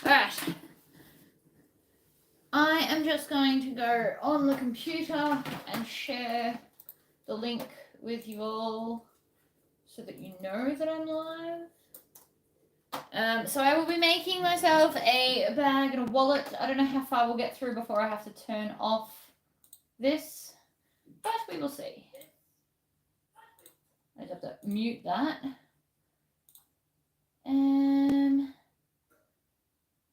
Alright. I am just going to go on the computer and share the link with you all so that you know that I'm live. So I will be making myself a bag and a wallet. I don't know how far we'll get through before I have to turn off this, but we will see. I just have to mute that.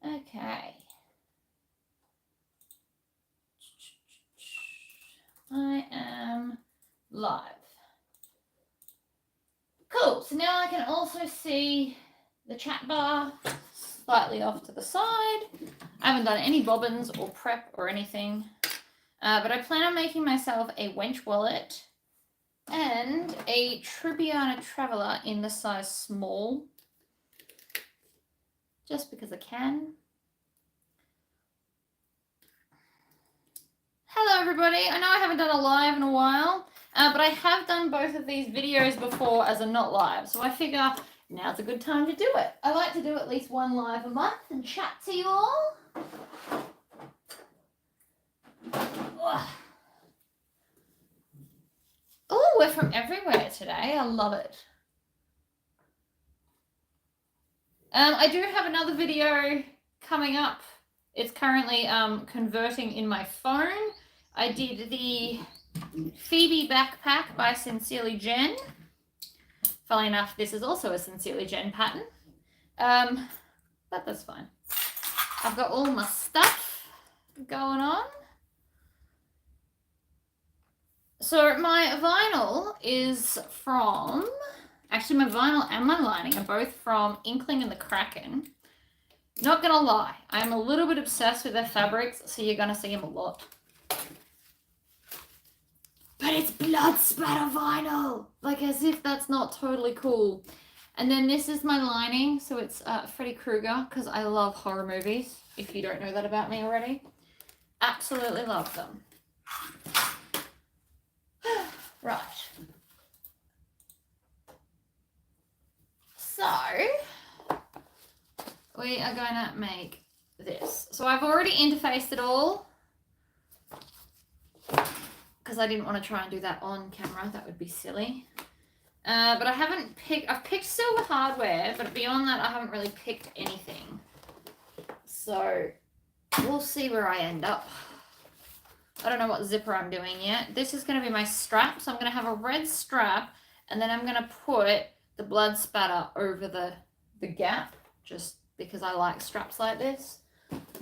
Okay. I am live. Cool, so now I can also see the chat bar slightly off to the side. I haven't done any bobbins or prep or anything, but I plan on making myself a wench wallet and a Tribbiana Traveller in the size small, just because I can. Hello everybody, I know I haven't done a live in a while, but I have done both of these videos before as a not live, so I figure now's a good time to do it. I like to do at least one live a month and chat to you all. Oh, we're from everywhere today. I love it. I do have another video coming up. It's currently converting in my phone. I did the Phoebe backpack by Sincerely Jen. Funnily enough, this is also a Sincerely Jen pattern. But that's fine. I've got all my stuff going on. So my vinyl is from, actually my vinyl and my lining are both from Inkling and the Kraken. Not gonna lie, I'm a little bit obsessed with their fabrics, so you're gonna see them a lot. But it's blood spatter vinyl, like as if that's not totally cool. And then this is my lining, so it's Freddy Krueger, because I love horror movies, if you don't know that about me already. Absolutely love them. Right. So, we are going to make this. So I've already interfaced it all, because I didn't want to try and do that on camera. That would be silly. But I haven't picked, I've picked silver hardware, but beyond that I haven't really picked anything. So we'll see where I end up. I don't know what zipper I'm doing yet. This is going to be my strap. So I'm going to have a red strap, and then I'm going to put the blood spatter over the gap, just because I like straps like this.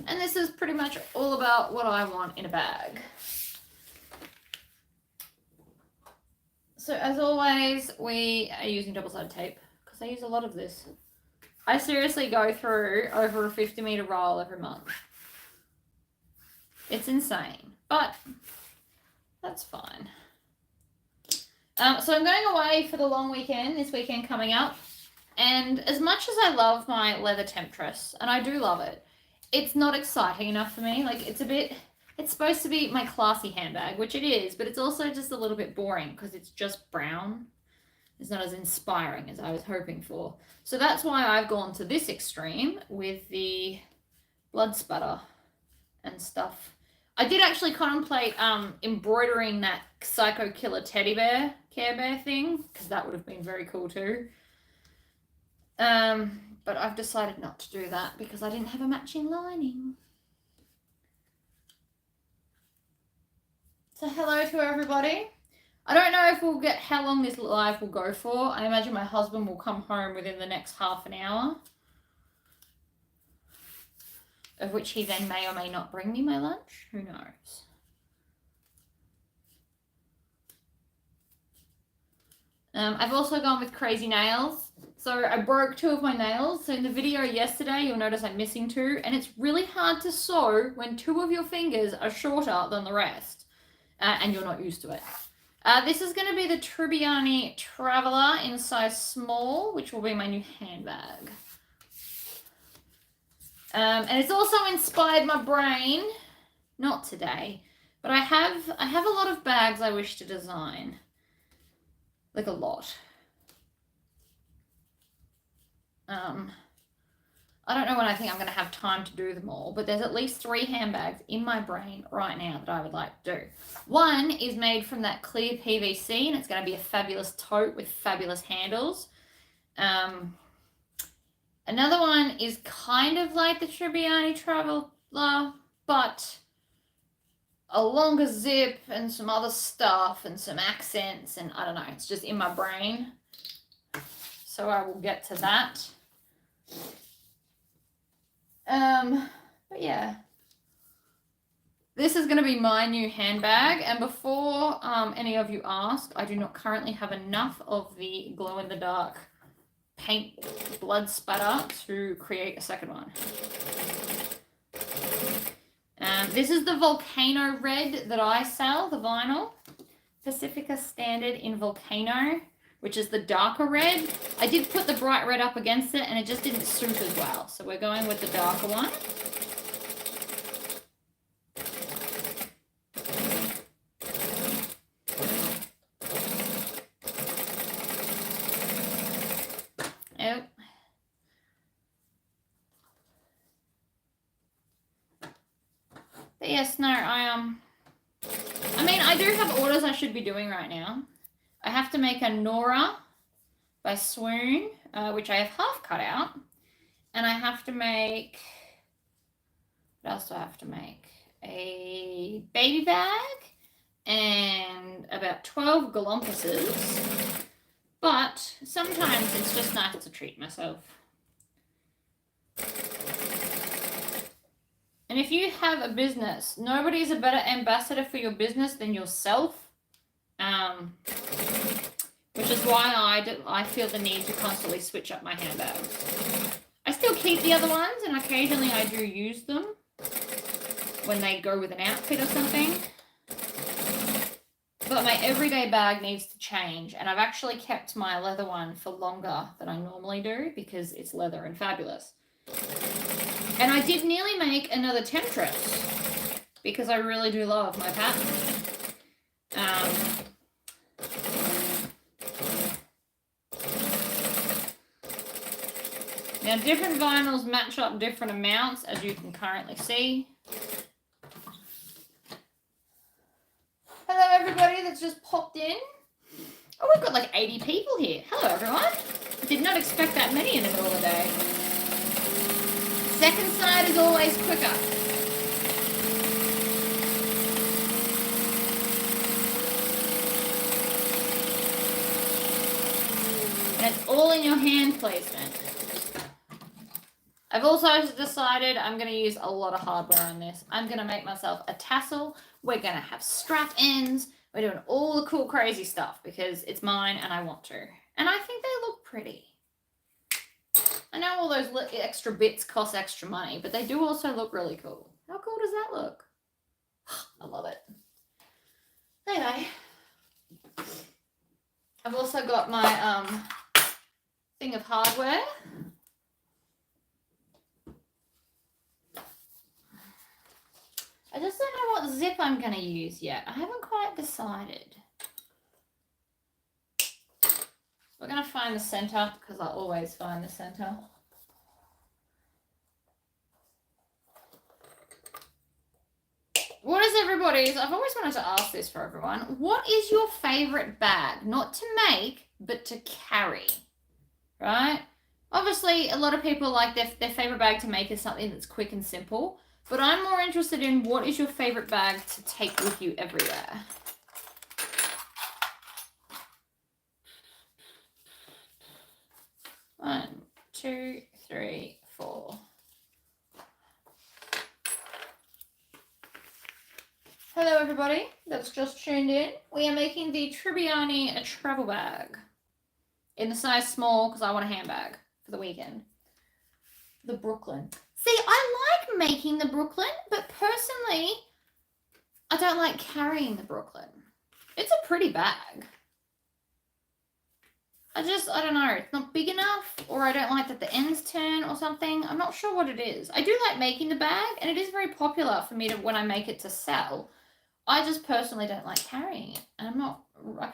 And this is pretty much all about what I want in a bag. So as always, we are using double-sided tape because I use a lot of this. I seriously go through over a 50-meter roll every month. It's insane, but that's fine. So I'm going away for the long weekend, this weekend coming up. And as much as I love my leather temptress, and I do love it, it's not exciting enough for me. Like, it's supposed to be my classy handbag, which it is, but it's also just a little bit boring because it's just brown. It's not as inspiring as I was hoping for. So that's why I've gone to this extreme with the blood spatter and stuff. I did actually contemplate embroidering that Psycho Killer teddy bear, Care Bear thing, because that would have been very cool too. But I've decided not to do that because I didn't have a matching lining. So hello to everybody. I don't know if we'll get how long this live will go for. I imagine my husband will come home within the next half an hour, of which he then may or may not bring me my lunch. Who knows? I've also gone with crazy nails. So I broke 2 of my nails. So in the video yesterday, you'll notice I'm missing 2. And it's really hard to sew when 2 of your fingers are shorter than the rest. And you're not used to it. This is going to be the Tribbiana Traveller in size small, which will be my new handbag. And it's also inspired my brain, not today, but I have a lot of bags I wish to design. Like a lot. I don't know when I think I'm going to have time to do them all, but there's at least 3 handbags in my brain right now that I would like to do. One is made from that clear PVC, and it's going to be a fabulous tote with fabulous handles. Another one is kind of like the Tribbiani Traveler, but a longer zip and some other stuff and some accents, and I don't know, it's just in my brain. So I will get to that. But yeah, this is going to be my new handbag, and before any of you ask, I do not currently have enough of the glow-in-the-dark paint blood spatter to create a second one. This is the Volcano Red that I sell, the vinyl. Pacifica Standard in Volcano, which is the darker red. I did put the bright red up against it, and it just didn't suit as well. So we're going with the darker one. Oh. But yes, no, I mean, I do have orders I should be doing right now. I have to make a Nora by Swoon, which I have half cut out. And I have to make, what else do I have to make? A baby bag and about 12 galumpuses. But sometimes it's just nice to treat myself. And if you have a business, nobody is a better ambassador for your business than yourself. Which is why I feel the need to constantly switch up my handbags. I still keep the other ones, and occasionally I do use them when they go with an outfit or something. But my everyday bag needs to change, and I've actually kept my leather one for longer than I normally do because it's leather and fabulous. And I did nearly make another temptress because I really do love my pattern. Now, different vinyls match up different amounts, as you can currently see. Hello, everybody that's just popped in. Oh, we've got like 80 people here. Hello, everyone. I did not expect that many in the middle of the day. Second side is always quicker. And it's all in your hand placement. I've also decided I'm going to use a lot of hardware on this. I'm going to make myself a tassel. We're going to have strap ends. We're doing all the cool, crazy stuff because it's mine and I want to. And I think they look pretty. I know all those extra bits cost extra money, but they do also look really cool. How cool does that look? I love it. Anyway, I've also got my thing of hardware. I just don't know what zip I'm going to use yet. I haven't quite decided. We're going to find the center because I always find the center. What is everybody's? I've always wanted to ask this for everyone. What is your favorite bag? Not to make, but to carry, right? Obviously, a lot of people like their favorite bag to make is something that's quick and simple. But I'm more interested in what is your favorite bag to take with you everywhere. One, two, three, four. Hello, everybody that's just tuned in. We are making the Tribbiani a travel bag in the size small because I want a handbag for the weekend. The Brooklyn. See, I like making the Brooklyn, but personally, I don't like carrying the Brooklyn. It's a pretty bag. I don't know. It's not big enough, or I don't like that the ends turn or something. I'm not sure what it is. I do like making the bag, and it is very popular for me to when I make it to sell. I just personally don't like carrying it, and I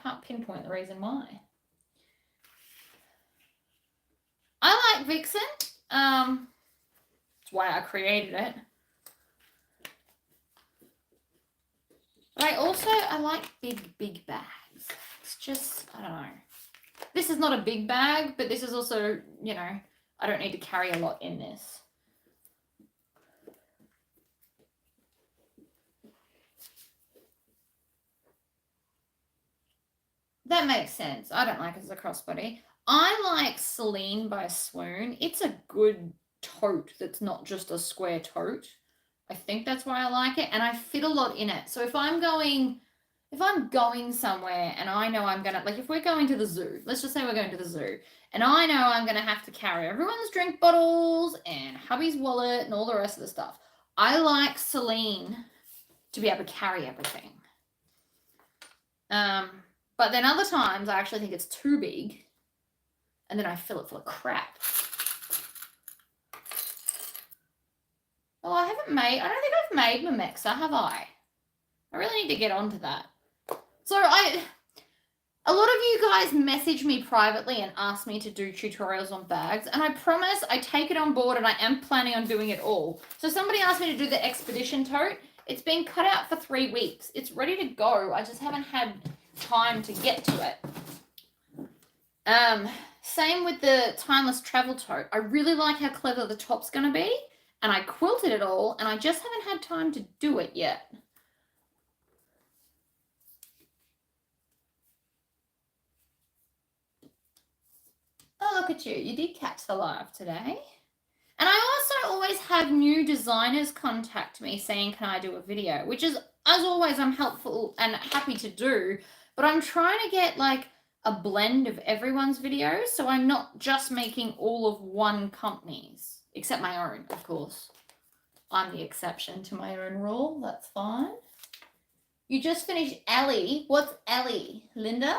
can't pinpoint the reason why. I like Vixen. why I created it. But I like big bags. It's just, I don't know. This is not a big bag, but this is also, you know, I don't need to carry a lot in this. That makes sense. I don't like it as a crossbody. I like Celine by Swoon. It's a good tote that's not just a square tote. I think that's why I like it, and I fit a lot in it. So if I'm going somewhere and I know I'm gonna, like if we're going to the zoo, let's just say we're going to the zoo, and I know I'm gonna have to carry everyone's drink bottles and hubby's wallet and all the rest of the stuff, I like Celine to be able to carry everything. But then other times I actually think it's too big, and then I fill it full of crap. Oh, I don't think I've made Memexa, have I? I really need to get onto that. So a lot of you guys message me privately and ask me to do tutorials on bags, and I promise I take it on board and I am planning on doing it all. So somebody asked me to do the expedition tote. It's been cut out for 3 weeks. It's ready to go. I just haven't had time to get to it. Same with the timeless travel tote. I really like how clever the top's going to be, and I quilted it all, and I just haven't had time to do it yet. Oh, look at you. You did catch the live today. And I also always have new designers contact me saying, can I do a video? Which is, as always, I'm helpful and happy to do. But I'm trying to get like a blend of everyone's videos, so I'm not just making all of one company's, except my own, of course. I'm the exception to my own rule. That's fine. You just finished Ellie. What's Ellie? Linda?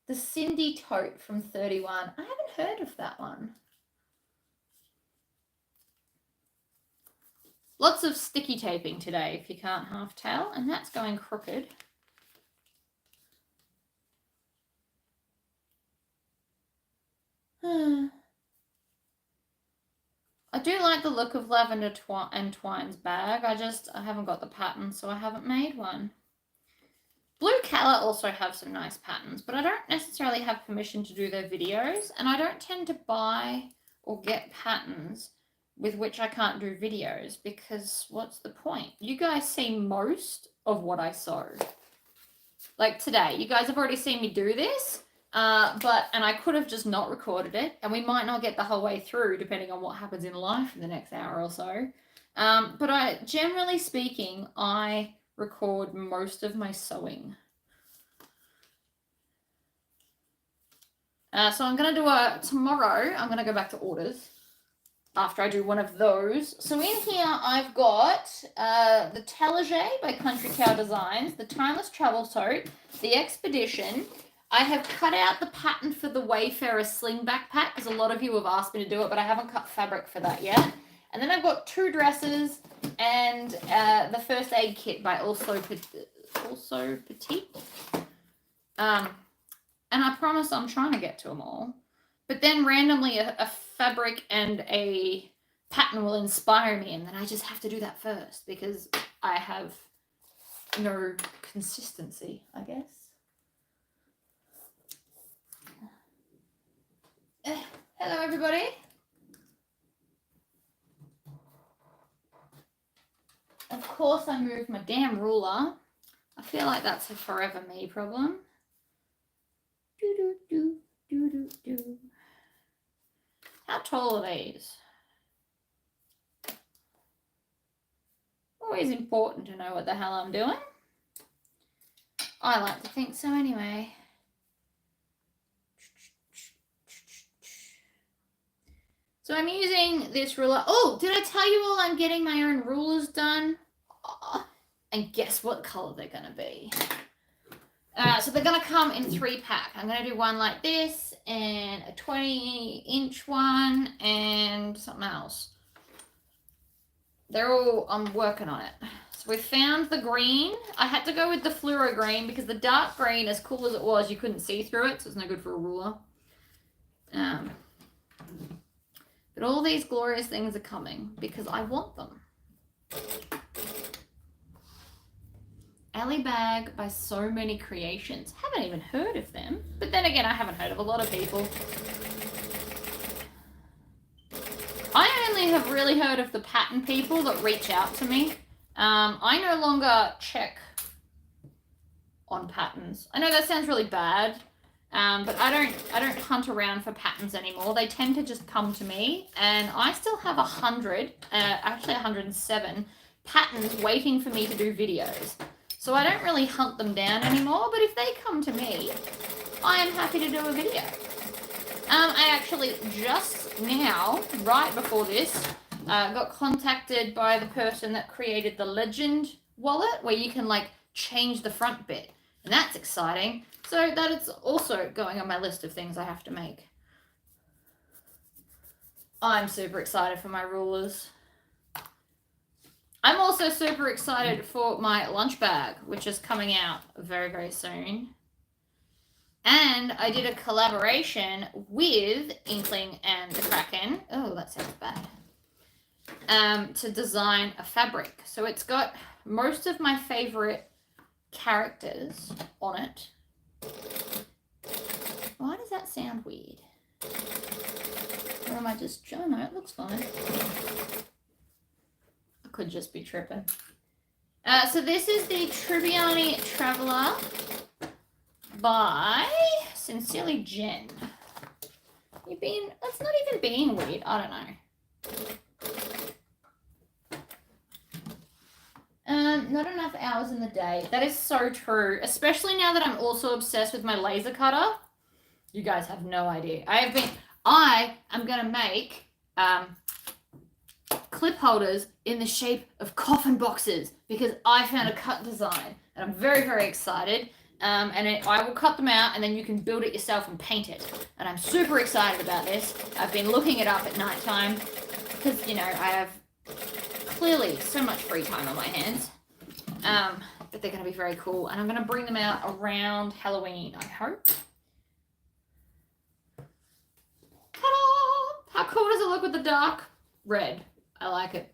The Cindy tote from 31. I haven't heard of that one. Lots of sticky taping today, if you can't half tell, and that's going crooked. I do like the look of Lavender and Twine's bag. I haven't got the pattern, so I haven't made one. Blue Calla also have some nice patterns, but I don't necessarily have permission to do their videos, and I don't tend to buy or get patterns with which I can't do videos, because what's the point? You guys see most of what I sew. Like today, you guys have already seen me do this, and I could have just not recorded it, and we might not get the whole way through depending on what happens in life in the next hour or so. But generally speaking, I record most of my sewing. So I'm going to do tomorrow, I'm going to go back to orders after I do one of those. So in here I've got the Telege by Country Cow Designs, the Timeless Travel Tote, the Expedition. I have cut out the pattern for the Wayfarer Sling Backpack because a lot of you have asked me to do it, but I haven't cut fabric for that yet. And then I've got 2 dresses and the First Aid Kit by Also Petite. And I promise I'm trying to get to them all. But then randomly a fabric and a pattern will inspire me, and then I just have to do that first because I have no consistency, I guess. Hello, everybody. Of course, I moved my damn ruler. I feel like that's a forever me problem. How tall are these? Always important to know what the hell I'm doing. I like to think so anyway. So I'm using this ruler. Oh, did I tell you all I'm getting my own rulers done? Oh, and guess what color they're going to be? So they're going to come in 3-pack. I'm going to do one like this and a 20-inch one and something else. I'm working on it. So we found the green. I had to go with the fluoro green because the dark green, as cool as it was, you couldn't see through it, so it's no good for a ruler. But all these glorious things are coming because I want them. Alley Bag by So Many Creations. Haven't even heard of them. But then again, I haven't heard of a lot of people. I only have really heard of the pattern people that reach out to me. I no longer check on patterns. I know that sounds really bad, but I don't hunt around for patterns anymore. They tend to just come to me, and I still have 107 patterns waiting for me to do videos. So I don't really hunt them down anymore, but if they come to me, I am happy to do a video. I actually just now, right before this, got contacted by the person that created the Legend wallet, where you can like change the front bit, and that's exciting. So that is also going on my list of things I have to make. I'm super excited for my rulers. I'm also super excited for my lunch bag, which is coming out very, very soon. And I did a collaboration with Inkling and the Kraken. Oh, that sounds bad. To design a fabric. So it's got most of my favorite characters on it. Why does that sound weird? Or am I just... Oh no, it looks fine. I could just be tripping. So this is the Triviani Traveller by Sincerely Jen. That's not even being weird. I don't know. Not enough hours in the day. That is so true. Especially now that I'm also obsessed with my laser cutter. You guys have no idea. I am going to make clip holders in the shape of coffin boxes because I found a cut design. And I'm very, very excited. I will cut them out and then you can build it yourself and paint it. And I'm super excited about this. I've been looking it up at nighttime because, you know, I have clearly so much free time on my hands. But they're going to be very cool. And I'm going to bring them out around Halloween, I hope. Ta-da! How cool does it look with the dark red? I like it.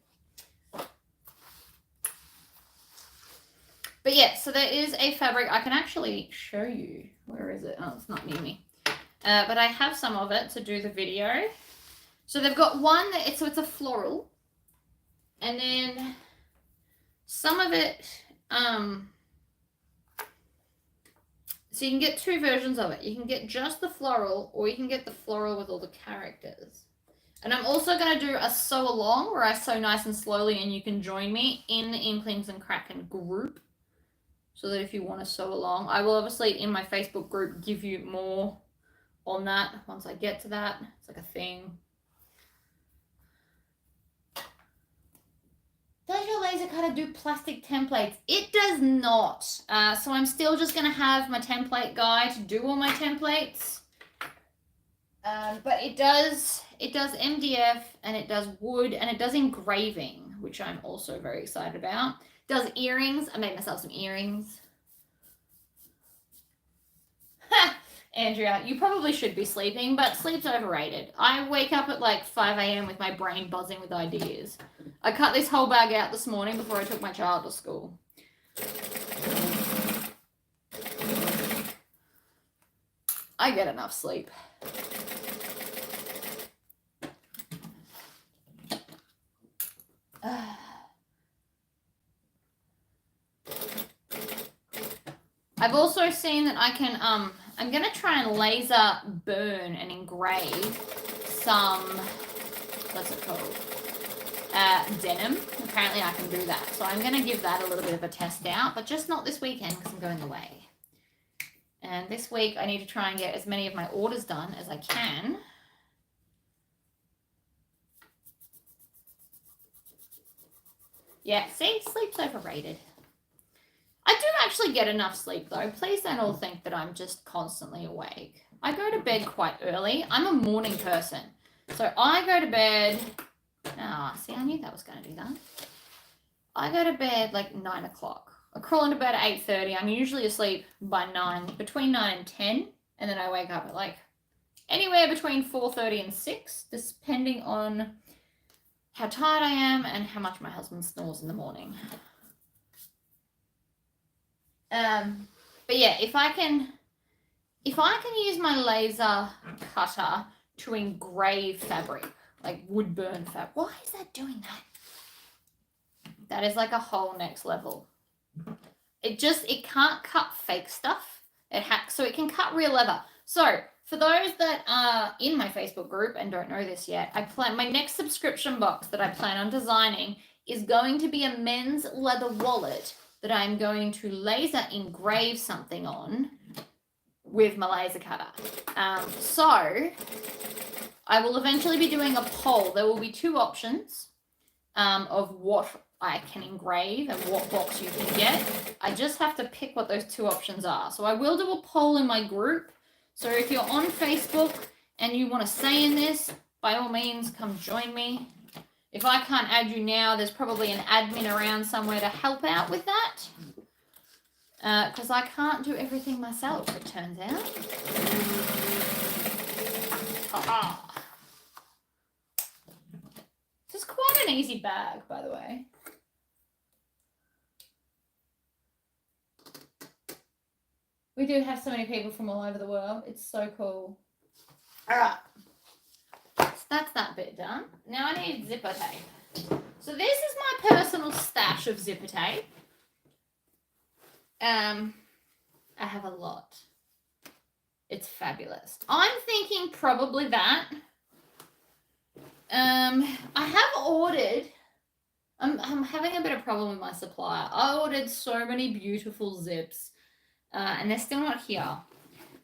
But yeah, so there is a fabric. I can actually show you. Where is it? Oh, it's not near me. But I have some of it to do the video. So they've got one that it's a floral. And then some of it, so you can get two versions of it. You can get just the floral, or you can get the floral with all the characters. And I'm also going to do a sew along where I sew nice and slowly and you can join me in the Inklings and Kraken group. So that if you want to sew along, I will obviously in my Facebook group give you more on that once I get to that. It's like a thing. Does your laser cutter do plastic templates? It does not. So I'm still just going to have my template guy to do all my templates. But it does MDF and it does wood and it does engraving, which I'm also very excited about. It does earrings. I made myself some earrings. Andrea, you probably should be sleeping, but sleep's overrated. I wake up at like 5 a.m. with my brain buzzing with ideas. I cut this whole bag out this morning before I took my child to school. I get enough sleep. I've also seen that I can, I'm going to try and laser burn and engrave some, what's it called, denim. Apparently I can do that. So I'm going to give that a little bit of a test out, but just not this weekend because I'm going away. And this week I need to try and get as many of my orders done as I can. Yeah, see, sleep's overrated. I do actually get enough sleep though. Please don't all think that I'm just constantly awake. I go to bed quite early. I'm a morning person. So I go to bed, see, I knew that was going to do that. I go to bed like 9 o'clock. I crawl into bed at 8:30. I'm usually asleep by 9, between 9 and 10. And then I wake up at like anywhere between 4:30 and 6, depending on how tired I am and how much my husband snores in the morning. But yeah, if I can use my laser cutter to engrave fabric, like wood burn fabric. Why is that doing that? That is like a whole next level. It can't cut fake stuff. So it can cut real leather. So for those that are in my Facebook group and don't know this yet, my next subscription box that I plan on designing is going to be a men's leather wallet that I'm going to laser engrave something on with my laser cutter. So I will eventually be doing a poll. There will be 2 options of what I can engrave and what box you can get. I just have to pick what those 2 options are. So I will do a poll in my group. So if you're on Facebook and you want to say in this, by all means, come join me. If I can't add you now, there's probably an admin around somewhere to help out with that. Because I can't do everything myself, it turns out. This is quite an easy bag, by the way. We do have so many people from all over the world. It's so cool. All right. So that's that bit done. Now I need zipper tape. So this is my personal stash of zipper tape. I have a lot. It's fabulous. I'm thinking probably that. I have ordered. I'm having a bit of problem with my supplier. I ordered so many beautiful zips, and they're still not here.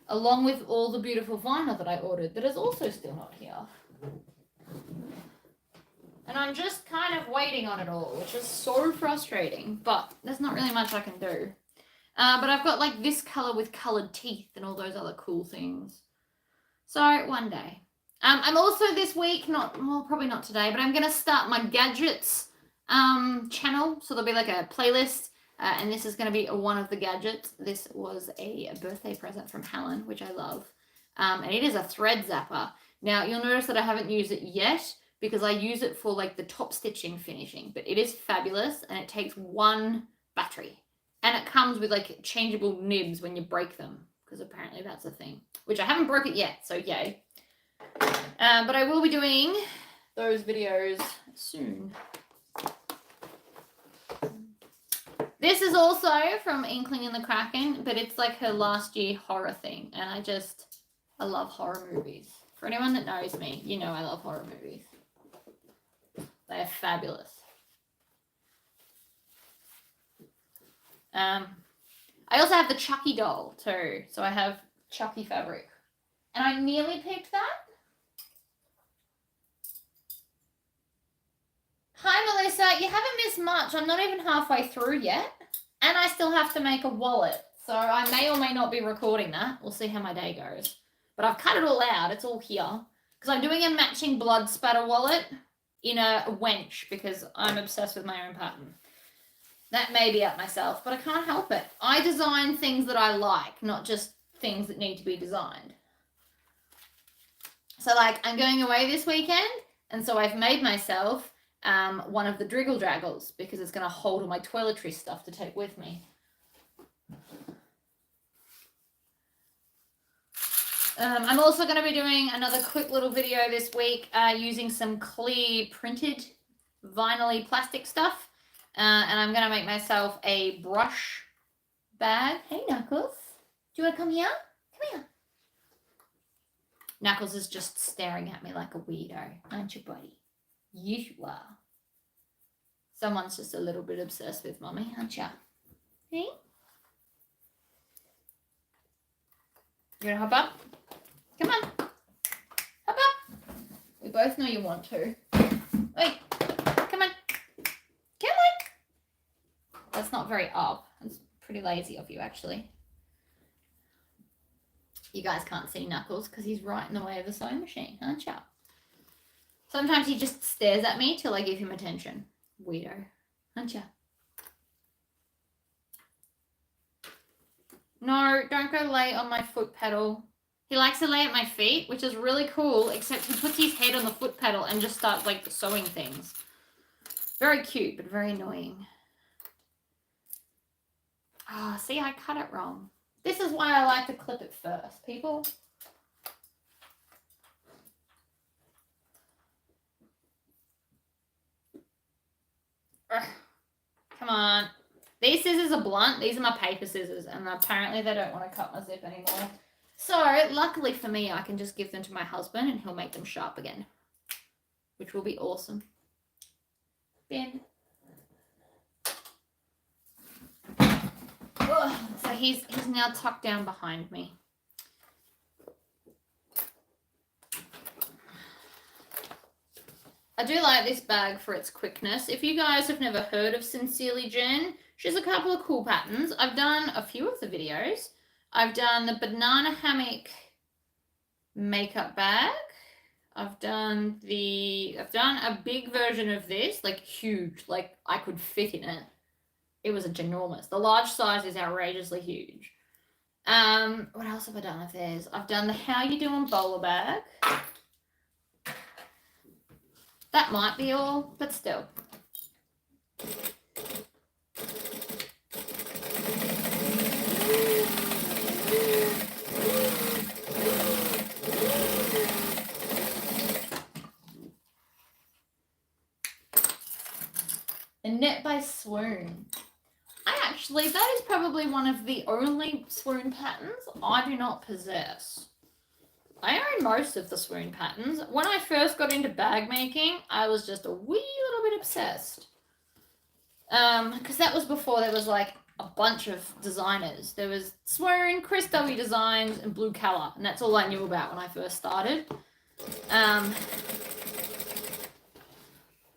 Along with all the beautiful vinyl that I ordered, that is also still not here. And I'm just kind of waiting on it all, which is so frustrating. But there's not really much I can do. But I've got like this color with colored teeth and all those other cool things. So one day. I'm also this week, probably not today, but I'm going to start my gadgets channel. So there'll be like a playlist, and this is going to be one of the gadgets. This was a birthday present from Helen, which I love. And it is a thread zapper. Now, you'll notice that I haven't used it yet because I use it for like the top stitching finishing, but it is fabulous and it takes 1 battery. And it comes with like changeable nibs when you break them, because apparently that's a thing, which I haven't broke it yet, so yay. But I will be doing those videos soon. This is also from Inkling and the Kraken, but it's like her last year horror thing, and I love horror movies. For anyone that knows me, you know I love horror movies. They are fabulous. I also have the Chucky doll too. So I have Chucky fabric. And I nearly picked that. Hi Melissa, you haven't missed much. I'm not even halfway through yet. And I still have to make a wallet. So I may or may not be recording that. We'll see how my day goes. But I've cut it all out. It's all here. Because I'm doing a matching blood spatter wallet in a wench because I'm obsessed with my own pattern. That may be up myself, but I can't help it. I design things that I like, not just things that need to be designed. So like I'm going away this weekend, and so I've made myself one of the driggle draggles because it's going to hold all my toiletry stuff to take with me. I'm also going to be doing another quick little video this week using some clear printed vinyl-y plastic stuff. And I'm going to make myself a brush bag. Hey, Knuckles. Do you want to come here? Come here. Knuckles is just staring at me like a weirdo. Aren't you, buddy? You are. Someone's just a little bit obsessed with Mommy, aren't you? Hey? You want to hop up? Come on. Hop up. We both know you want to. Wait. Come on. Come on. That's not very up. It's pretty lazy of you, actually. You guys can't see Knuckles because he's right in the way of the sewing machine, aren't you? Sometimes he just stares at me till I give him attention. Weirdo, aren't you? No, don't go lay on my foot pedal. He likes to lay at my feet, which is really cool, except he puts his head on the foot pedal and just starts, like, sewing things. Very cute, but very annoying. Ah, see, I cut it wrong. This is why I like to clip it first, people. Ugh. Come on. These scissors are blunt. These are my paper scissors, and apparently they don't want to cut my zip anymore. So, luckily for me, I can just give them to my husband, and he'll make them sharp again, which will be awesome. Ben. Ugh. So he's now tucked down behind me. I do like this bag for its quickness. If you guys have never heard of Sincerely Jen, she has a couple of cool patterns. I've done a few of the videos. I've done the banana hammock makeup bag. I've done a big version of this, like huge, like I could fit in it. It was ginormous. The large size is outrageously huge. What else have I done of theirs? I've done the How You Doing bowler bag. That might be all, but still. A Net by Swoon. That is probably one of the only Swoon patterns I do not possess. I own most of the Swoon patterns. When I first got into bag making, I was just a wee little bit obsessed. Because that was before there was like a bunch of designers. There was Swoon, Chris W Designs, and Blue Color, and that's all I knew about when I first started.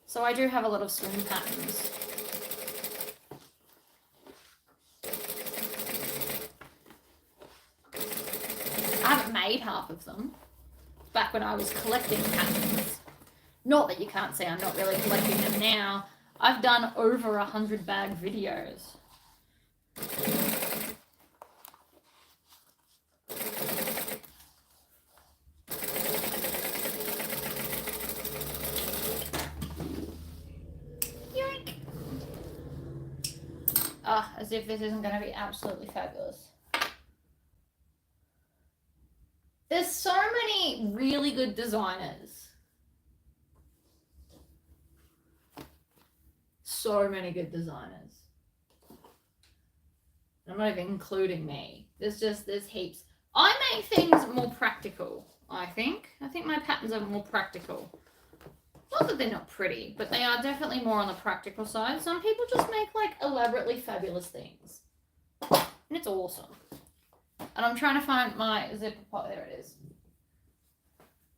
So I do have a lot of Swoon patterns. I haven't made half of them. Back when I was collecting patterns. Not that you can't say I'm not really collecting them now. I've done over 100 bag videos. Yoink! Ah, as if this isn't going to be absolutely fabulous. There's so many really good designers. So many good designers. I'm not even including me. There's heaps. I make things more practical, I think. I think my patterns are more practical. Not that they're not pretty, but they are definitely more on the practical side. Some people just make like elaborately fabulous things. And it's awesome. And I'm trying to find my zipper pocket. There it is.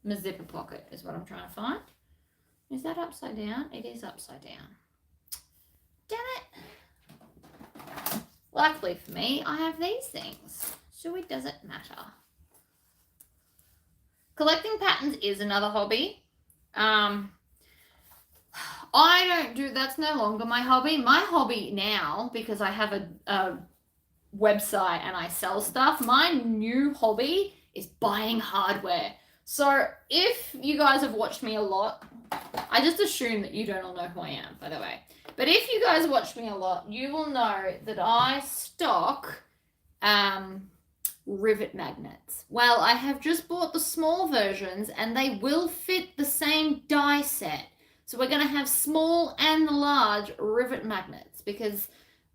My zipper pocket is what I'm trying to find. Is that upside down? It is upside down. Damn it. Luckily for me, I have these things. So it doesn't matter. Collecting patterns is another hobby. I don't do, that's no longer my hobby. My hobby now, because I have a website and I sell stuff, my new hobby is buying hardware. So if you guys have watched me a lot, I just assume that you don't all know who I am, by the way. But if you guys watch me a lot, you will know that I stock rivet magnets. Well, I have just bought the small versions and they will fit the same die set. So we're going to have small and large rivet magnets because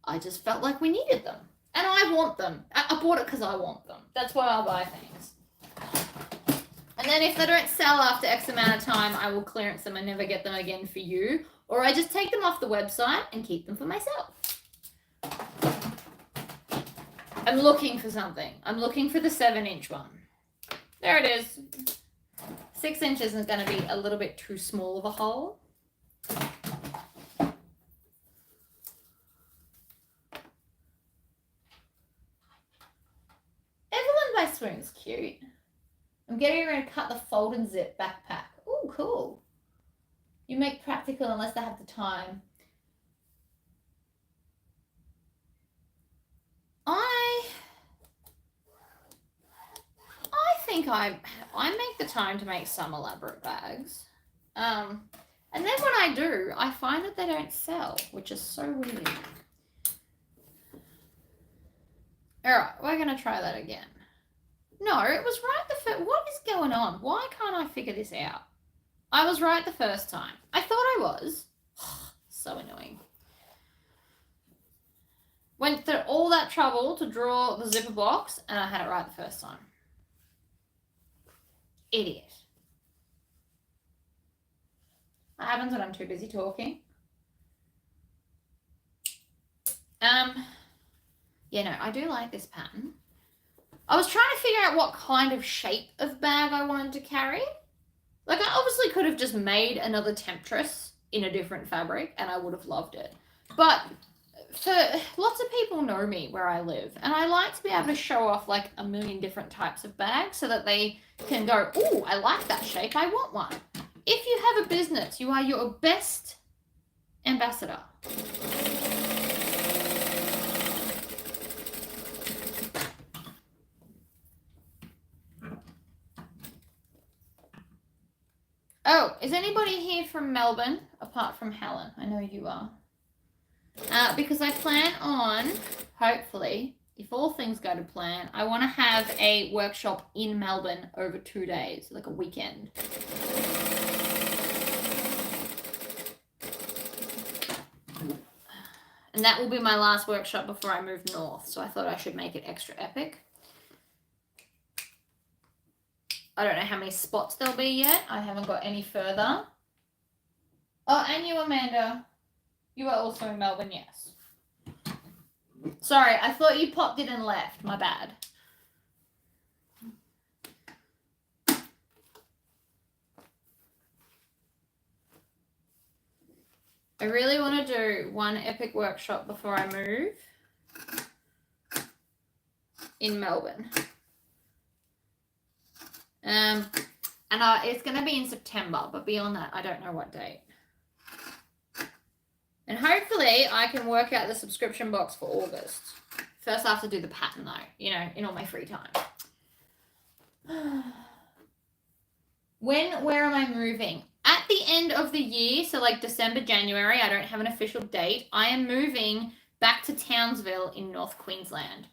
I just felt like we needed them. And I want them. I bought it because I want them. That's why I buy things. And then if they don't sell after X amount of time, I will clearance them and never get them again for you. Or I just take them off the website and keep them for myself. I'm looking for something. I'm looking for the 7-inch one. There it is. 6 inches is going to be a little bit too small of a hole. Evelyn by Swoon's cute. I'm getting ready to cut the fold and zip backpack. Oh, cool. You make practical unless they have the time. I think I make the time to make some elaborate bags. And then when I do, I find that they don't sell, which is so weird. All right, we're going to try that again. No, it was right the first. What is going on? Why can't I figure this out? I was right the first time. I thought I was. So annoying. Went through all that trouble to draw the zipper box, and I had it right the first time. Idiot. What happens when I'm too busy talking? Yeah, no, I do like this pattern. I was trying to figure out what kind of shape of bag I wanted to carry. Like, I obviously could have just made another temptress in a different fabric, and I would have loved it. But for lots of people know me where I live, and I like to be able to show off like a million different types of bags so that they can go, "Ooh, I like that shape, I want one." If you have a business, you are your best ambassador. Oh, is anybody here from Melbourne apart from Helen? I know you are. Because I plan on, hopefully, if all things go to plan, I want to have a workshop in Melbourne over 2 days, like a weekend. And that will be my last workshop before I move north, so I thought I should make it extra epic. I don't know how many spots there'll be yet. I haven't got any further. Oh, and you, Amanda. You are also in Melbourne, yes. Sorry, I thought you popped in and left. My bad. I really want to do one epic workshop before I move in Melbourne. And it's going to be in September, but beyond that, I don't know what date. And hopefully I can work out the subscription box for August. First I have to do the pattern though, you know, in all my free time. Where am I moving? At the end of the year, so like December, January, I don't have an official date. I am moving back to Townsville in North Queensland.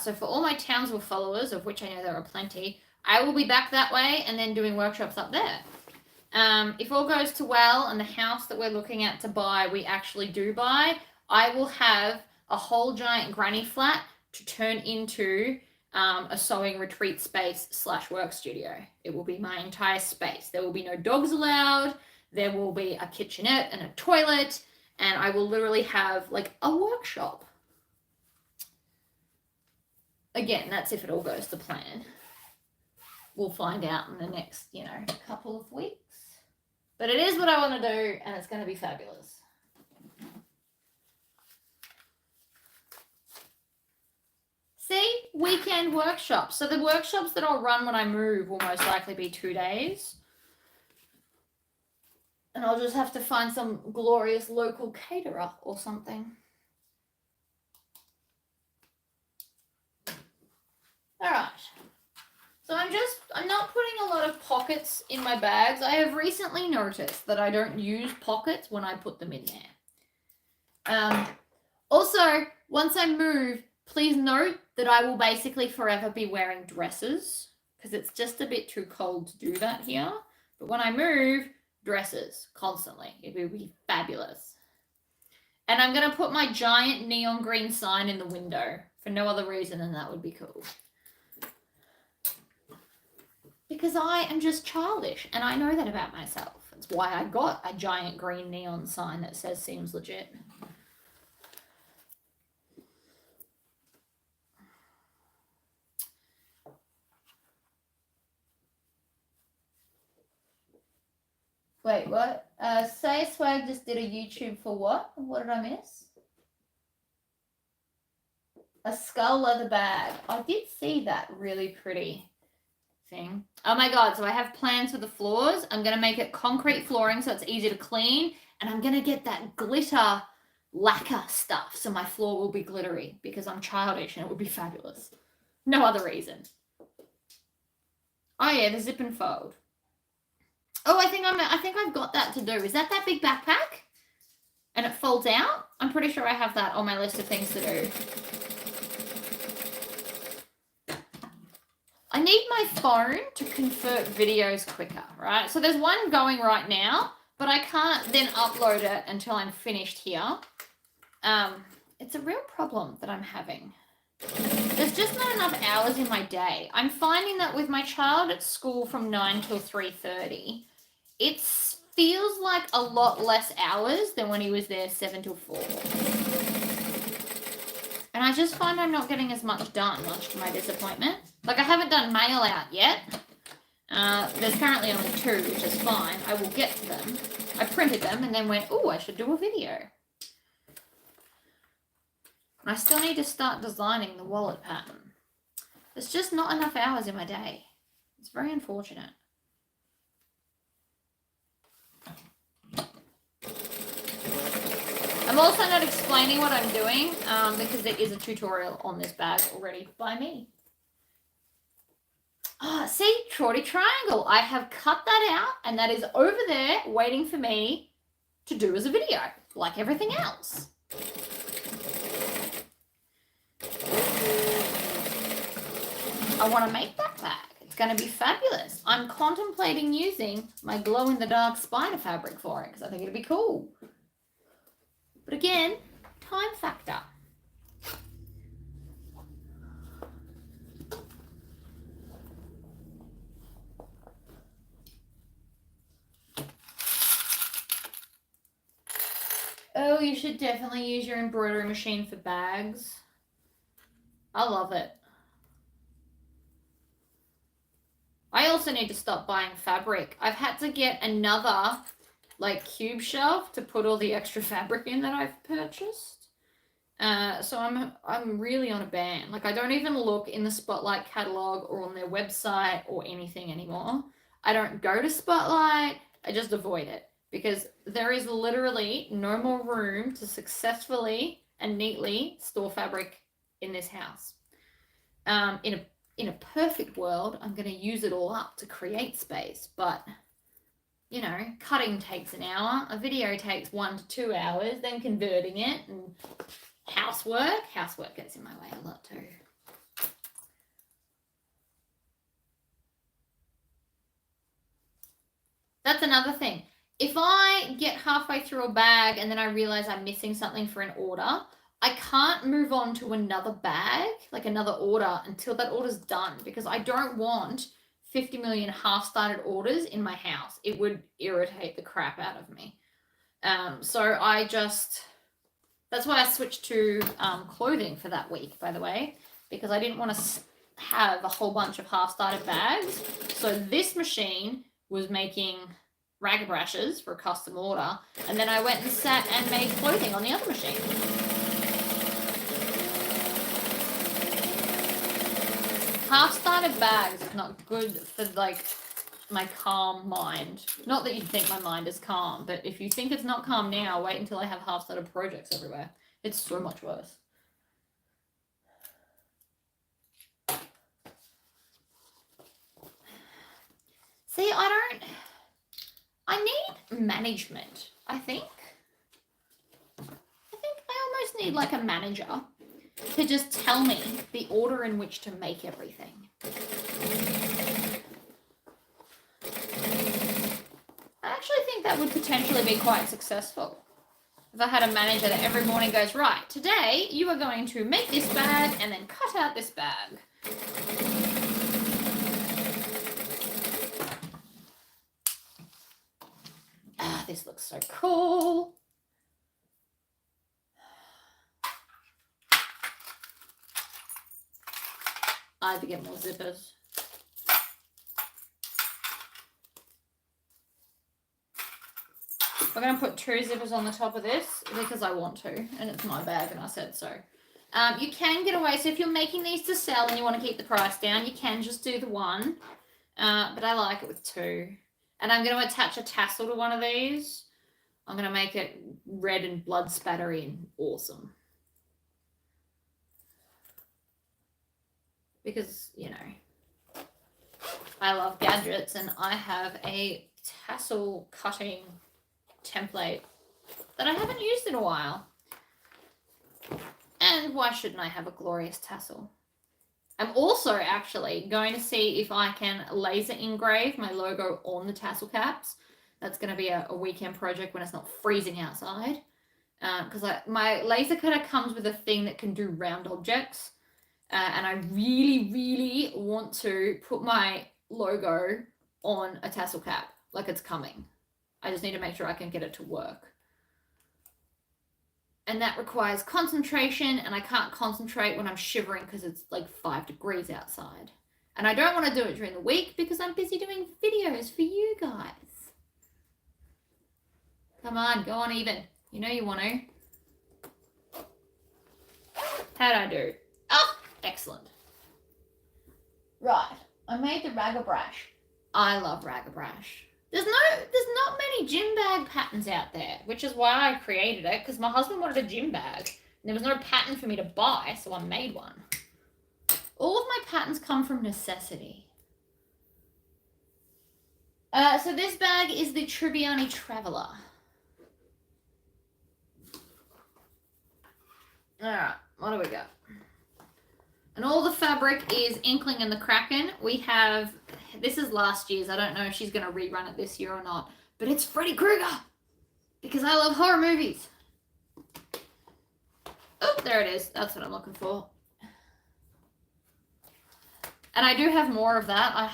So for all my Townsville followers, of which I know there are plenty, I will be back that way and then doing workshops up there. If all goes to well and the house that we're looking at to buy, we actually do buy, I will have a whole giant granny flat to turn into a sewing retreat space / work studio. It will be my entire space. There will be no dogs allowed. There will be a kitchenette and a toilet, and I will literally have like a workshop. Again, that's if it all goes to plan. We'll find out in the next, couple of weeks. But it is what I want to do, and it's going to be fabulous. See? Weekend workshops. So the workshops that I'll run when I move will most likely be 2 days. And I'll just have to find some glorious local caterer or something. All right. So I'm not putting a lot of pockets in my bags. I have recently noticed that I don't use pockets when I put them in there. Also, once I move, please note that I will basically forever be wearing dresses because it's just a bit too cold to do that here. But when I move, dresses constantly. It will be fabulous. And I'm going to put my giant neon green sign in the window for no other reason than that would be cool. Because I am just childish, and I know that about myself. That's why I got a giant green neon sign that says "Seems legit." Wait, what? Say Swag just did a YouTube for what? What did I miss? A skull leather bag. I did see that really pretty thing. Oh my god, so I have plans for the floors. I'm going to make it concrete flooring so it's easy to clean, and I'm going to get that glitter lacquer stuff so my floor will be glittery because I'm childish and it would be fabulous. No other reason. Oh yeah, the zip and fold. Oh, I think I've got that to do. Is that big backpack? And it folds out? I'm pretty sure I have that on my list of things to do. I need my phone to convert videos quicker, right? So there's one going right now, but I can't then upload it until I'm finished here. It's a real problem that I'm having. There's just not enough hours in my day. I'm finding that with my child at school from 9 till 3:30, it feels like a lot less hours than when he was there 7 till 4. And I just find I'm not getting as much done, much to my disappointment. Like, I haven't done mail out yet. There's currently only 2, which is fine. I will get to them. I printed them and then went, oh, I should do a video. I still need to start designing the wallet pattern. There's just not enough hours in my day. It's very unfortunate. I'm also not explaining what I'm doing because there is a tutorial on this bag already by me. Ah, see, Shorty Triangle. I have cut that out and that is over there waiting for me to do as a video, like everything else. I want to make that bag. It's going to be fabulous. I'm contemplating using my glow-in-the-dark spider fabric for it because I think it'd be cool. But again, time factor. Oh, you should definitely use your embroidery machine for bags. I love it. I also need to stop buying fabric. I've had to get another like cube shelf to put all the extra fabric in that I've purchased. So I'm really on a ban. Like, I don't even look in the Spotlight catalog or on their website or anything anymore. I don't go to Spotlight. I just avoid it because there is literally no more room to successfully and neatly store fabric in this house. In a perfect world, I'm going to use it all up to create space, but you know, cutting takes an hour, a video takes 1 to 2 hours, then converting it, and housework gets in my way a lot too. That's another thing. If I get halfway through a bag and then I realize I'm missing something for an order, I can't move on to another bag, like another order, until that order's done because I don't want 50 million half-started orders in my house. It would irritate the crap out of me. So that's why I switched to clothing for that week, by the way, because I didn't want to have a whole bunch of half-started bags. So this machine was making rag brushes for a custom order, and then I went and sat and made clothing on the other machine. Half-started bags is not good for like my calm mind. Not that you'd think my mind is calm, but if you think it's not calm now, wait until I have half-started projects everywhere. It's so much worse. See, I need management, I think. I almost need like a manager to just tell me the order in which to make everything. I actually think that would potentially be quite successful. If I had a manager that every morning goes, right, today you are going to make this bag and then cut out this bag. Ah, this looks so cool. I had to get more zippers. I'm going to put 2 zippers on the top of this because I want to, and it's my bag and I said so. You can get away, so if you're making these to sell and you want to keep the price down, you can just do the 1, but I like it with 2. And I'm going to attach a tassel to one of these. I'm going to make it red and blood spattery and awesome. Because, you know, I love gadgets, and I have a tassel cutting template that I haven't used in a while. And why shouldn't I have a glorious tassel? I'm also actually going to see if I can laser engrave my logo on the tassel caps. That's going to be a weekend project when it's not freezing outside. Because my laser cutter comes with a thing that can do round objects. And I really, really want to put my logo on a tassel cap like it's coming. I just need to make sure I can get it to work. And that requires concentration, and I can't concentrate when I'm shivering because it's like 5 degrees outside. And I don't want to do it during the week because I'm busy doing videos for you guys. Come on, go on even. You know you want to. How'd I do? Oh, excellent. Right, I made the rag-a-brash. I rag rag-a-brash. There's not many gym bag patterns out there, which is why I created it, because my husband wanted a gym bag. And there was no pattern for me to buy, so I made one. All of my patterns come from necessity. So this bag is the Tribbiani Traveller. Alright, what do we got? And all the fabric is Inkling and the Kraken. We have, this is last year's. I don't know if she's going to rerun it this year or not. But it's Freddy Krueger. Because I love horror movies. Oh, there it is. That's what I'm looking for. And I do have more of that. I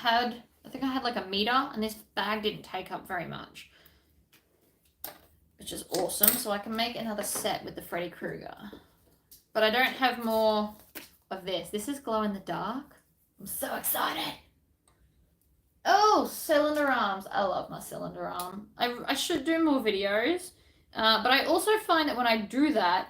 think I had like a meter. And this bag didn't take up very much. Which is awesome. So I can make another set with the Freddy Krueger. But I don't have more of this. This is glow in the dark. I'm so excited. Oh, cylinder arms. I love my cylinder arm. I should do more videos. But I also find that when I do that,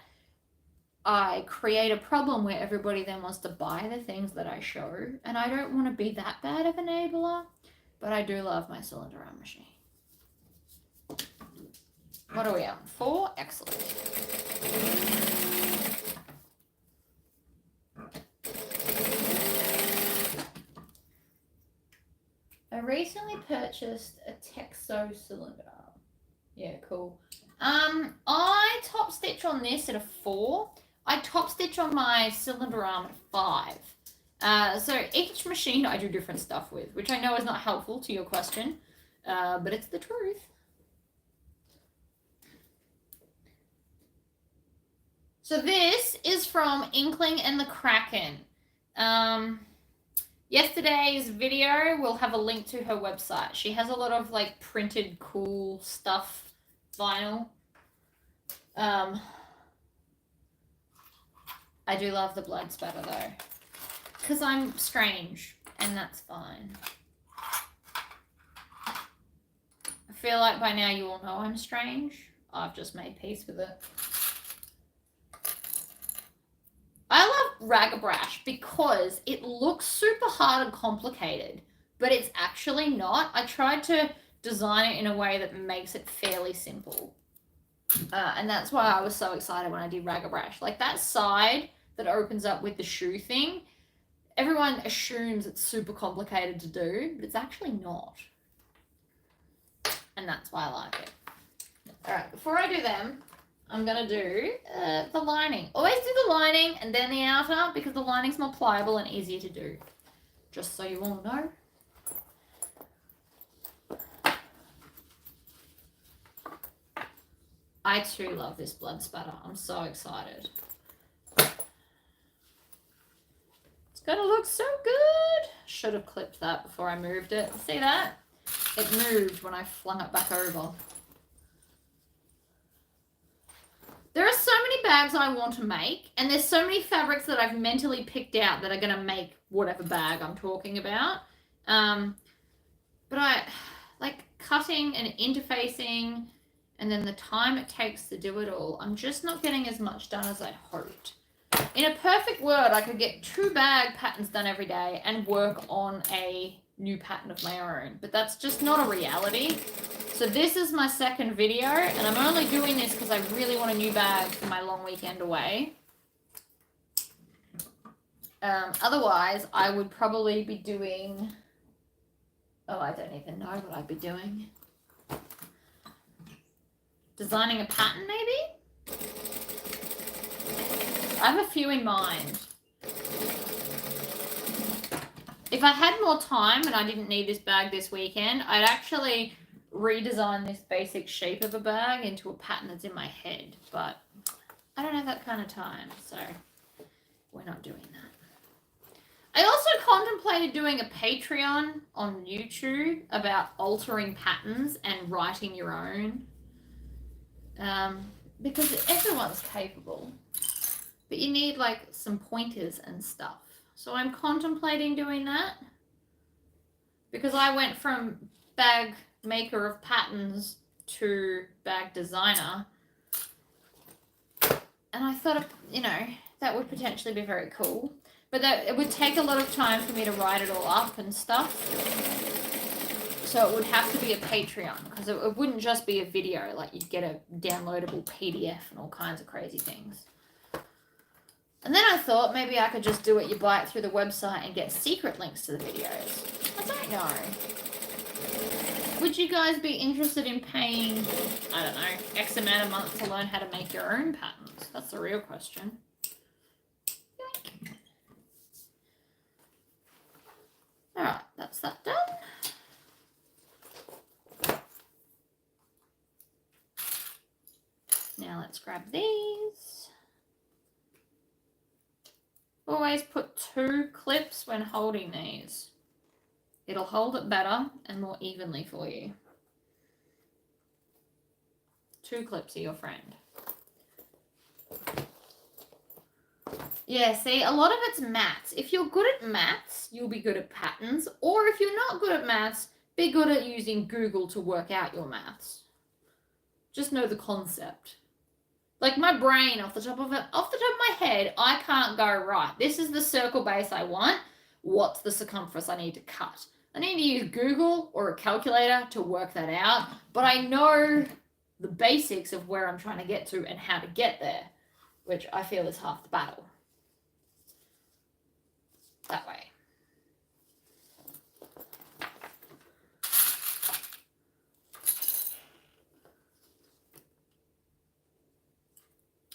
I create a problem where everybody then wants to buy the things that I show. And I don't want to be that bad of an enabler. But I do love my cylinder arm machine. What are we on? 4? Excellent. I recently purchased a Texo cylinder. Yeah, cool. I top stitch on this at a 4. I top stitch on my cylinder arm at 5. So each machine I do different stuff with, which I know is not helpful to your question, but it's the truth. So this is from Inkling and the Kraken. Yesterday's video will have a link to her website. She has a lot of like printed cool stuff, vinyl. I do love the blood spatter though, because I'm strange and that's fine. I feel like by now you all know I'm strange. I've just made peace with it. I love rag-a-brash because it looks super hard and complicated, but it's actually not. I tried to design it in a way that makes it fairly simple. And that's why I was so excited when I did rag-a-brash. Like that side that opens up with the shoe thing, everyone assumes it's super complicated to do, but it's actually not. And that's why I like it. All right, before I do them, I'm going to do the lining. Always do the lining and then the outer because the lining's more pliable and easier to do. Just so you all know. I too love this blood spatter. I'm so excited. It's going to look so good. Should have clipped that before I moved it. See that? It moved when I flung it back over. There are so many bags I want to make, and there's so many fabrics that I've mentally picked out that are going to make whatever bag I'm talking about. But I like cutting and interfacing, and then the time it takes to do it all. I'm just not getting as much done as I hoped. In a perfect world, I could get 2 bag patterns done every day and work on a new pattern of my own, but that's just not a reality. So this is my second video, and I'm only doing this because I really want a new bag for my long weekend away. Otherwise, I would probably be doing Oh, I don't even know what I'd be doing. Designing a pattern, maybe? I have a few in mind. If I had more time and I didn't need this bag this weekend, I'd actually redesign this basic shape of a bag into a pattern that's in my head. But I don't have that kind of time, so we're not doing that. I also contemplated doing a Patreon on YouTube about altering patterns and writing your own. Because everyone's capable. But you need like some pointers and stuff. So I'm contemplating doing that. Because I went from bag maker of patterns to bag designer. And I thought, you know, that would potentially be very cool. But that it would take a lot of time for me to write it all up and stuff. So it would have to be a Patreon. Because it wouldn't just be a video. Like you'd get a downloadable PDF and all kinds of crazy things. And then I thought maybe I could just do it. You buy it through the website and get secret links to the videos. I don't know. Would you guys be interested in paying, I don't know, X amount of months to learn how to make your own patterns? That's the real question. Alright, that's that done. Now let's grab these. Always put 2 clips when holding these. It'll hold it better and more evenly for you. 2 clips are your friend. Yeah, see, a lot of it's maths. If you're good at maths, you'll be good at patterns. Or if you're not good at maths, be good at using Google to work out your maths. Just know the concept. Like my brain, off the top of my head, I can't go, right, this is the circle base I want. What's the circumference I need to cut? I need to use Google or a calculator to work that out. But I know the basics of where I'm trying to get to and how to get there, which I feel is half the battle. That way.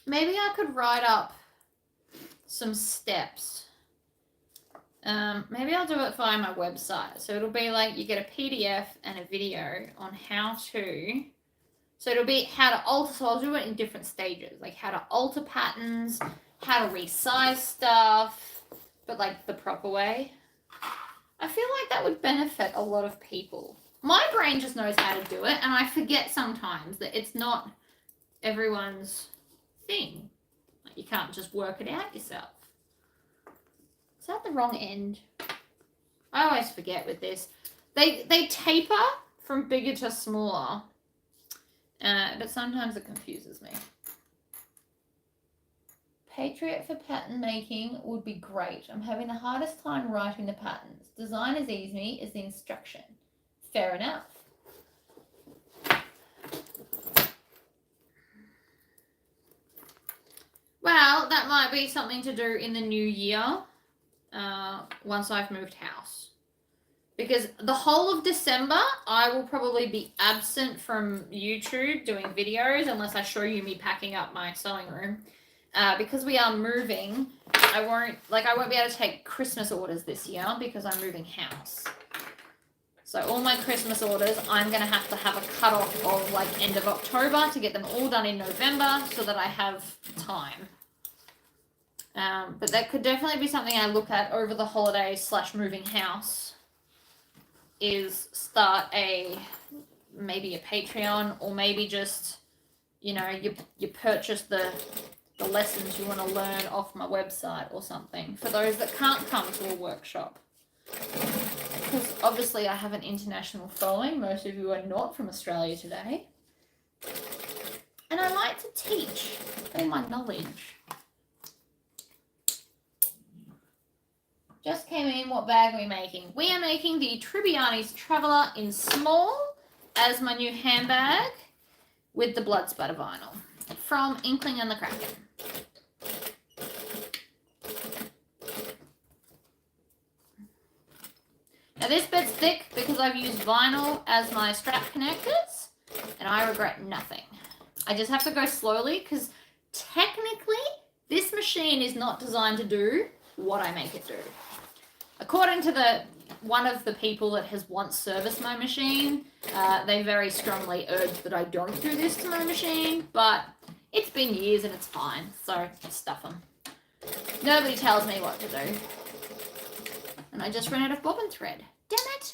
Maybe I could write up some steps. Maybe I'll do it via my website. So it'll be like you get a PDF and a video on how to. So it'll be how to alter. So I'll do it in different stages, like how to alter patterns, how to resize stuff, but like the proper way. I feel like that would benefit a lot of people. My brain just knows how to do it, and I forget sometimes that it's not everyone's thing. Like you can't just work it out yourself. Is that the wrong end? I always forget with this. They taper from bigger to smaller, but sometimes it confuses me. Patriot for pattern making would be great. I'm having the hardest time writing the patterns. Design is easy as the instruction. Fair enough. Well, that might be something to do in the new year, once I've moved house. Because the whole of December, I will probably be absent from YouTube doing videos unless I show you me packing up my sewing room. Because we are moving, I won't be able to take Christmas orders this year because I'm moving house. So all my Christmas orders, I'm going to have a cutoff of like end of October to get them all done in November so that I have time. But that could definitely be something I look at over the holidays / moving house, is start maybe a Patreon, or maybe just, you know, you purchase the lessons you want to learn off my website or something for those that can't come to a workshop. Because obviously I have an international following. Most of you are not from Australia today. And I like to teach all my knowledge. Just came in, what bag are we making? We are making the Tribbiani's Traveller in small as my new handbag with the blood spatter vinyl from Inkling and the Kraken. Now Now this bit's thick because I've used vinyl as my strap connectors, and I regret nothing. I just have to go slowly because technically this machine is not designed to do what I make it do. According to one of the people that has once serviced my machine, they very strongly urged that I don't do this to my machine, but it's been years and it's fine, so stuff them. Nobody tells me what to do. And I just ran out of bobbin thread. Damn it!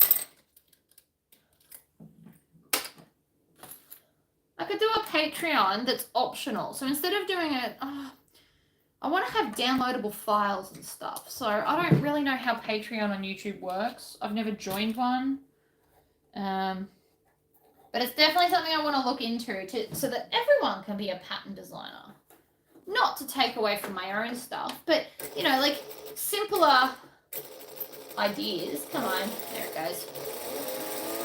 I could do a Patreon that's optional. So instead of doing it, I want to have downloadable files and stuff. So I don't really know how Patreon on YouTube works. I've never joined one. But it's definitely something I want to look into so that everyone can be a pattern designer. Not to take away from my own stuff, but, you know, like simpler ideas. Come on, there it goes.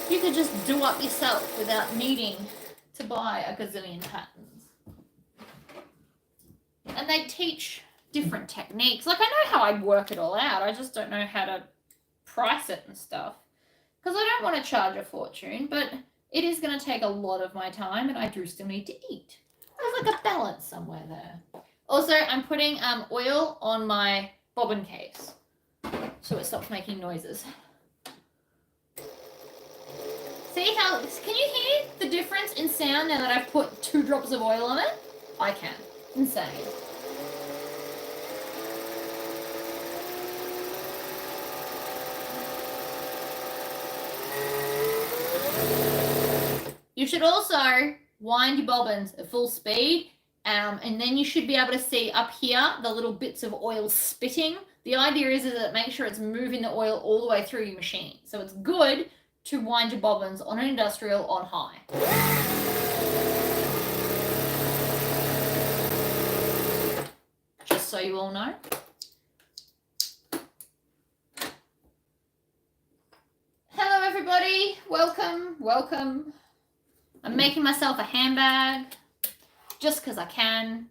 You could just do up yourself without needing to buy a gazillion patterns. And they teach different techniques. Like, I know how I work it all out. I just don't know how to price it and stuff. Because I don't want to charge a fortune, but it is going to take a lot of my time, and I do still need to eat. There's like a balance somewhere there. Also, I'm putting oil on my bobbin case so it stops making noises. See how, can you hear the difference in sound now that I've put 2 drops of oil on it? I can. Insane. You should also wind your bobbins at full speed, and then you should be able to see up here the little bits of oil spitting. The idea is that it makes sure it's moving the oil all the way through your machine. So it's good to wind your bobbins on an industrial on high. Just so you all know. Hello everybody, welcome. I'm making myself a handbag just because I can.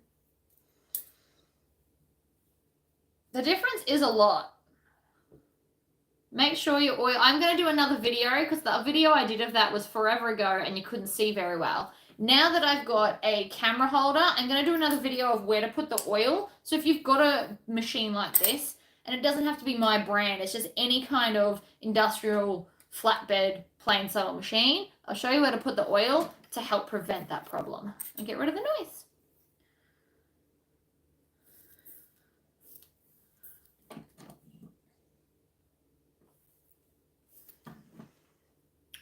The difference is a lot. Make sure your oil, I'm going to do another video because the video I did of that was forever ago and you couldn't see very well. Now that I've got a camera holder, I'm going to do another video of where to put the oil. So if you've got a machine like this, and it doesn't have to be my brand, it's just any kind of industrial flatbed plain saddle machine, I'll show you where to put the oil to help prevent that problem and get rid of the noise.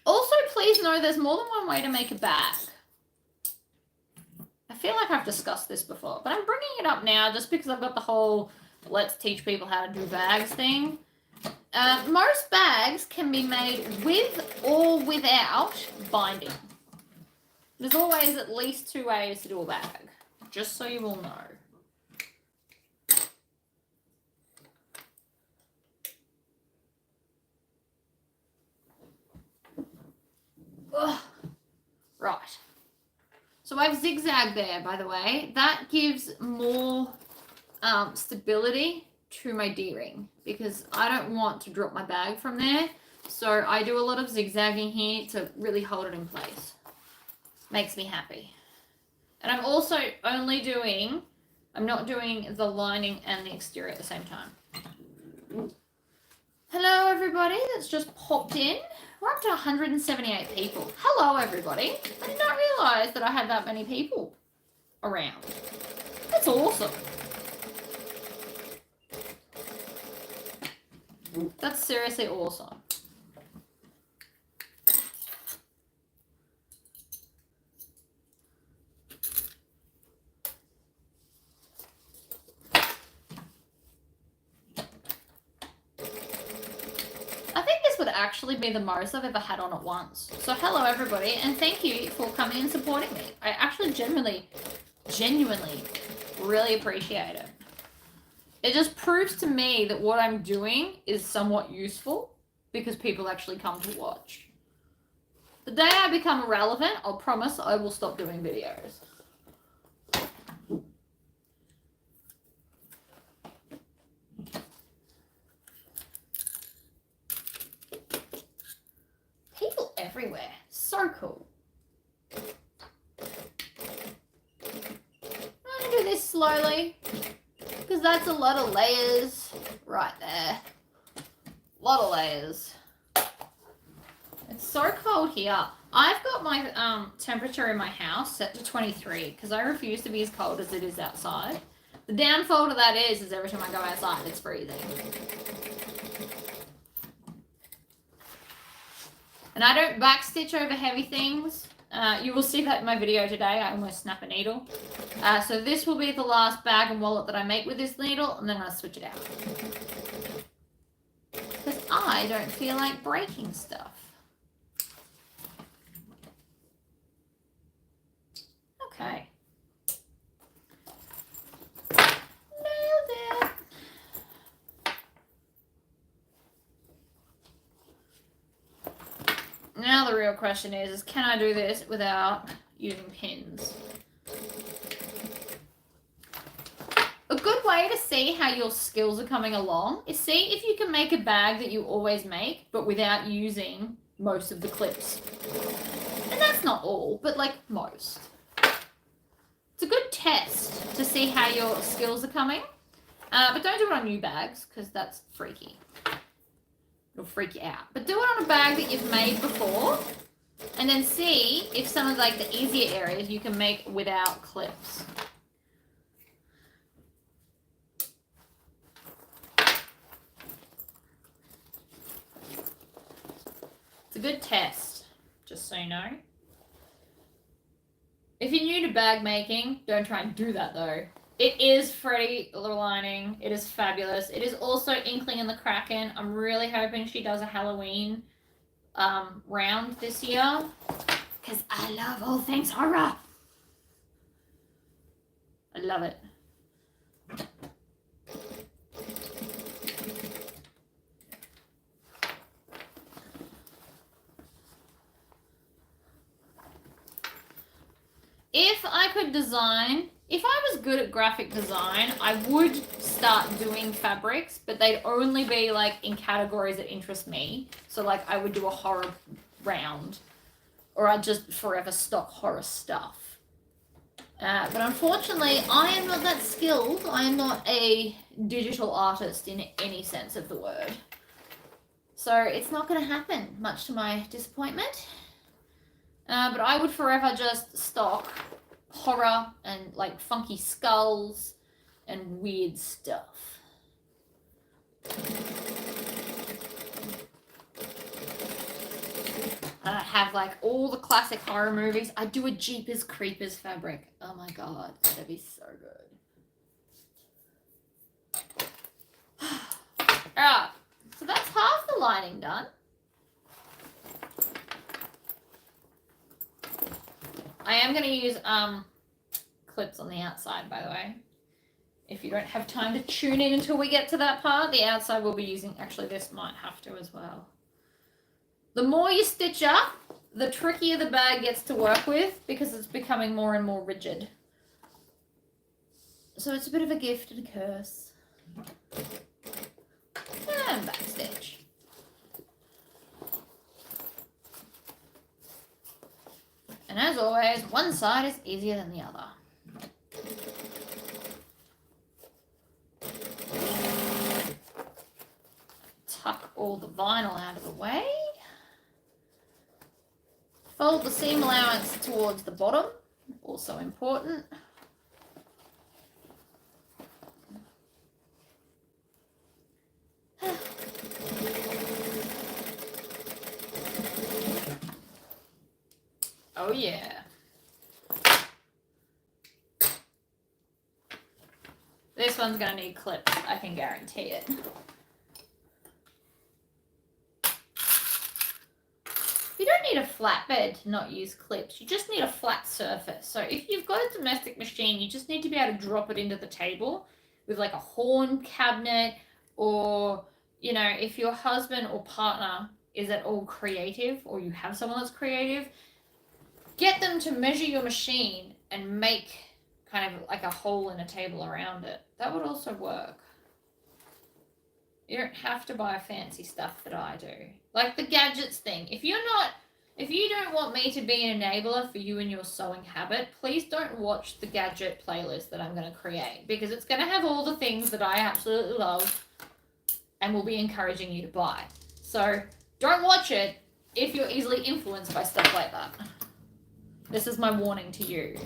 Also, please know there's more than one way to make a bag. I feel like I've discussed this before, but I'm bringing it up now just because I've got the whole let's teach people how to do bags thing. Most bags can be made with or without binding. There's always at least 2 ways to do a bag, just so you all know. Ugh. Right. So I've zigzagged there, by the way. That gives more stability to my D-ring because I don't want to drop my bag from there. So I do a lot of zigzagging here to really hold it in place. Makes me happy. And I'm also only doing, I'm not doing the lining and the exterior at the same time. Hello everybody that's just popped in. We're up to 178 people. Hello everybody. I did not realise that I had that many people around. That's awesome. That's seriously awesome. Actually be the most I've ever had on at once. So hello everybody, and thank you for coming and supporting me. I actually genuinely really appreciate it. It just proves to me that what I'm doing is somewhat useful because people actually come to watch. The day I become irrelevant, I'll promise I will stop doing videos. slowly, because that's a lot of layers right there. A lot of layers. It's so cold here. I've got my temperature in my house set to 23 because I refuse to be as cold as it is outside. The downfall to that is every time I go outside, it's freezing. And I don't backstitch over heavy things. You will see that in my video today. I almost snap a needle. So this will be the last bag and wallet that I make with this needle, and then I'm going to switch it out. Because I don't feel like breaking stuff. Okay. Nailed it. Now the real question is can I do this without using pins? A good way to see how your skills are coming along is see if you can make a bag that you always make, but without using most of the clips. And that's not all, but like most. It's a good test to see how your skills are coming. But don't do it on new bags because that's freaky. It'll freak you out. But do it on a bag that you've made before and then see if some of like the easier areas you can make without clips. It's a good test, just so you know. If you're new to bag making, don't try and do that though. It is Freddie the lining. It is fabulous. It is also Inkling and the Kraken. I'm really hoping she does a Halloween round this year because I love all things horror. I love it. If I could design, if I was good at graphic design, I would start doing fabrics, but they'd only be like in categories that interest me. So like I would do a horror round, or I'd just forever stock horror stuff. But unfortunately, I am not that skilled. I am not a digital artist in any sense of the word. So it's not going to happen, much to my disappointment. But I would forever just stock horror and like funky skulls and weird stuff. I have like all the classic horror movies. I do a Jeepers Creepers fabric. Oh my god, that'd be so good. Alright, so that's half the lining done. I am going to use clips on the outside, by the way. If you don't have time to tune in until we get to that part, the outside we'll be using, actually this might have to as well. The more you stitch up, the trickier the bag gets to work with because it's becoming more and more rigid. So it's a bit of a gift and a curse. And back stitch. And as always, one side is easier than the other. Tuck all the vinyl out of the way. Fold the seam allowance towards the bottom, also important. Oh yeah. This one's gonna need clips, I can guarantee it. You don't need a flatbed to not use clips. You just need a flat surface. So if you've got a domestic machine, you just need to be able to drop it into the table with like a horn cabinet, or, you know, if your husband or partner is at all creative, or you have someone that's creative, get them to measure your machine and make kind of like a hole in a table around it. That would also work. You don't have to buy fancy stuff that I do. Like the gadgets thing. If you're not If you don't want me to be an enabler for you and your sewing habit, please don't watch the gadget playlist that I'm going to create, because it's going to have all the things that I absolutely love and will be encouraging you to buy. So don't watch it if you're easily influenced by stuff like that. This is my warning to you.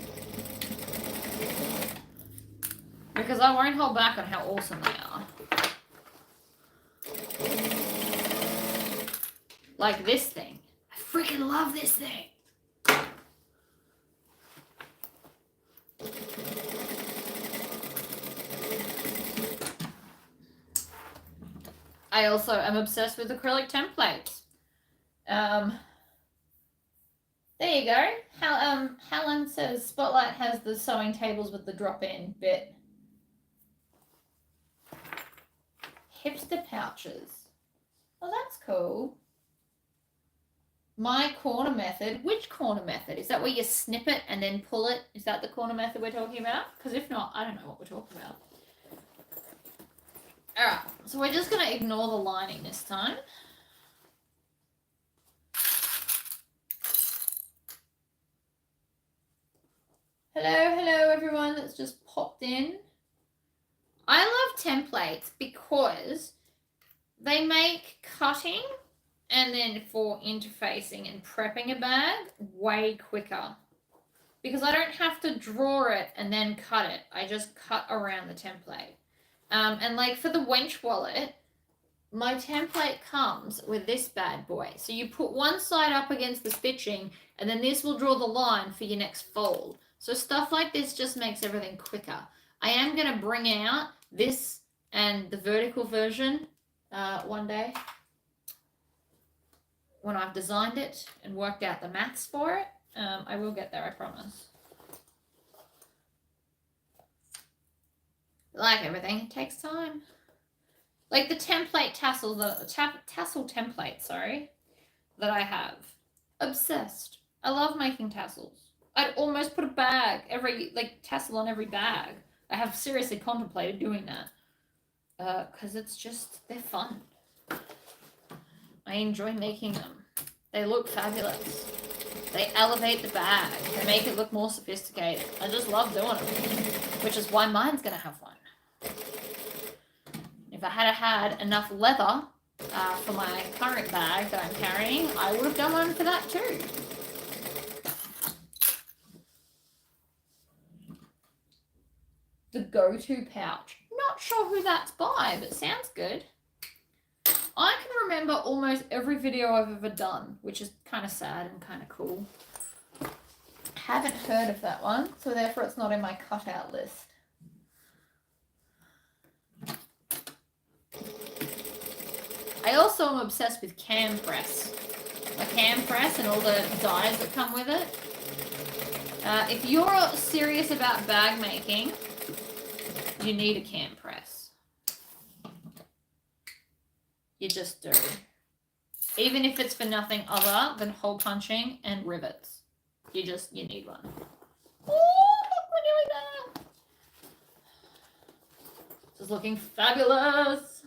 Because I won't hold back on how awesome they are. Like this thing. I freaking love this thing. I also am obsessed with acrylic templates. There you go. Helen says Spotlight has the sewing tables with the drop-in bit. Hipster pouches. Oh, that's cool. My corner method. Which corner method? Is that where you snip it and then pull it? Is that the corner method we're talking about? Because if not, I don't know what we're talking about. Alright, so we're just going to ignore the lining this time. Hello everyone that's just popped in. I love templates because they make cutting and then for interfacing and prepping a bag way quicker. Because I don't have to draw it and then cut it. I just cut around the template. And like for the wench wallet, my template comes with this bad boy. So you put one side up against the stitching and then this will draw the line for your next fold. So stuff like this just makes everything quicker. I am going to bring out this and the vertical version one day when I've designed it and worked out the maths for it. I will get there, I promise. Like everything, it takes time. Like the template tassel, tassel template, sorry, that I have. Obsessed. I love making tassels. I'd almost put a bag, tassel on every bag. I have seriously contemplated doing that. Because it's just, they're fun. I enjoy making them. They look fabulous. They elevate the bag. They make it look more sophisticated. I just love doing them. Which is why mine's going to have one. If I had enough leather for my current bag that I'm carrying, I would have done one for that too. The go-to pouch. Not sure who that's by, but sounds good. I can remember almost every video I've ever done, which is kind of sad and kind of cool. Haven't heard of that one, so therefore it's not in my cutout list. I also am obsessed with cam press. A cam press and all the dies that come with it. If you're serious about bag making, you need a cam press. You just do. Even if it's for nothing other than hole punching and rivets. You need one. Oh, look, we're doing that. This is looking fabulous.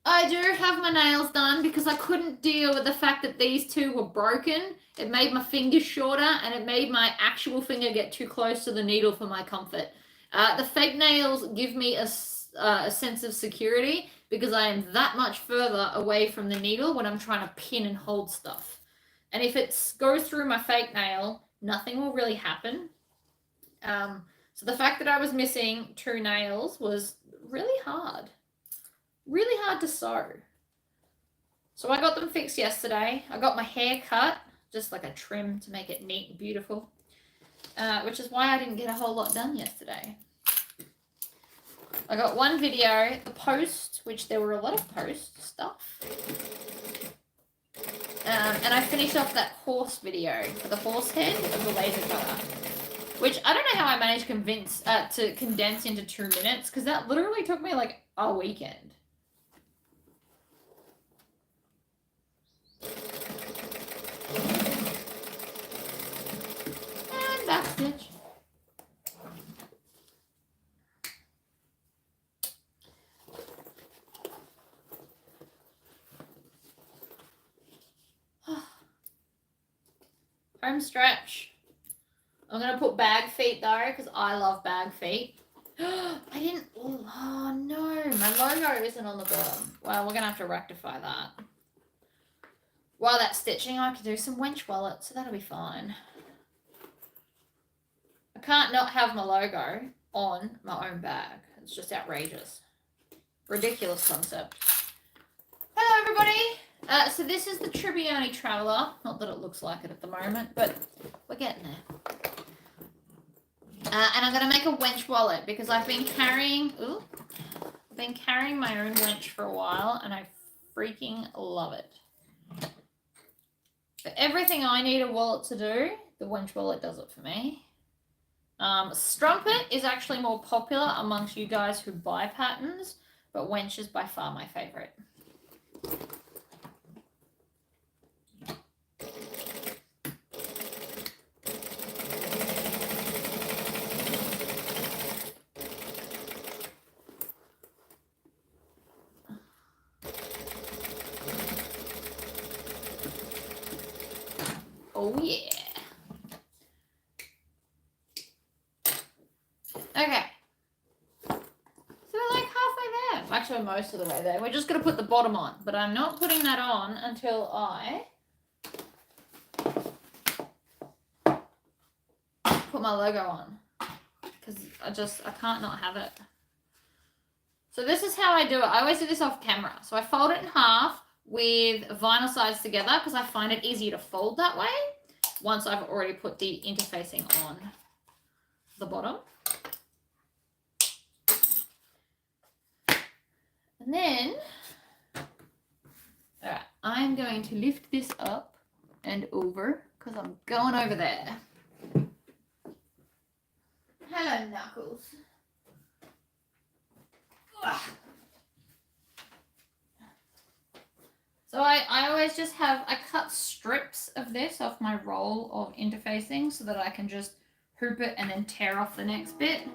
I do have my nails done because I couldn't deal with the fact that these two were broken. It made my fingers shorter and it made my actual finger get too close to the needle for my comfort. The fake nails give me a sense of security because I am that much further away from the needle when I'm trying to pin and hold stuff. And if it goes through my fake nail, nothing will really happen. So the fact that I was missing two nails was really hard. Really hard to sew. So I got them fixed yesterday. I got my hair cut, just like a trim to make it neat and beautiful. Which is why I didn't get a whole lot done yesterday. I got one video, the post, which there were a lot of post stuff. And I finished off that horse video for the horse head of the laser cutter. Which I don't know how I managed to condense into 2 minutes, because that literally took me like a weekend. And back stitch. home stretch. I'm going to put bag feet though, because I love bag feet. I didn't, oh no, my logo isn't on the bottom. Well, we're going to have to rectify that. While that's stitching, I can do some wench wallets, so that'll be fine. I can't not have my logo on my own bag. It's just outrageous. Ridiculous concept. Hello, everybody. So this is the Tribbiani Traveller. Not that it looks like it at the moment, but we're getting there. And I'm going to make a wench wallet because I've been carrying my own wench for a while, and I freaking love it. For everything I need a wallet to do, the wench wallet does it for me. Strumpet is actually more popular amongst you guys who buy patterns, but wench is by far my favorite. Oh yeah. Okay. So we're like halfway there. Actually, most of the way there. We're just going to put the bottom on, but I'm not putting that on until I put my logo on, because I can't not have it. So this is how I do it. I always do this off camera. So I fold it in half with vinyl sides together because I find it easier to fold that way once I've already put the interfacing on the bottom. And then, all right, I'm going to lift this up and over because I'm going over there. Hello, Knuckles. Ugh. So I always just I cut strips of this off my roll of interfacing so that I can just hoop it and then tear off the next bit.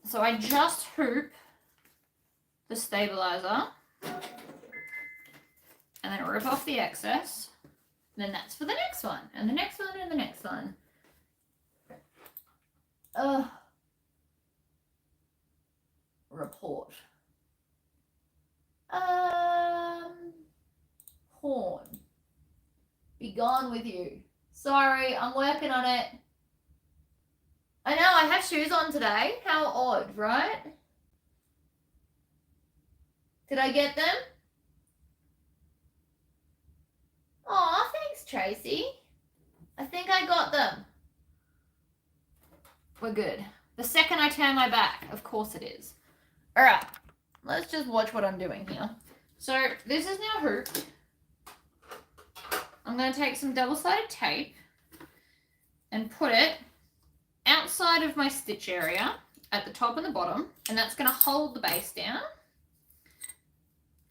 So I just hoop the stabilizer and then rip off the excess. And then that's for the next one, and the next one, and the next one. Report. Horn. Be gone with you. Sorry, I'm working on it. I know, I have shoes on today. How odd, right? Did I get them? Aw, thanks, Tracy. I think I got them. We're good. The second I turn my back, of course it is. All right, let's just watch what I'm doing here. So this is now hooped. I'm going to take some double-sided tape and put it outside of my stitch area at the top and the bottom, and that's going to hold the base down.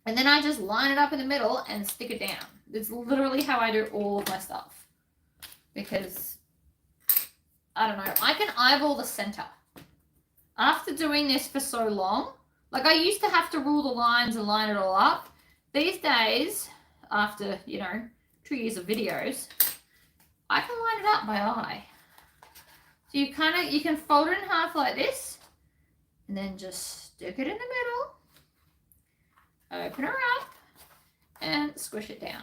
And then I just line it up in the middle and stick it down. It's literally how I do all of my stuff. Because, I don't know, I can eyeball the center. After doing this for so long, like I used to have to rule the lines and line it all up. These days, after, 2 years of videos, I can line it up by eye. So you can fold it in half like this, and then just stick it in the middle. Open her up and squish it down.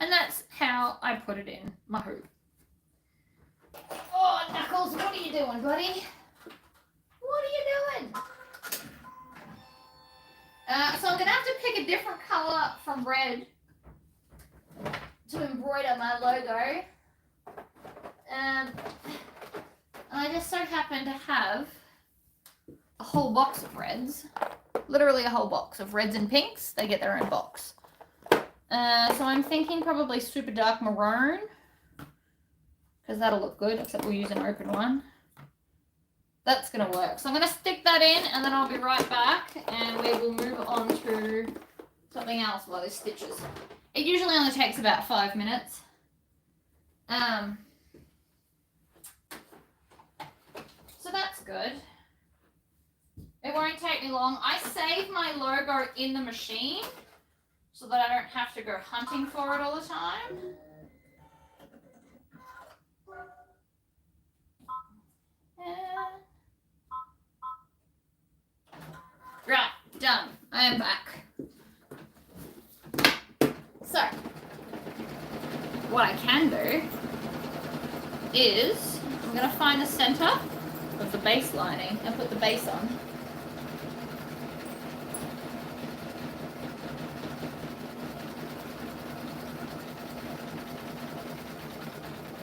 And that's how I put it in my hoop. Oh, Knuckles, what are you doing, buddy? What are you doing? So I'm going to have to pick a different color from red to embroider my logo. I just so happen to have a whole box of reds. Literally a whole box of reds and pinks. They get their own box. So I'm thinking probably super dark maroon, because that'll look good, except we'll use an open one. That's going to work. So I'm going to stick that in, and then I'll be right back, and we will move on to something else while this stitches. It usually only takes about 5 minutes. So that's good. It won't take me long. I save my logo in the machine so that I don't have to go hunting for it all the time. I am back. So, what I can do is I'm going to find the center of the base lining and put the base on.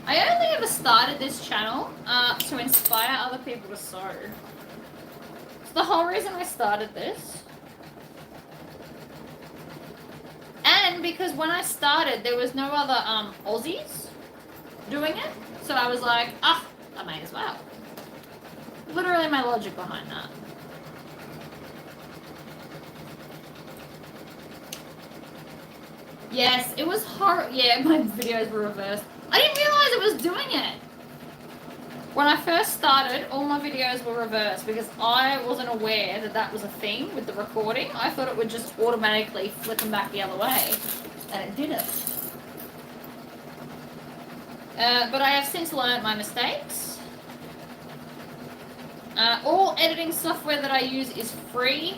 I only ever started this channel to inspire other people to sew. It's the whole reason I started this. And because when I started, there was no other Aussies doing it. So I was like, I may as well. Literally my logic behind that. Yes, it was horrible. Yeah, my videos were reversed. I didn't realize it was doing it. When I first started, all my videos were reversed because I wasn't aware that that was a thing with the recording. I thought it would just automatically flip them back the other way, and it didn't. But I have since learned my mistakes. All editing software that I use is free.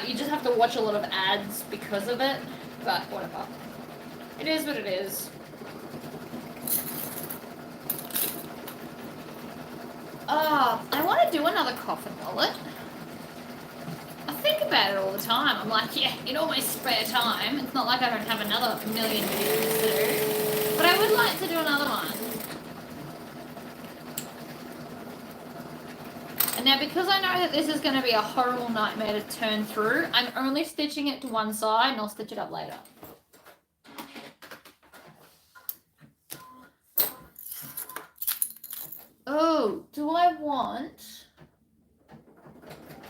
You just have to watch a lot of ads because of it, but whatever. It is what it is. I want to do another coffin wallet. I think about it all the time. I'm like, yeah, in all my spare time. It's not like I don't have another million videos to do. But I would like to do another one. And now because I know that this is going to be a horrible nightmare to turn through, I'm only stitching it to one side and I'll stitch it up later. Oh, do I want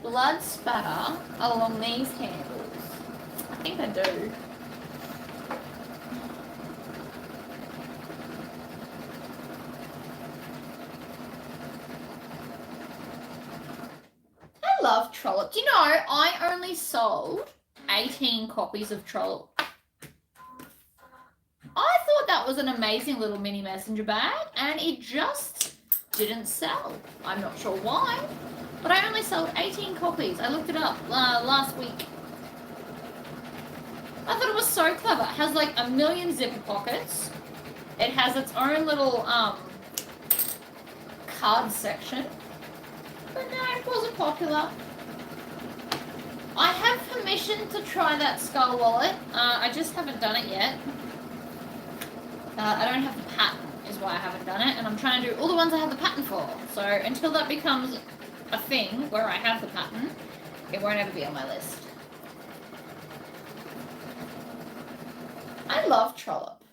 blood spatter along these handles? I think I do. I love Trollope. Do you know, I only sold 18 copies of Trollope. I thought that was an amazing little mini messenger bag, and it just didn't sell. I'm not sure why, but I only sold 18 copies. I looked it up last week. I thought it was so clever. It has like a million zipper pockets. It has its own little card section. But no, it wasn't popular. I have permission to try that skull wallet. I just haven't done it yet. I don't have the pattern, is why I haven't done it, and I'm trying to do all the ones I have the pattern for. So until that becomes a thing where I have the pattern, it won't ever be on my list. I love Trollope.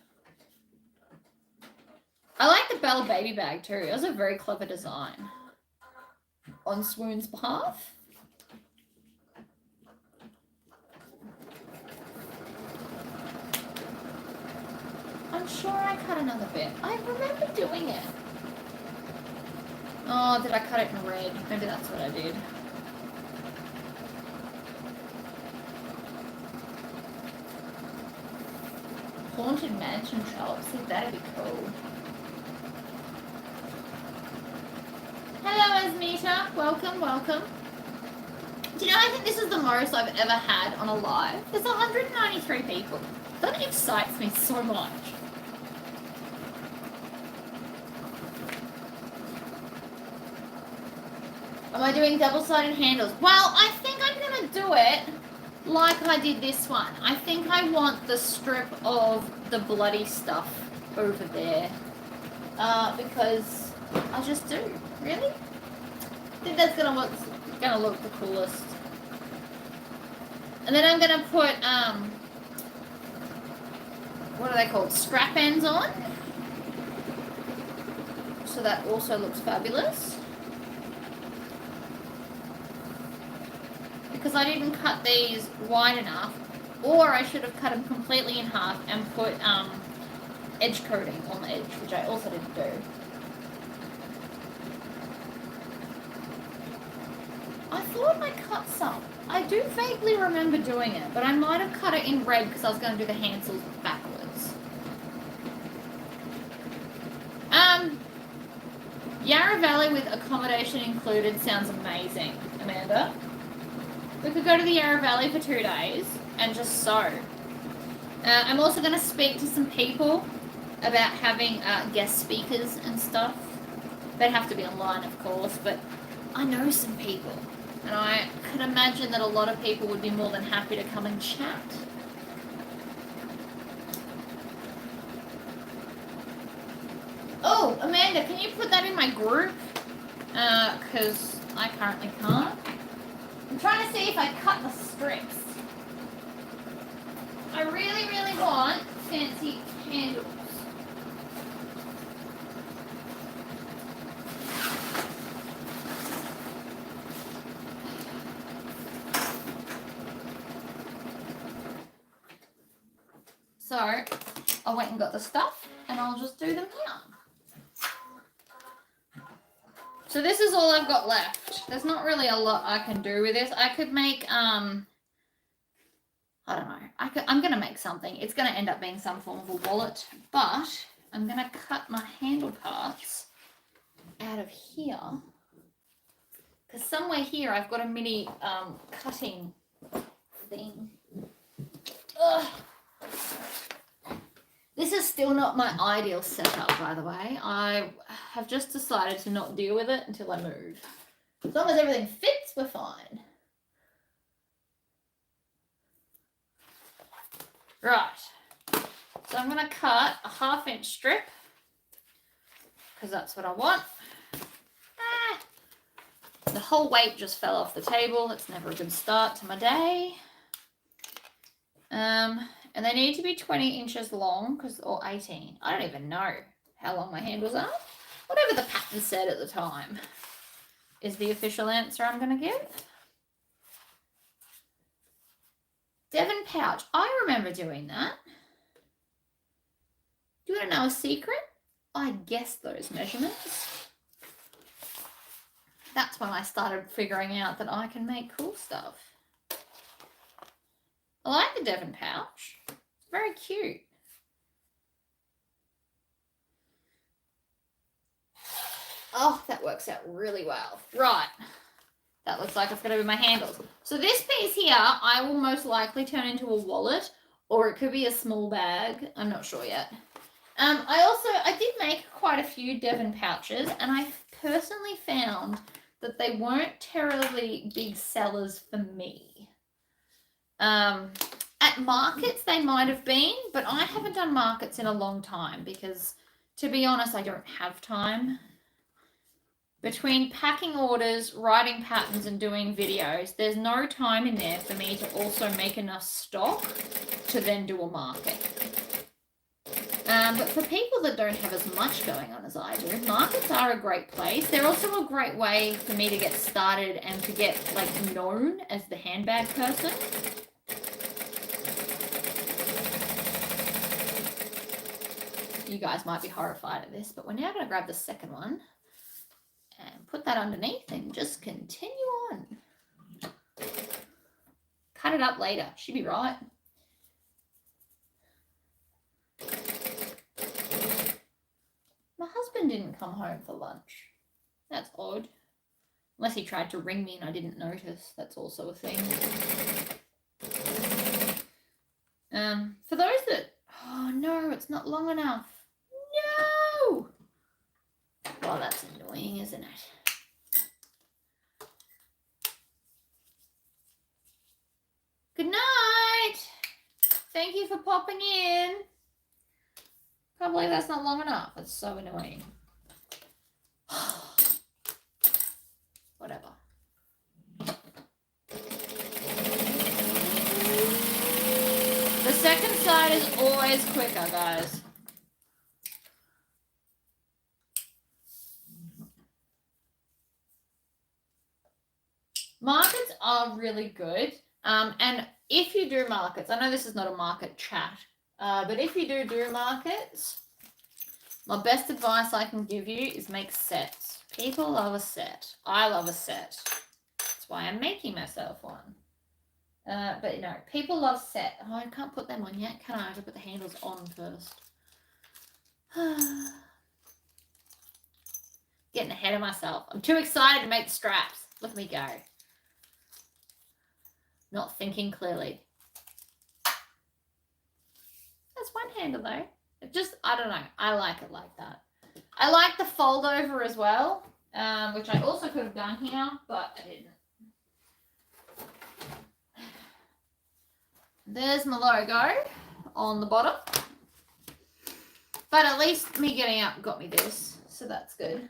I like the Bella baby bag too. It was a very clever design on Swoon's behalf. I'm sure I cut another bit. I remember doing it. Oh, did I cut it in red? Maybe that's what I did. Haunted Mansion Trollope. See, that'd be cool. Hello, Asmita. Welcome, welcome. Do you know, I think this is the most I've ever had on a live. There's 193 people. That excites me so much. Am I doing double-sided handles? Well, I think I'm going to do it like I did this one. I think I want the strip of the bloody stuff over there. Because I just do. Really? I think that's going to look the coolest. And then I'm going to put, what are they called? Strap ends on. So that also looks fabulous. Because I didn't cut these wide enough, or I should have cut them completely in half and put edge coating on the edge, which I also didn't do. I thought I cut some. I do vaguely remember doing it, but I might have cut it in red because I was going to do the handles backwards. Yarra Valley with accommodation included sounds amazing, Amanda. We could go to the Yarra Valley for 2 days and just sew. I'm also going to speak to some people about having guest speakers and stuff. They'd have to be online, of course, but I know some people. And I could imagine that a lot of people would be more than happy to come and chat. Oh, Amanda, can you put that in my group? Because I currently can't. I'm trying to see if I cut the strips. I really, really want fancy handles. So, I went and got the stuff, and I'll just do them here. So this is all I've got left. There's not really a lot I can do with this. I could make, I don't know. I'm going to make something. It's going to end up being some form of a wallet, but I'm going to cut my handle parts out of here. Because somewhere here I've got a mini cutting thing. Ugh. This is still not my ideal setup, by the way. I have just decided to not deal with it until I move. As long as everything fits, we're fine. Right. So I'm going to cut a 1/2 inch strip because that's what I want. The whole weight just fell off the table. It's never a good start to my day. And they need to be 20 inches long, or 18. I don't even know how long my handles are. Whatever the pattern said at the time is the official answer I'm going to give. Devon pouch. I remember doing that. Do you want to know a secret? I guessed those measurements. That's when I started figuring out that I can make cool stuff. I like the Devon pouch. It's very cute. Oh, that works out really well. Right. That looks like it's going to be my handles. So this piece here, I will most likely turn into a wallet, or it could be a small bag. I'm not sure yet. I did make quite a few Devon pouches, and I personally found that they weren't terribly big sellers for me. At markets they might have been, but I haven't done markets in a long time because, to be honest, I don't have time. Between packing orders, writing patterns, and doing videos, there's no time in there for me to also make enough stock to then do a market. But for people that don't have as much going on as I do, markets are a great place. They're also a great way for me to get started and to get known as the handbag person. You guys might be horrified at this, but we're now going to grab the second one and put that underneath and just continue on. Cut it up later. She'd be right. My husband didn't come home for lunch. That's odd. Unless he tried to ring me and I didn't notice. That's also a thing. For those that... Oh, no, it's not long enough. No! Well, that's annoying, isn't it? Good night! Thank you for popping in. Can't believe that's not long enough. It's so annoying. Whatever. The second side is always quicker, guys. Markets are really good. And if you do markets, I know this is not a market chat, but if you do markets, my best advice I can give you is make sets. People love a set. I love a set. That's why I'm making myself one. But no, people love set. Oh, I can't put them on yet, can I? I have to put the handles on first. Getting ahead of myself. I'm too excited to make the straps. Look at me go. not thinking clearly. That's one-hander though. It just, I don't know. I like it like that. I like the fold over as well, which I also could have done here, but I didn't. There's my logo on the bottom. But at least me getting out got me this, so that's good.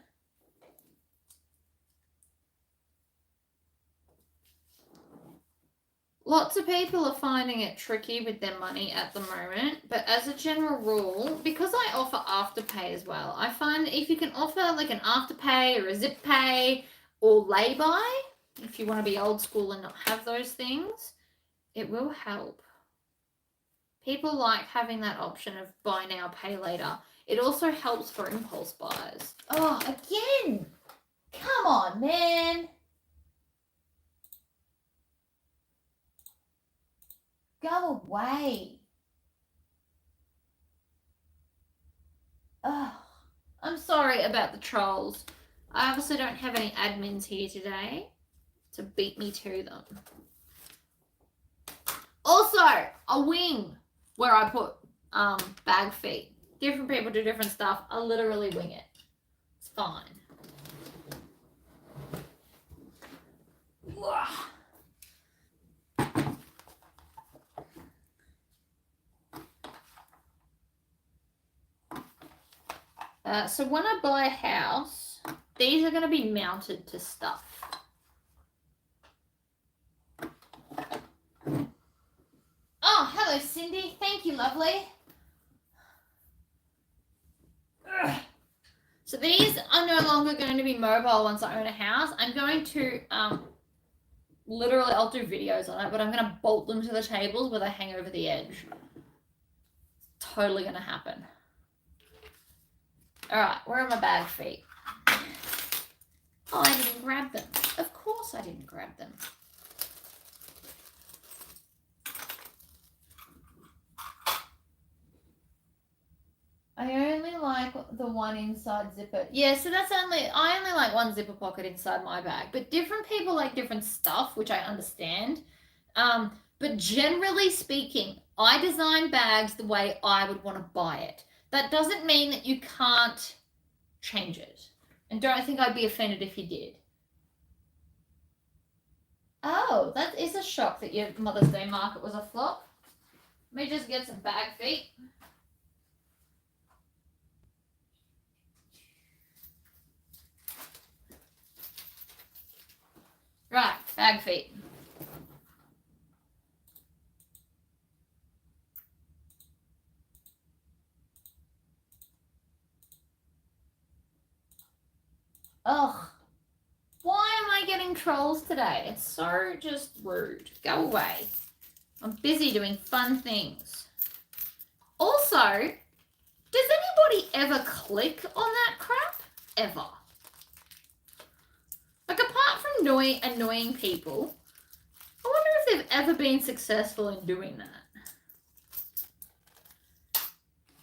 Lots of people are finding it tricky with their money at the moment, but as a general rule, because I offer Afterpay as well, I find if you can offer like an Afterpay or a Zip Pay or lay-by, if you want to be old school and not have those things, it will help. People like having that option of buy now, pay later. It also helps for impulse buys. Oh, again! Come on, man! Go away. Oh, I'm sorry about the trolls. I obviously don't have any admins here today to beat me to them. Also, a wing where I put bag feet. Different people do different stuff. I literally wing it. It's fine. So when I buy a house, these are going to be mounted to stuff. Oh, hello, Cindy. Thank you, lovely. Ugh. So these are no longer going to be mobile once I own a house. I'm going to, literally, I'll do videos on it, but I'm going to bolt them to the tables where they hang over the edge. Totally going to happen. All right, where are my bag feet? Oh, I didn't grab them. Of course I didn't grab them. I only like the one inside zipper. Yeah, so I only like one zipper pocket inside my bag. But different people like different stuff, which I understand. But generally speaking, I design bags the way I would want to buy it. That doesn't mean that you can't change it. And don't think I'd be offended if you did. Oh, that is a shock that your Mother's Day market was a flop. Let me just get some bag feet. Right, bag feet. Ugh. Why am I getting trolls today? It's so just rude. Go away. I'm busy doing fun things. Also, does anybody ever click on that crap? Ever? Like, apart from annoying people, I wonder if they've ever been successful in doing that.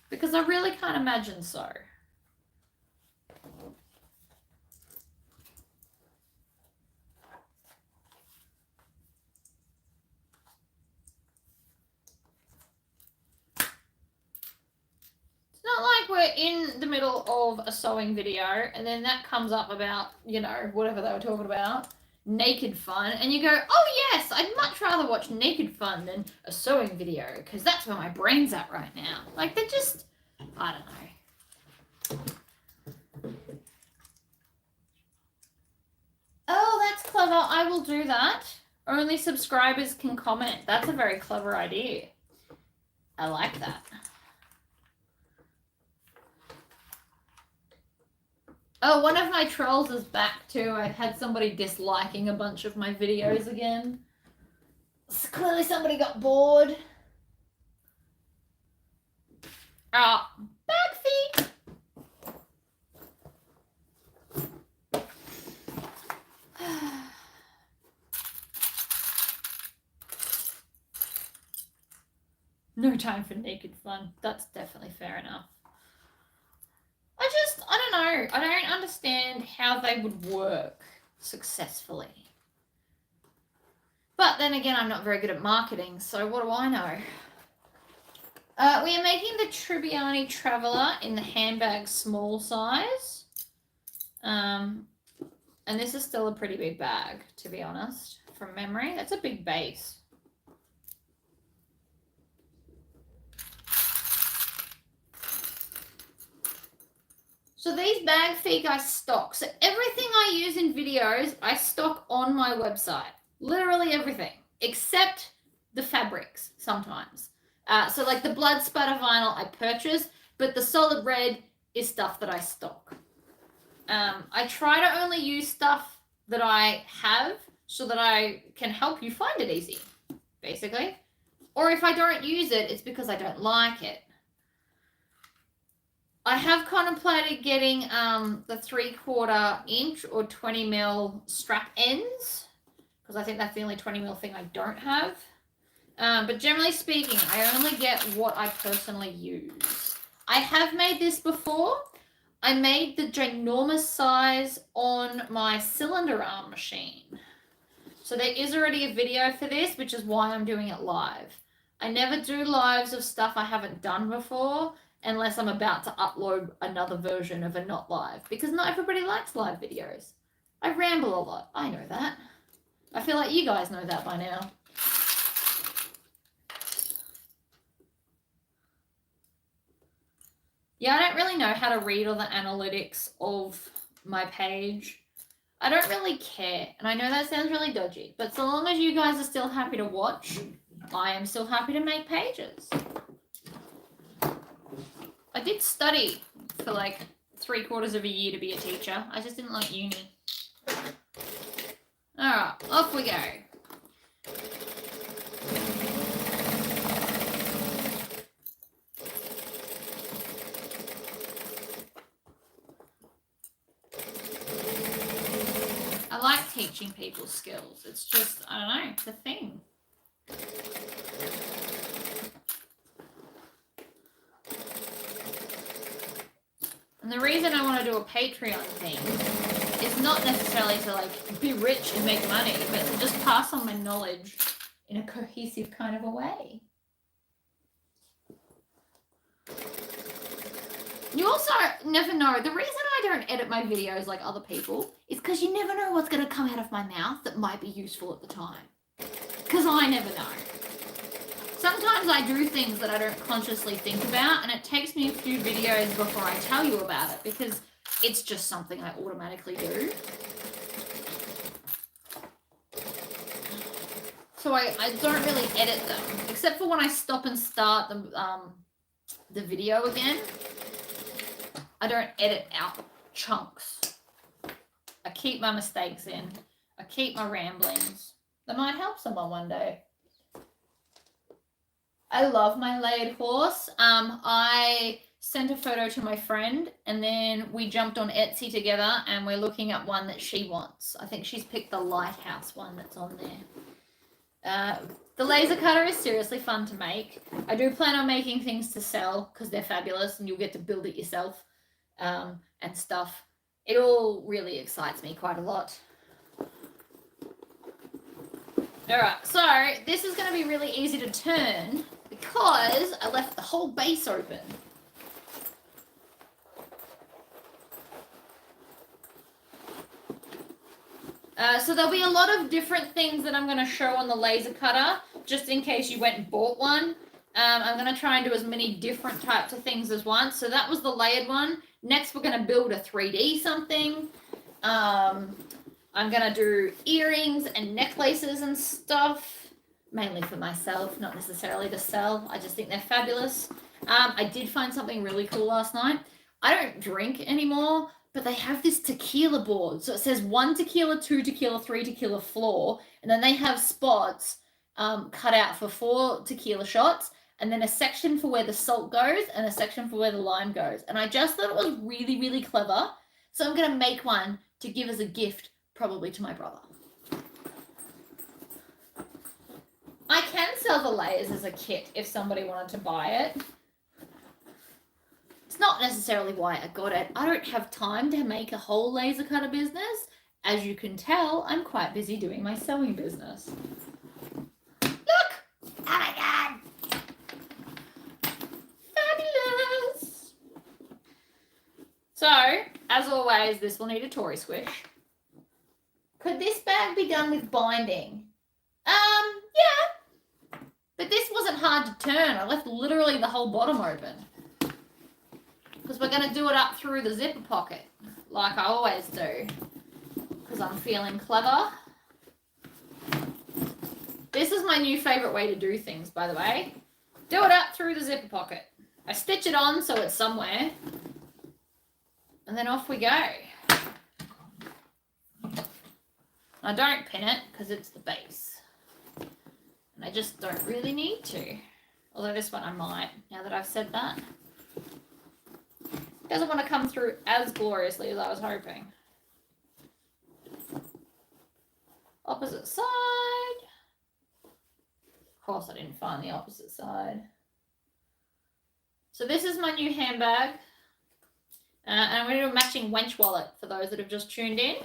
Because I really can't imagine so. Not like we're in the middle of a sewing video and then that comes up about, you know, whatever they were talking about, naked fun, and you go, oh yes, I'd much rather watch naked fun than a sewing video because that's where my brain's at right now. Like, they're just, I don't know. Oh, that's clever. I will do that. Only subscribers can comment. That's a very clever idea. I like that. Oh, one of my trolls is back too. I've had somebody disliking a bunch of my videos again. So clearly somebody got bored. Bag feet. No time for naked fun. That's definitely fair enough. I don't know. I don't understand how they would work successfully. But then again, I'm not very good at marketing, so what do I know? We are making the Tribbiani Traveller in the handbag small size. And this is still a pretty big bag, to be honest, from memory. That's a big base. So these bag feet I stock. So everything I use in videos, I stock on my website. Literally everything, except the fabrics sometimes. So like the blood spatter vinyl I purchase, but the solid red is stuff that I stock. I try to only use stuff that I have so that I can help you find it easy, basically. Or if I don't use it, it's because I don't like it. I have contemplated getting the 3/4 inch or 20 mil strap ends, because I think that's the only 20 mil thing I don't have. But generally speaking, I only get what I personally use. I have made this before. I made the ginormous size on my cylinder arm machine. So there is already a video for this, which is why I'm doing it live. I never do lives of stuff I haven't done before, unless I'm about to upload another version of a not live, because not everybody likes live videos. I ramble a lot. I know that. I feel like you guys know that by now. Yeah, I don't really know how to read all the analytics of my page. I don't really care, and I know that sounds really dodgy, but so long as you guys are still happy to watch, I am still happy to make pages. I did study for like 3/4 of a year to be a teacher. I just didn't like uni. Alright, off we go. I like teaching people skills. It's just, I don't know, it's a thing. And the reason I want to do a Patreon thing is not necessarily to like be rich and make money, but to just pass on my knowledge in a cohesive kind of a way. You also never know. The reason I don't edit my videos like other people is because you never know what's going to come out of my mouth that might be useful at the time. Because I never know. Sometimes I do things that I don't consciously think about, and it takes me a few videos before I tell you about it, because it's just something I automatically do. So I don't really edit them, except for when I stop and start the video again. I don't edit out chunks. I keep my mistakes in. I keep my ramblings. That might help someone one day. I love my layered horse. I sent a photo to my friend, and then we jumped on Etsy together, and we're looking at one that she wants. I think she's picked the lighthouse one that's on there. The laser cutter is seriously fun to make. I do plan on making things to sell because they're fabulous, and you'll get to build it yourself and stuff. It all really excites me quite a lot. Alright, so this is going to be really easy to turn because I left the whole base open. So there'll be a lot of different things that I'm going to show on the laser cutter, just in case you went and bought one. I'm going to try and do as many different types of things as once. So that was the layered one. Next, we're going to build a 3D something. I'm going to do earrings and necklaces and stuff, mainly for myself, not necessarily to sell. I just think they're fabulous. I did find something really cool last night. I don't drink anymore, but they have this tequila board. So it says 1 tequila, 2 tequila, 3 tequila floor. And then they have spots cut out for 4 tequila shots. And then a section for where the salt goes and a section for where the lime goes. And I just thought it was really, really clever. So I'm going to make one to give as a gift, probably to my brother. I can sell the layers as a kit if somebody wanted to buy it. It's not necessarily why I got it. I don't have time to make a whole laser cutter business. As you can tell, I'm quite busy doing my sewing business. So, as always, this will need a Tory squish. Could this bag be done with binding? Yeah. But this wasn't hard to turn. I left literally the whole bottom open. Because we're going to do it up through the zipper pocket, like I always do. Because I'm feeling clever. This is my new favourite way to do things, by the way. Do it up through the zipper pocket. I stitch it on so it's somewhere. And then off we go. I don't pin it because it's the base. And I just don't really need to. Although this one I might, now that I've said that. It doesn't want to come through as gloriously as I was hoping. Opposite side. Of course I didn't find the opposite side. So this is my new handbag. And I'm going to do a matching wench wallet for those that have just tuned in.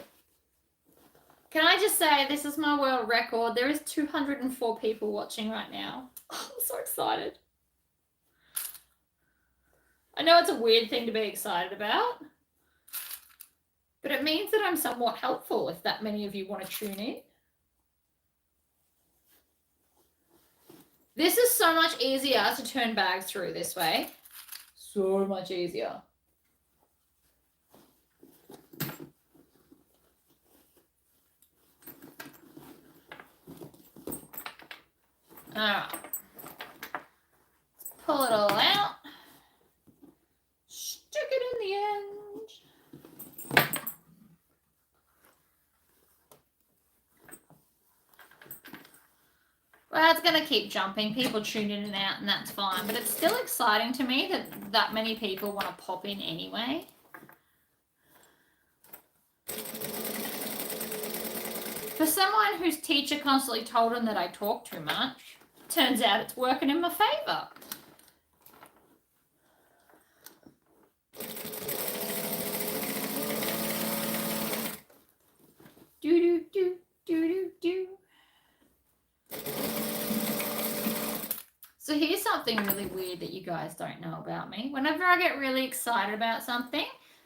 Can I just say, this is my world record. There is 204 people watching right now. Oh, I'm so excited. I know it's a weird thing to be excited about, but it means that I'm somewhat helpful if that many of you want to tune in. This is so much easier to turn bags through this way. So much easier. Alright. Pull it all out. Stick it in the end. Well, it's going to keep jumping. People tune in and out, and that's fine. But it's still exciting to me that that many people want to pop in anyway. For someone whose teacher constantly told them that I talk too much, turns out it's working in my favour. So here's something really weird that you guys don't know about me. Whenever I get really excited about something,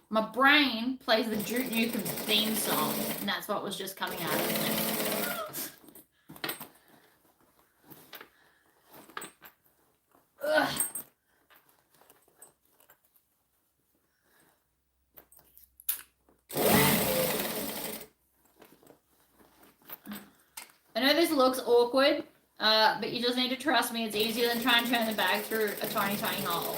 my brain plays the Duke Nukem theme song, and that's what was just coming out of me. Ugh. I know this looks awkward, but you just need to trust me. It's easier than trying to turn the bag through a tiny, tiny hole.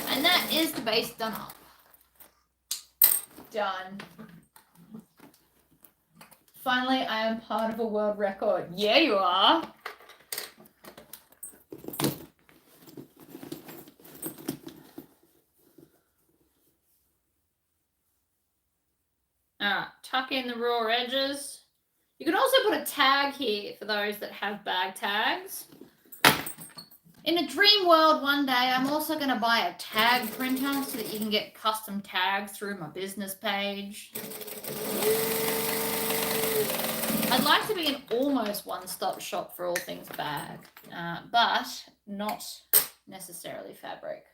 And that is the base done up. Done. Finally, I am part of a world record. Yeah, you are. Alright, tuck in the raw edges. You can also put a tag here for those that have bag tags. In a dream world one day, I'm also going to buy a tag printer so that you can get custom tags through my business page. I'd like to be an almost one-stop shop for all things bag, but not necessarily fabric.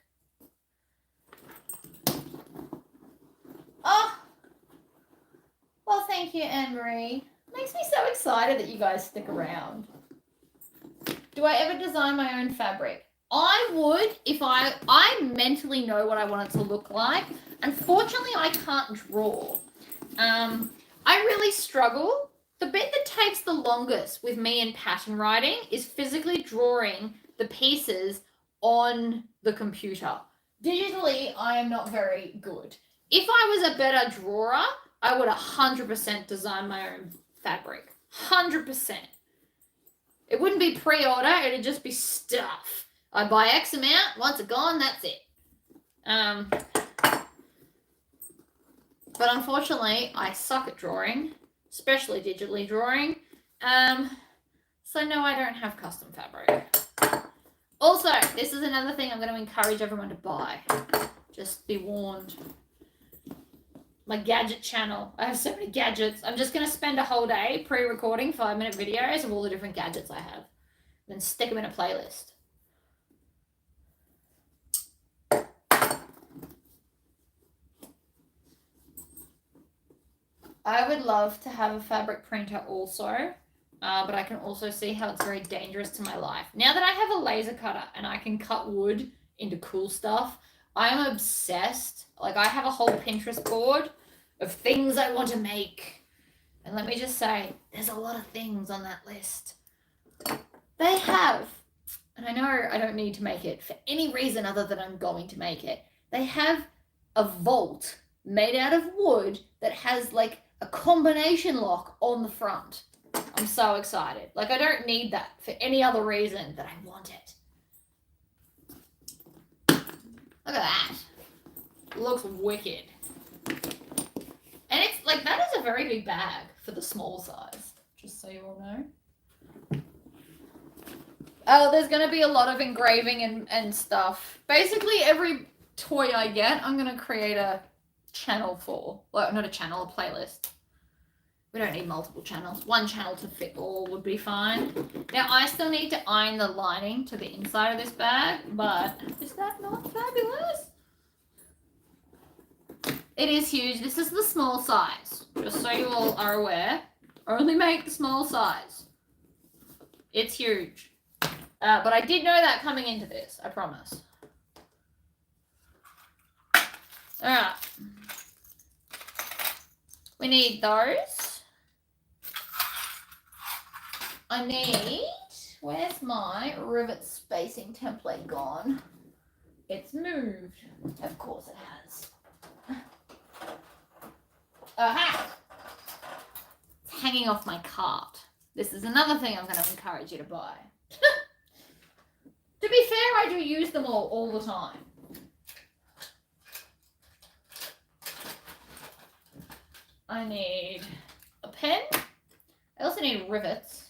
Oh! Well, thank you, Anne-Marie. Makes me so excited that you guys stick around. Do I ever design my own fabric? I would if I mentally know what I want it to look like. Unfortunately, I can't draw. I really struggle. The bit that takes the longest with me in pattern writing is physically drawing the pieces on the computer. Digitally, I am not very good. If I was a better drawer, I would 100% design my own fabric. 100%. It wouldn't be pre-order, it'd just be stuff. I'd buy X amount, once it's gone, that's it. But unfortunately, I suck at drawing, especially digitally drawing. So no, I don't have custom fabric. Also, this is another thing I'm going to encourage everyone to buy. Just be warned. my gadget channel. I have so many gadgets. I'm just going to spend a whole day pre-recording 5-minute videos of all the different gadgets I have. Then stick them in a playlist. I would love to have a fabric printer also, but I can also see how it's very dangerous to my life. Now that I have a laser cutter and I can cut wood into cool stuff, I'm obsessed. Like, I have a whole Pinterest board of things I want to make. And let me just say, there's a lot of things on that list. They have, and I know I don't need to make it for any reason other than I'm going to make it. They have a vault made out of wood that has like a combination lock on the front. I'm so excited. Like, I don't need that for any other reason than I want it. Look at that. It looks wicked. And it's like, that is a very big bag for the small size, just so you all know. Oh, there's going to be a lot of engraving and stuff. Basically, every toy I get, I'm going to create a channel for. Well, not a channel, a playlist. We don't need multiple channels. One channel to fit all would be fine. Now, I still need to iron the lining to the inside of this bag, but is that not fabulous? It is huge. This is the small size, just so you all are aware. Only make the small size. It's huge. But I did know that coming into this, I promise. All right. We need those. I need, where's my rivet spacing template gone? It's moved. Of course it has. Aha! It's hanging off my cart. This is another thing I'm going to encourage you to buy. To be fair, I do use them all the time. I need a pen. I also need rivets.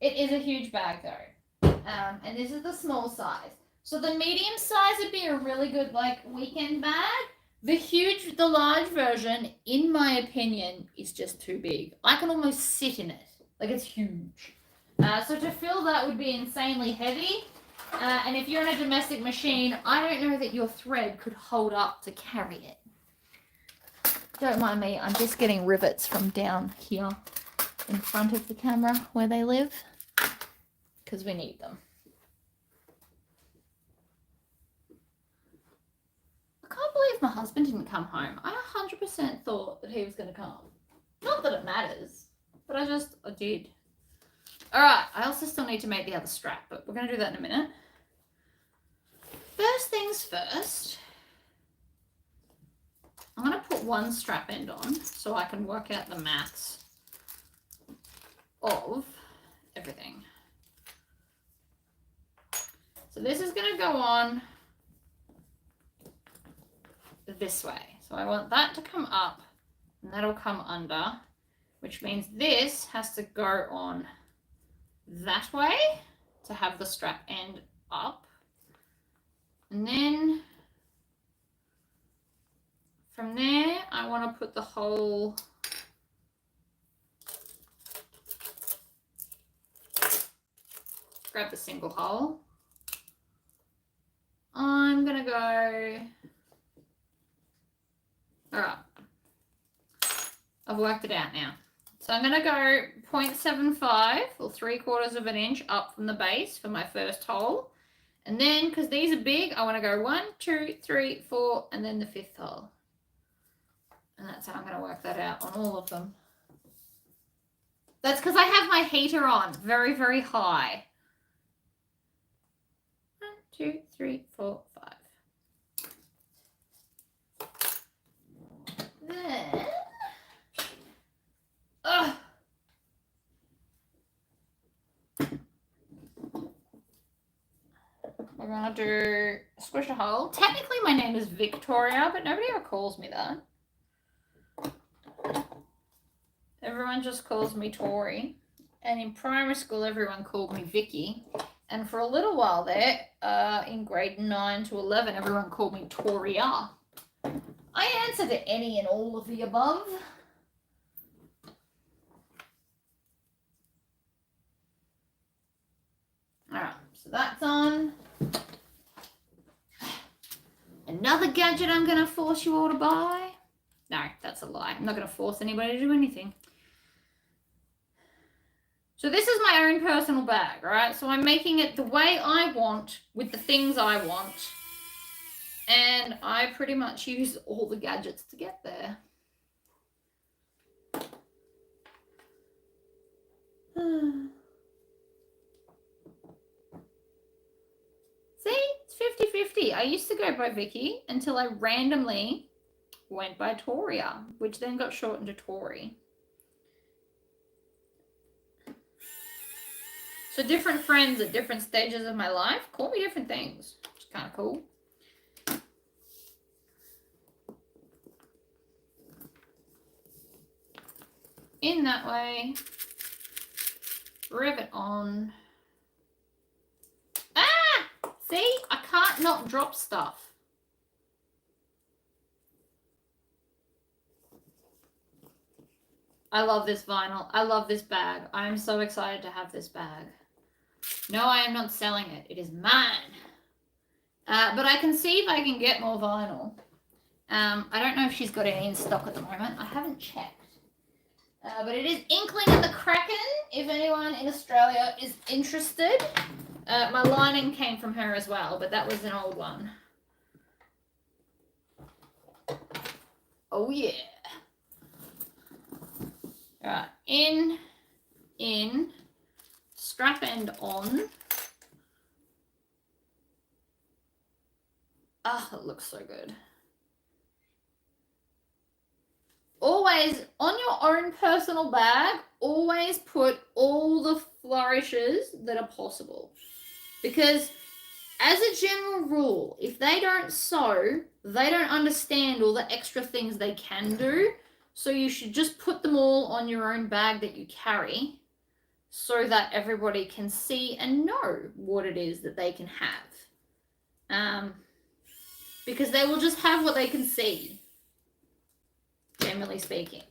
It is a huge bag though. And this is the small size. So the medium size would be a really good like weekend bag. The large version, in my opinion, is just too big. I can almost sit in it. Like, it's huge. So to fill that would be insanely heavy. And if you're in a domestic machine, I don't know that your thread could hold up to carry it. Don't mind me, I'm just getting rivets from down here in front of the camera where they live, because we need them. I can't believe my husband didn't come home. I 100% thought that he was going to come. Not that it matters, but I did. Alright, I also still need to make the other strap, but we're going to do that in a minute. First things first, I'm going to put one strap end on so I can work out the maths of everything. So this is going to go on this way. So I want that to come up and that'll come under, which means this has to go on that way to have the strap end up. And then from there, I want to put the whole grab the single hole. I'm going to go, all right, I've worked it out now. So I'm going to go 0.75 or 3/4 of an inch up from the base for my first hole. And then, because these are big, I want to go 1, 2, 3, 4, and then the 5th hole. And that's how I'm going to work that out on all of them. That's because I have my heater on very, very high. 1, 2, 3, 4, 5. Then, we're going to do squish a hole. Technically, my name is Victoria, but nobody ever calls me that. Everyone just calls me Tori. And in primary school, everyone called me Vicky. And for a little while there, in grade 9 to 11, everyone called me Toria. I answer to any and all of the above. Alright, so that's on. Another gadget I'm going to force you all to buy. No, that's a lie. I'm not going to force anybody to do anything. So this is my own personal bag, right? So I'm making it the way I want with the things I want. And I pretty much use all the gadgets to get there. See, it's 50-50. I used to go by Vicky until I randomly went by Toria, which then got shortened to Tori. So different friends at different stages of my life call me different things. It's kind of cool. In that way, rev it on. Ah! See? I can't not drop stuff. I love this vinyl. I love this bag. I am so excited to have this bag. No, I am not selling it. It is mine. But I can see if I can get more vinyl. I don't know if she's got any in stock at the moment. I haven't checked. But it is Inkling and the Kraken, if anyone in Australia is interested. My lining came from her as well, but that was an old one. Oh, yeah. Alright, in, strap end on. Ah, oh, it looks so good. Always, on your own personal bag, always put all the flourishes that are possible. Because as a general rule, if they don't sew, they don't understand all the extra things they can do. So you should just put them all on your own bag that you carry so that everybody can see and know what it is that they can have. Because they will just have what they can see, generally speaking.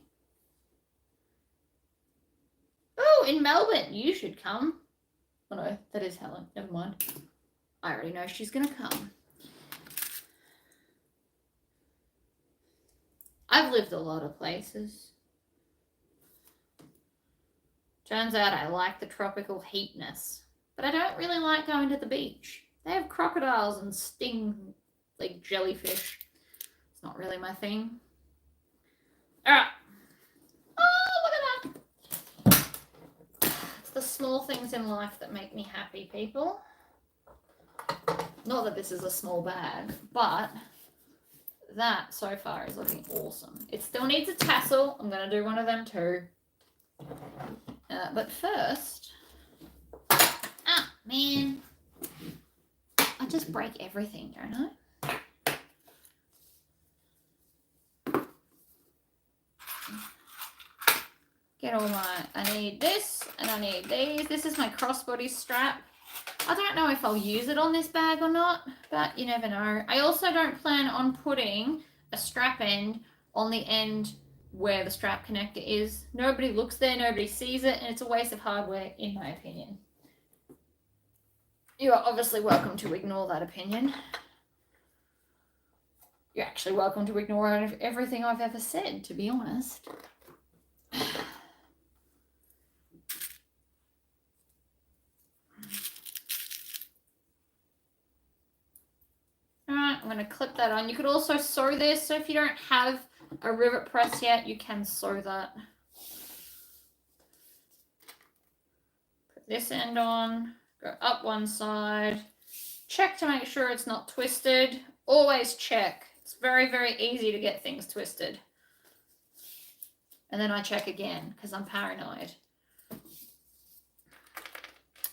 Oh, in Melbourne, you should come. Oh no, that is Helen. Never mind. I already know she's going to come. I've lived a lot of places. Turns out I like the tropical heatness, but I don't really like going to the beach. They have crocodiles and sting like jellyfish. It's not really my thing. Alright. Oh, look at that. It's the small things in life that make me happy, people. Not that this is a small bag, but that so far is looking awesome. It still needs a tassel. I'm going to do one of them too. But first, ah, man, I just break everything, don't I? Get all my, I need this and I need these. This is my crossbody strap. I don't know if I'll use it on this bag or not, but you never know. I also don't plan on putting a strap end on the end where the strap connector is. Nobody looks there, nobody sees it, and it's a waste of hardware, in my opinion. You are obviously welcome to ignore that opinion. You're actually welcome to ignore everything I've ever said, to be honest. Alright, I'm going to clip that on. You could also sew this, so if you don't have a rivet press yet, you can sew that. Put this end on, go up one side, check to make sure it's not twisted. Always check. It's very, very easy to get things twisted. And then I check again because I'm paranoid.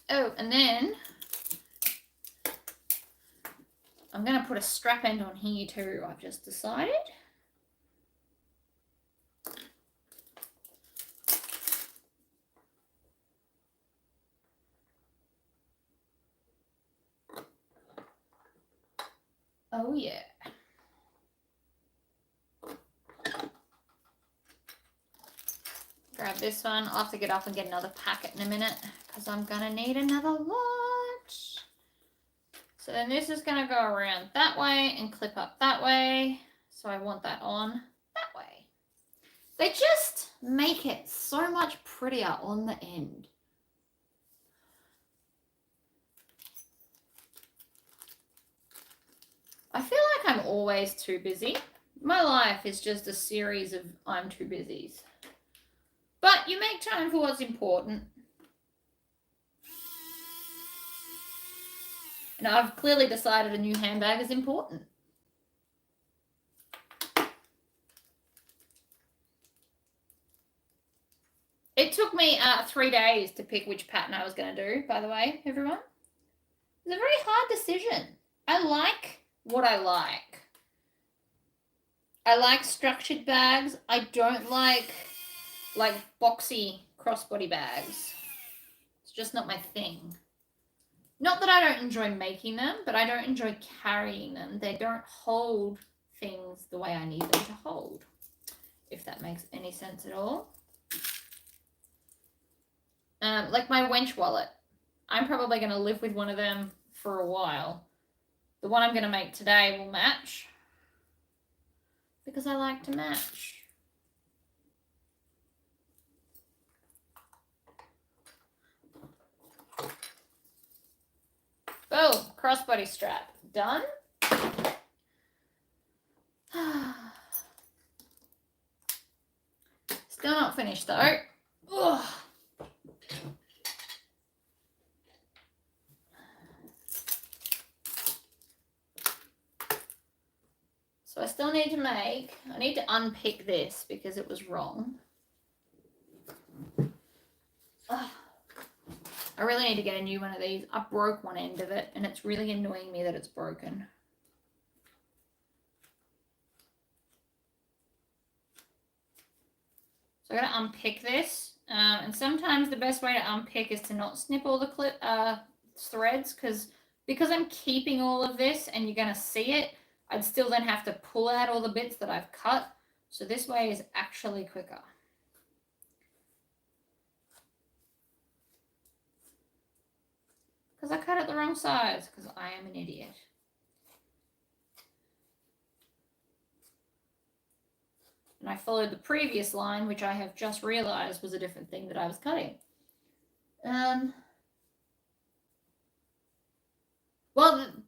Oh, and then I'm going to put a strap end on here too, I've just decided. Oh yeah. grab this one. I'll have to get up and get another packet in a minute because I'm going to need another lot. So then this is going to go around that way and clip up that way. So I want that on that way. They just make it so much prettier on the end. I feel like I'm always too busy. My life is just a series of I'm too busies. But you make time for what's important. And I've clearly decided a new handbag is important. It took me 3 days to pick which pattern I was going to do, by the way, everyone. It's a very hard decision. I like what I like. I like structured bags. I don't like boxy crossbody bags. It's just not my thing. Not that I don't enjoy making them, but I don't enjoy carrying them. They don't hold things the way I need them to hold, if that makes any sense at all. Like my wench wallet. I'm probably going to live with one of them for a while. The one I'm going to make today will match because I like to match. Boom, crossbody strap, done. Still not finished though. Ugh. So I still need to unpick this because it was wrong. Ugh. I really need to get a new one of these. I broke one end of it and it's really annoying me that it's broken. So I'm going to unpick this. And sometimes the best way to unpick is to not snip all the threads because I'm keeping all of this and you're going to see it. I'd still then have to pull out all the bits that I've cut. So this way is actually quicker. Because I cut it the wrong size, because I am an idiot. And I followed the previous line, which I have just realized was a different thing that I was cutting. Well,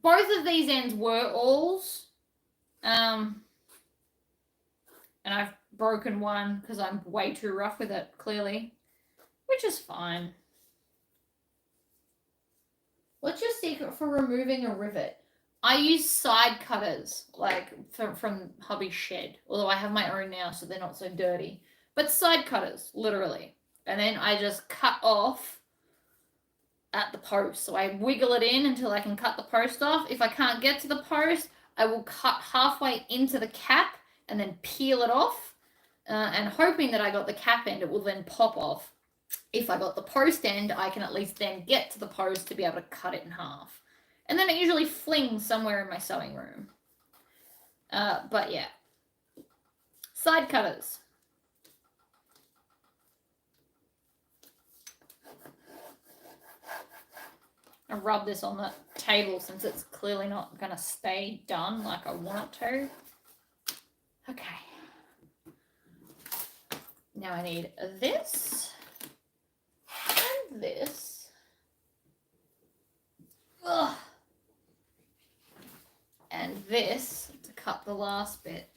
both of these ends were awls. And I've broken one because I'm way too rough with it, clearly, which is fine. What's your secret for removing a rivet? I use side cutters, like from hubby's shed, although I have my own now, so they're not so dirty. But side cutters, literally. And then I just cut off at the post. So I wiggle it in until I can cut the post off. If I can't get to the post, I will cut halfway into the cap and then peel it off. And hoping that I got the cap end, it will then pop off. If I got the post end, I can at least then get to the post to be able to cut it in half. And then it usually flings somewhere in my sewing room. But yeah. Side cutters. I rub this on the table since it's clearly not going to stay done like I want it to. Okay. Now I need this and this. Ugh. And this to cut the last bit.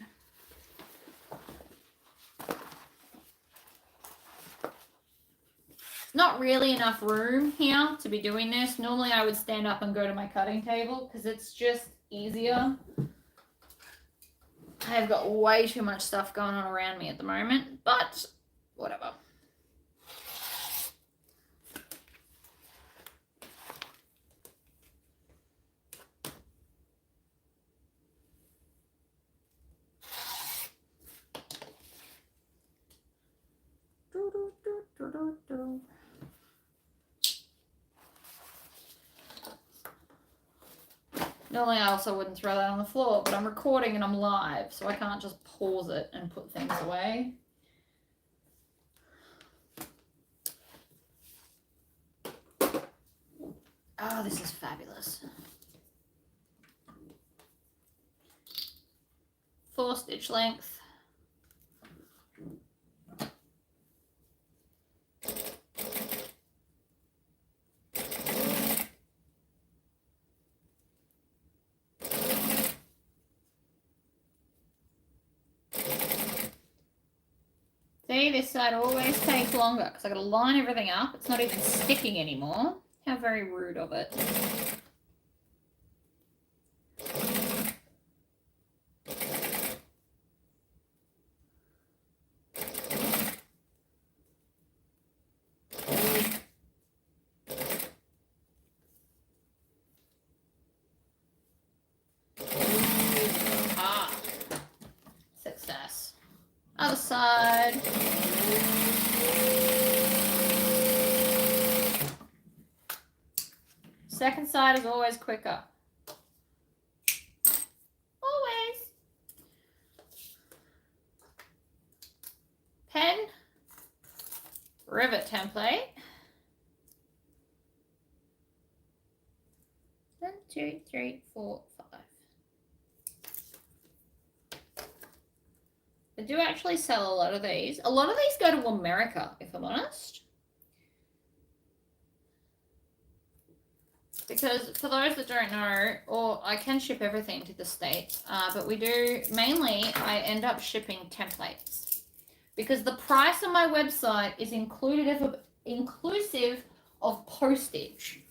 Not really enough room here to be doing this. Normally I would stand up and go to my cutting table because it's just easier. I've got way too much stuff going on around me at the moment, but whatever. Normally I also wouldn't throw that on the floor, but I'm recording and I'm live, so I can't just pause it and put things away. Oh, this is fabulous. 4 stitch length. See, this side always takes longer because I've got to line everything up. It's not even sticking anymore. How very rude of it. Success. Other side. Second side is always quicker. Always. Pen. Rivet template. 1, 2, 3, 4, 5. I do actually sell a lot of these. A lot of these go to America, if I'm honest. Because for those that don't know, or I can ship everything to the States, but we do, mainly I end up shipping templates. Because the price on my website is inclusive of postage.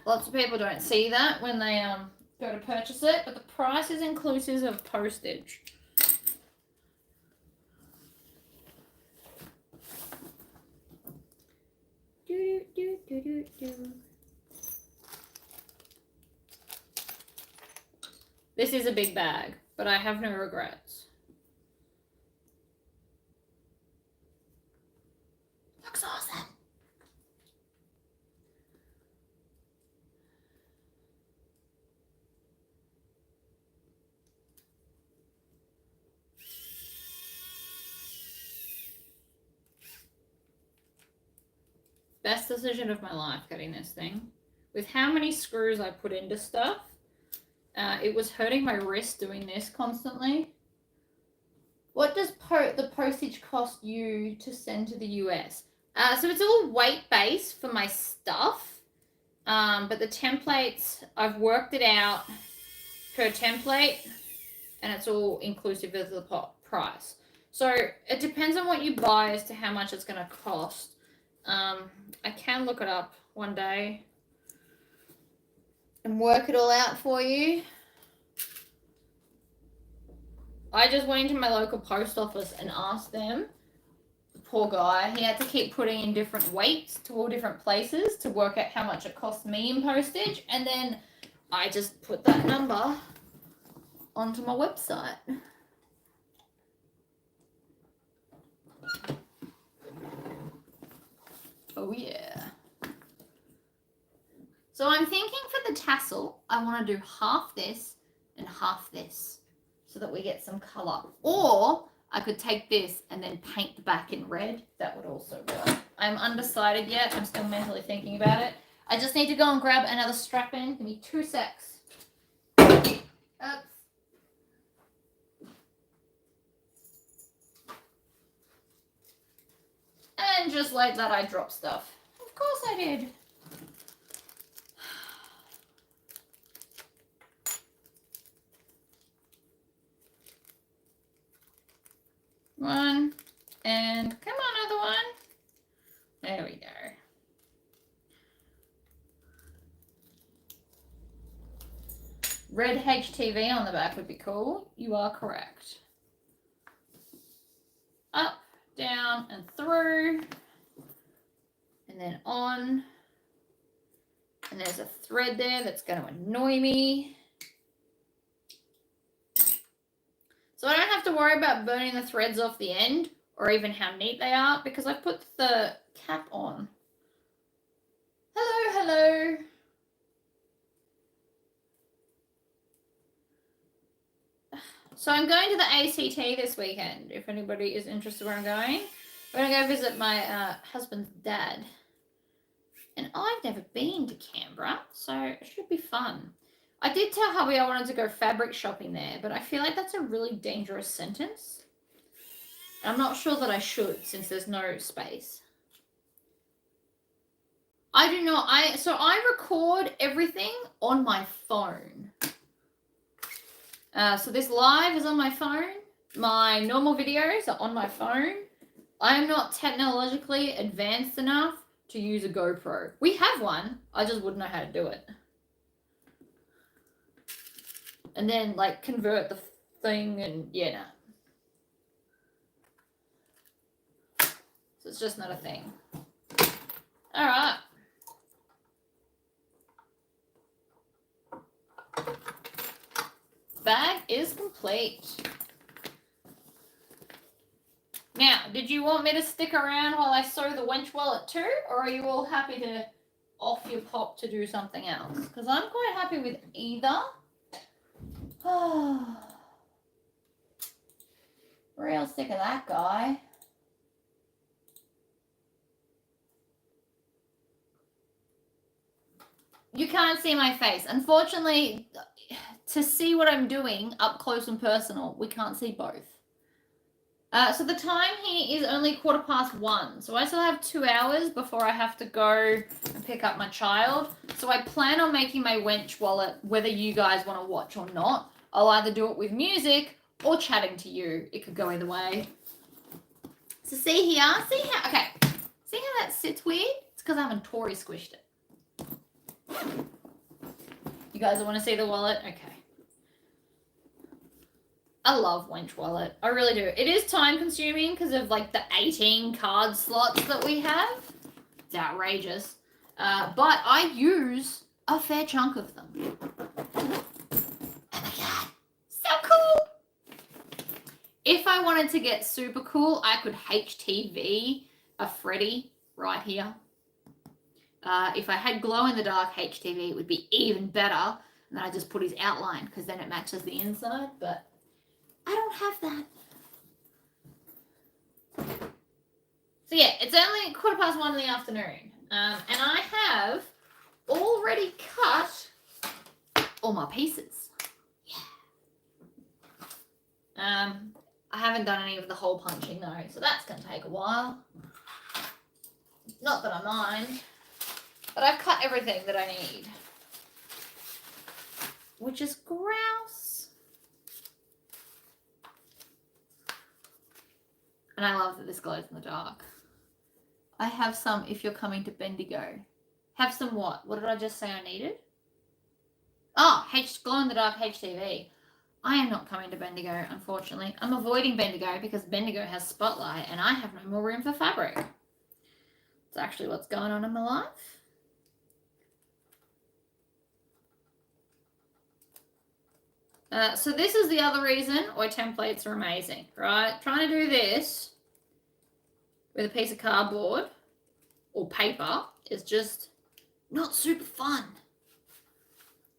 Lots of people don't see that when they go to purchase it, but the price is inclusive of postage. This is a big bag, but I have no regrets. Looks awesome. Best decision of my life getting this thing. With how many screws I put into stuff, it was hurting my wrist doing this constantly. What does the postage cost you to send to the US? So it's all weight-based for my stuff, but the templates, I've worked it out per template, and it's all inclusive of the price. So it depends on what you buy as to how much it's going to cost. I can look it up one day and work it all out for you. I just went into my local post office and asked them. Poor guy, he had to keep putting in different weights to all different places to work out how much it cost me in postage, and then I just put that number onto my website. Oh yeah. So I'm thinking for the tassel, I want to do half this and half this so that we get some color. Or I could take this and then paint the back in red. That would also work. I'm undecided yet. I'm still mentally thinking about it. I just need to go and grab another strap in. Give me 2 secs. Oops. And just like that, I dropped stuff. Of course I did. One, and come on, other one. There we go. Red HTV on the back would be cool. You are correct. Up, down, and through. And then on. And there's a thread there that's going to annoy me. So I don't have to worry about burning the threads off the end or even how neat they are because I've put the cap on. Hello, hello. So I'm going to the ACT this weekend, if anybody is interested where I'm going. We're going to go visit my husband's dad. And I've never been to Canberra, so it should be fun. I did tell hubby I wanted to go fabric shopping there, but I feel like that's a really dangerous sentence. I'm not sure that I should, since there's no space. I do not. So I record everything on my phone. So this live is on my phone. My normal videos are on my phone. I am not technologically advanced enough to use a GoPro. We have one. I just wouldn't know how to do it. And then, like, convert the thing and, yeah, no. So it's just not a thing. All right. Bag is complete. Now, did you want me to stick around while I sew the wench wallet too? Or are you all happy to off your pop to do something else? Because I'm quite happy with either. Real sick of that guy. You can't see my face. Unfortunately, to see what I'm doing up close and personal, we can't see both. So the time here is only 1:15. So I still have 2 hours before I have to go and pick up my child. So I plan on making my wench wallet, whether you guys want to watch or not. I'll either do it with music or chatting to you. It could go either way. So see here, see how that sits weird? It's because I haven't Tory squished it. You guys want to see the wallet? Okay. I love wench wallet. I really do. It is time consuming because of like the 18 card slots that we have. It's outrageous. But I use a fair chunk of them. Oh my god. So cool. If I wanted to get super cool, I could HTV a Freddy right here. If I had glow-in-the-dark HTV, it would be even better. And then I just put his outline because then it matches the inside. But I don't have that. So yeah, it's only 1:15 in the afternoon. And I have already cut all my pieces. Yeah. I haven't done any of the hole punching though, so that's going to take a while. Not that I mind. But I've cut everything that I need. Which is grouse. And I love that this glows in the dark. I have some if you're coming to Bendigo. Have some what? What did I just say I needed? Oh, glow-in-the-dark HTV. I am not coming to Bendigo, unfortunately. I'm avoiding Bendigo because Bendigo has Spotlight and I have no more room for fabric. It's actually what's going on in my life. So this is the other reason why templates are amazing, right? Trying to do this with a piece of cardboard or paper is just not super fun.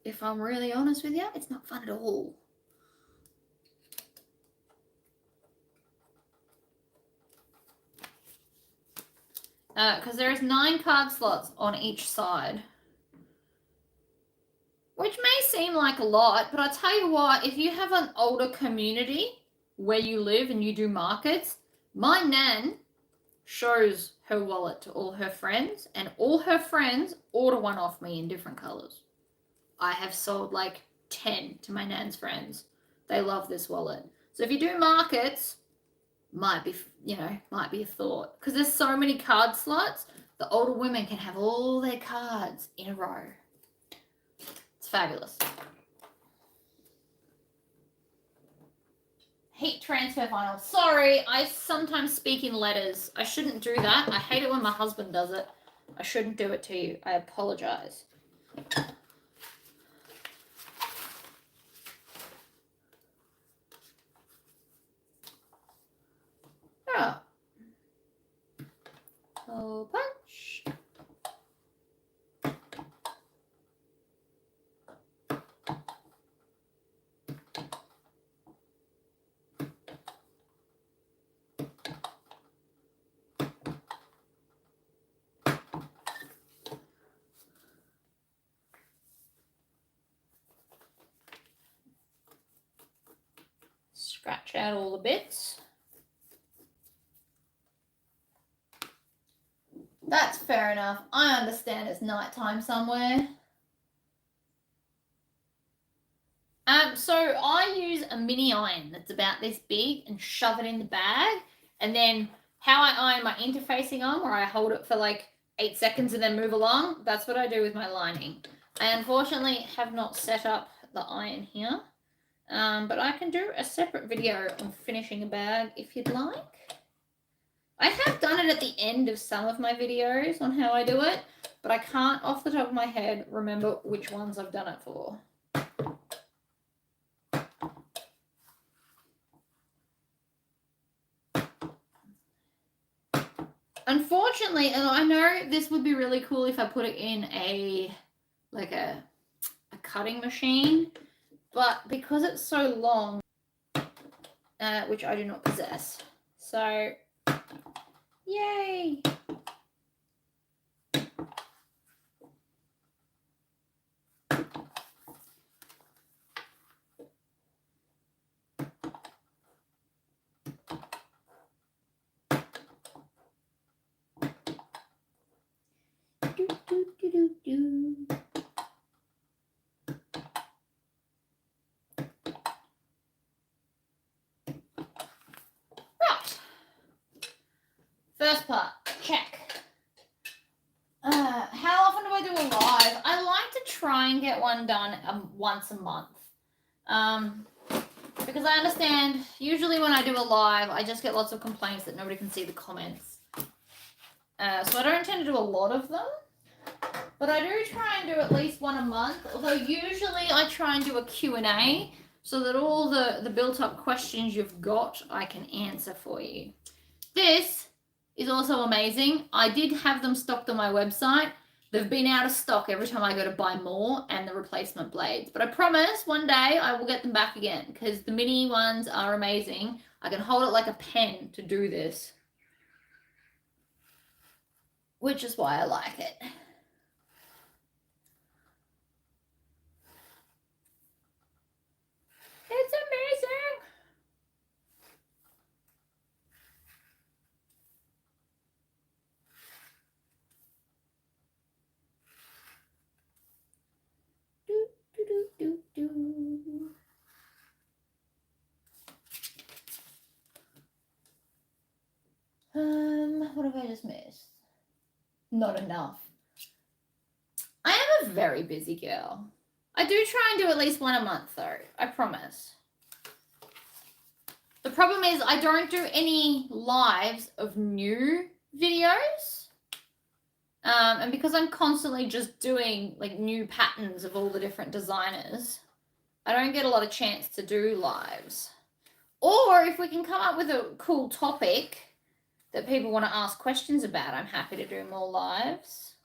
If I'm really honest with you, it's not fun at all. Because there's 9 card slots on each side. Which may seem like a lot, but I'll tell you what, if you have an older community where you live and you do markets, my nan shows her wallet to all her friends and all her friends order one off me in different colors. I have sold like 10 to my nan's friends. They love this wallet. So if you do markets, might be a thought. Because there's so many card slots, the older women can have all their cards in a row. It's fabulous. Heat transfer vinyl. Sorry, I sometimes speak in letters. I shouldn't do that. I hate it when my husband does it. I shouldn't do it to you. I apologize. Oh. Hole punch. scratch out all the bits. That's fair enough. I understand it's nighttime somewhere. So I use a mini iron that's about this big and shove it in the bag. And then how I iron my interfacing on, where I hold it for like 8 seconds and then move along, that's what I do with my lining. I unfortunately have not set up the iron here. But I can do a separate video on finishing a bag if you'd like. I have done it at the end of some of my videos on how I do it, but I can't off the top of my head remember which ones I've done it for. Unfortunately, and I know this would be really cool if I put it in a cutting machine, but because it's so long, which I do not possess, so yay! Right. First part, check. How often do I do a live? I like to try and get one done once a month. Because I understand usually when I do a live, I just get lots of complaints that nobody can see the comments. So I don't tend to do a lot of them. But I do try and do at least one a month, although usually I try and do a Q&A so that all the built-up questions you've got, I can answer for you. This is also amazing. I did have them stocked on my website. They've been out of stock every time I go to buy more, and the replacement blades. But I promise one day I will get them back again because the mini ones are amazing. I can hold it like a pen to do this, which is why I like it. It's amazing. Do, do, do, do, do. What have I just missed? Not enough. I am a very busy girl. I do try and do at least one a month though, I promise. The problem is I don't do any lives of new videos. And because I'm constantly just doing like new patterns of all the different designers, I don't get a lot of chance to do lives. Or if we can come up with a cool topic that people want to ask questions about, I'm happy to do more lives.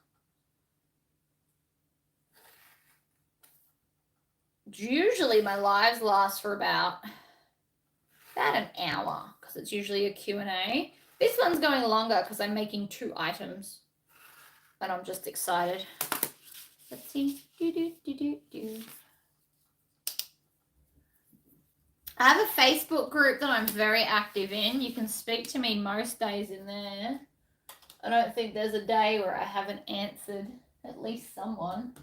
Usually my lives last for about an hour because it's usually a Q&A. This one's going longer because I'm making 2 items and I'm just excited. Let's see. I have a Facebook group that I'm very active in. You can speak to me most days in there. I don't think there's a day where I haven't answered at least someone.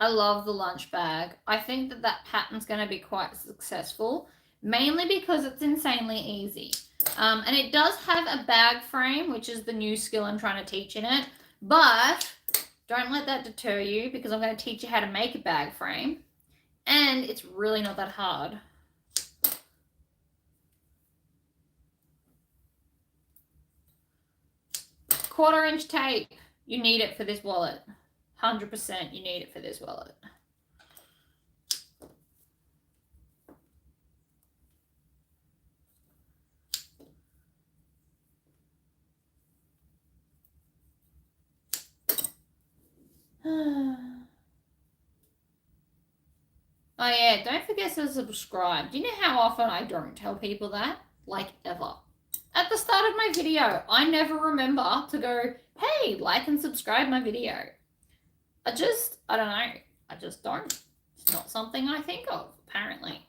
I love the lunch bag. I think that pattern's going to be quite successful, mainly because it's insanely easy. And it does have a bag frame, which is the new skill I'm trying to teach in it. But don't let that deter you because I'm going to teach you how to make a bag frame. And it's really not that hard. Quarter-inch tape. You need it for this wallet. 100% you need it for this wallet. Oh yeah, don't forget to subscribe. Do you know how often I don't tell people that? Like ever. At the start of my video, I never remember to go, hey, like and subscribe my video. I don't know. I just don't. It's not something I think of, apparently.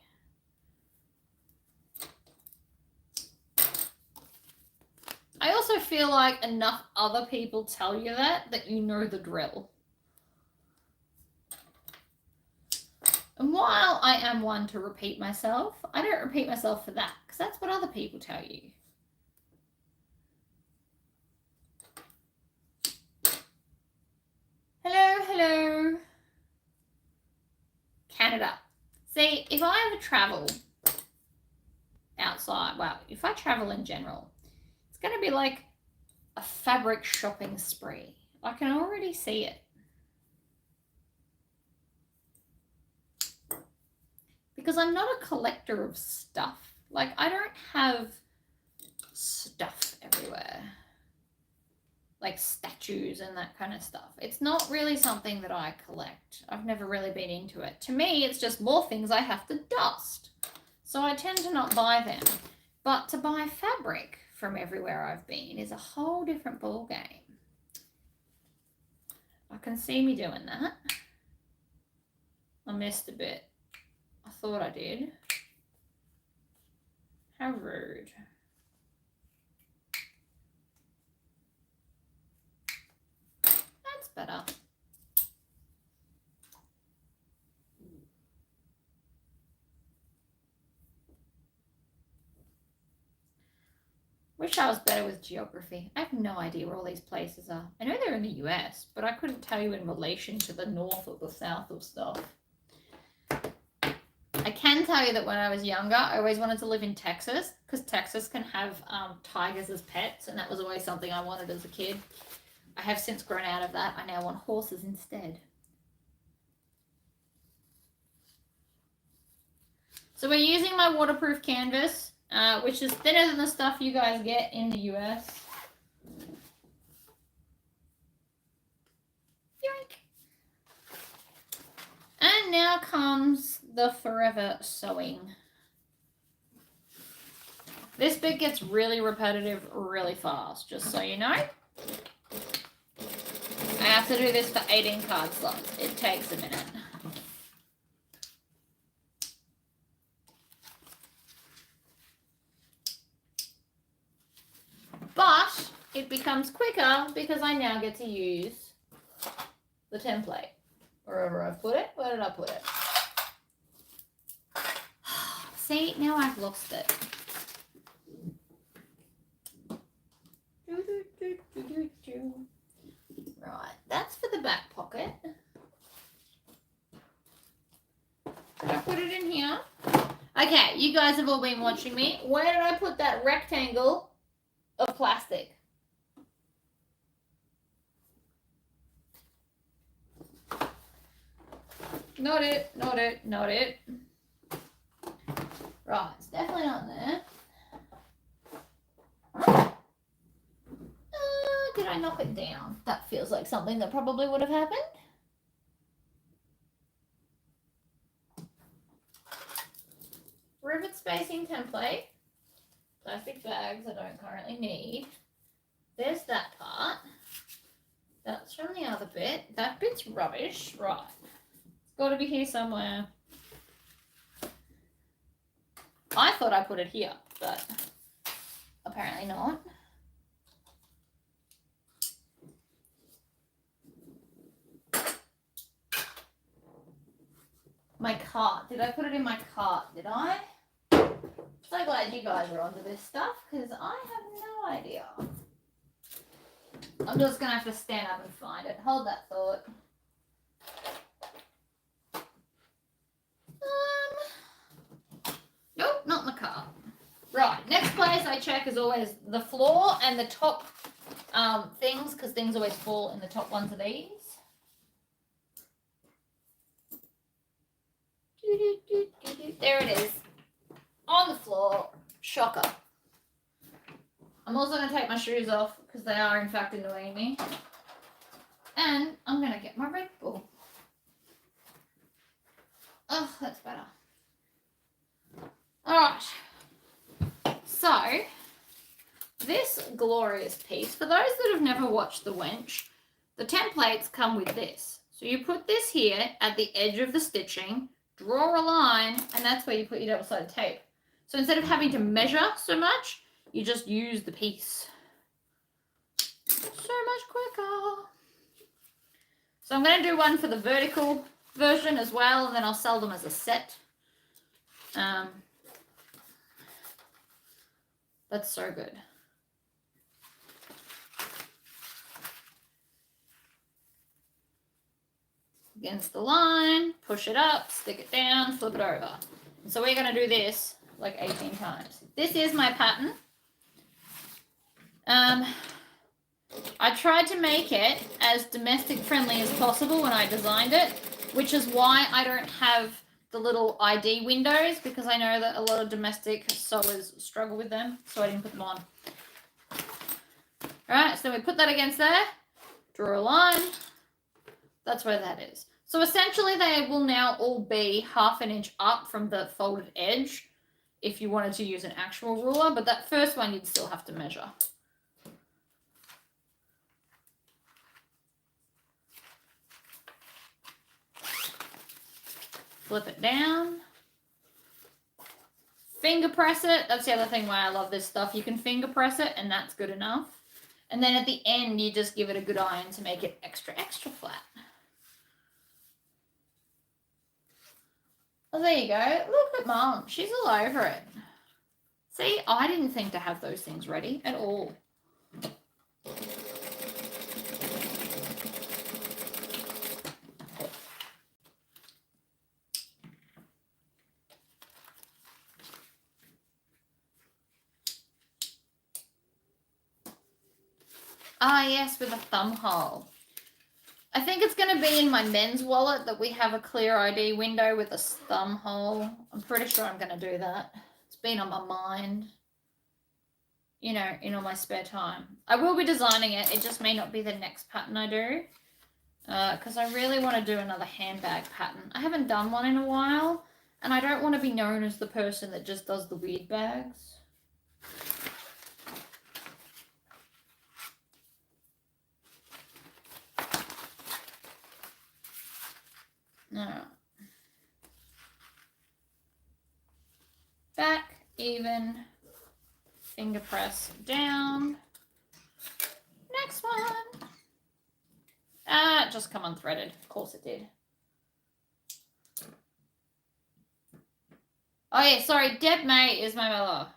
I also feel like enough other people tell you that you know the drill. And while I am one to repeat myself, I don't repeat myself for that, because that's what other people tell you. Hello. Canada. See, if I ever travel outside, well, if I travel in general, it's going to be like a fabric shopping spree. I can already see it. Because I'm not a collector of stuff. Like, I don't have stuff everywhere. Like statues and that kind of stuff. It's not really something that I collect. I've never really been into it. To me, it's just more things I have to dust. So I tend to not buy them. But to buy fabric from everywhere I've been is a whole different ball game. I can see me doing that. I missed a bit. I thought I did. How rude. That's better. Wish I was better with geography. I have no idea where all these places are. I know they're in the US, but I couldn't tell you in relation to the north or the south of stuff. I can tell you that when I was younger, I always wanted to live in Texas, because Texas can have tigers as pets, and that was always something I wanted as a kid. I have since grown out of that. I now want horses instead. So we're using my waterproof canvas, which is thinner than the stuff you guys get in the US. Yoink. And now comes the forever sewing. This bit gets really repetitive really fast, just so you know. I have to do this for 18 card slots. It takes a minute. But it becomes quicker because I now get to use the template. Wherever I put it. Where did I put it? See, now I've lost it. Right, that's for the back pocket. Did I put it in here? Okay, you guys have all been watching me. Where did I put that rectangle of plastic? Not it. Right, it's definitely not there. Did I knock it down? That feels like something that probably would have happened. Rivet spacing template. Plastic bags I don't currently need. There's that part. That's from the other bit. That bit's rubbish. Right. It's got to be here somewhere. I thought I put it here, but apparently not. My cart. Did I put it in my cart? Did I? So glad you guys are onto this stuff, because I have no idea. I'm just going to have to stand up and find it. Hold that thought. Nope, not in the cart. Right, next place I check is always the floor and the top things, because things always fall in the top ones of these. There it is. On the floor. Shocker. I'm also going to take my shoes off because they are in fact annoying me. And I'm going to get my Red Bull. Oh, that's better. Alright. So, glorious piece. For those that have never watched The Wench, the templates come with this. So you put this here at the edge of the stitching, draw a line, and that's where you put your double-sided tape. So instead of having to measure so much, you just use the piece. So much quicker. So I'm going to do one for the vertical version as well, and then I'll sell them as a set. That's so good. Against the line, push it up, stick it down, flip it over. And so we're going to do this like 18 times. This is my pattern. I tried to make it as domestic friendly as possible when I designed it, which is why I don't have the little ID windows, because I know that a lot of domestic sewers struggle with them, so I didn't put them on. Alright, so we put that against there, draw a line, that's where that is. So essentially they will now all be 1/2 inch up from the folded edge if you wanted to use an actual ruler, but that first one you'd still have to measure. Flip it down. Finger press it. That's the other thing why I love this stuff. You can finger press it and that's good enough. And then at the end, you just give it a good iron to make it extra, extra flat. Well, there you go. Look at Mum. She's all over it. See, I didn't think to have those things ready at all. Ah, yes, with a thumb hole. I think it's going to be in my men's wallet that we have a clear ID window with a thumb hole. I'm pretty sure I'm going to do that. It's been on my mind, you know, in all my spare time. I will be designing it. It just may not be the next pattern I do, because I really want to do another handbag pattern. I haven't done one in a while, and I don't want to be known as the person that just does the weird bags. No. Back, even, finger press down. Next one. Ah, it just come unthreaded. Of course it did. Oh yeah, sorry, Deb May is my mother.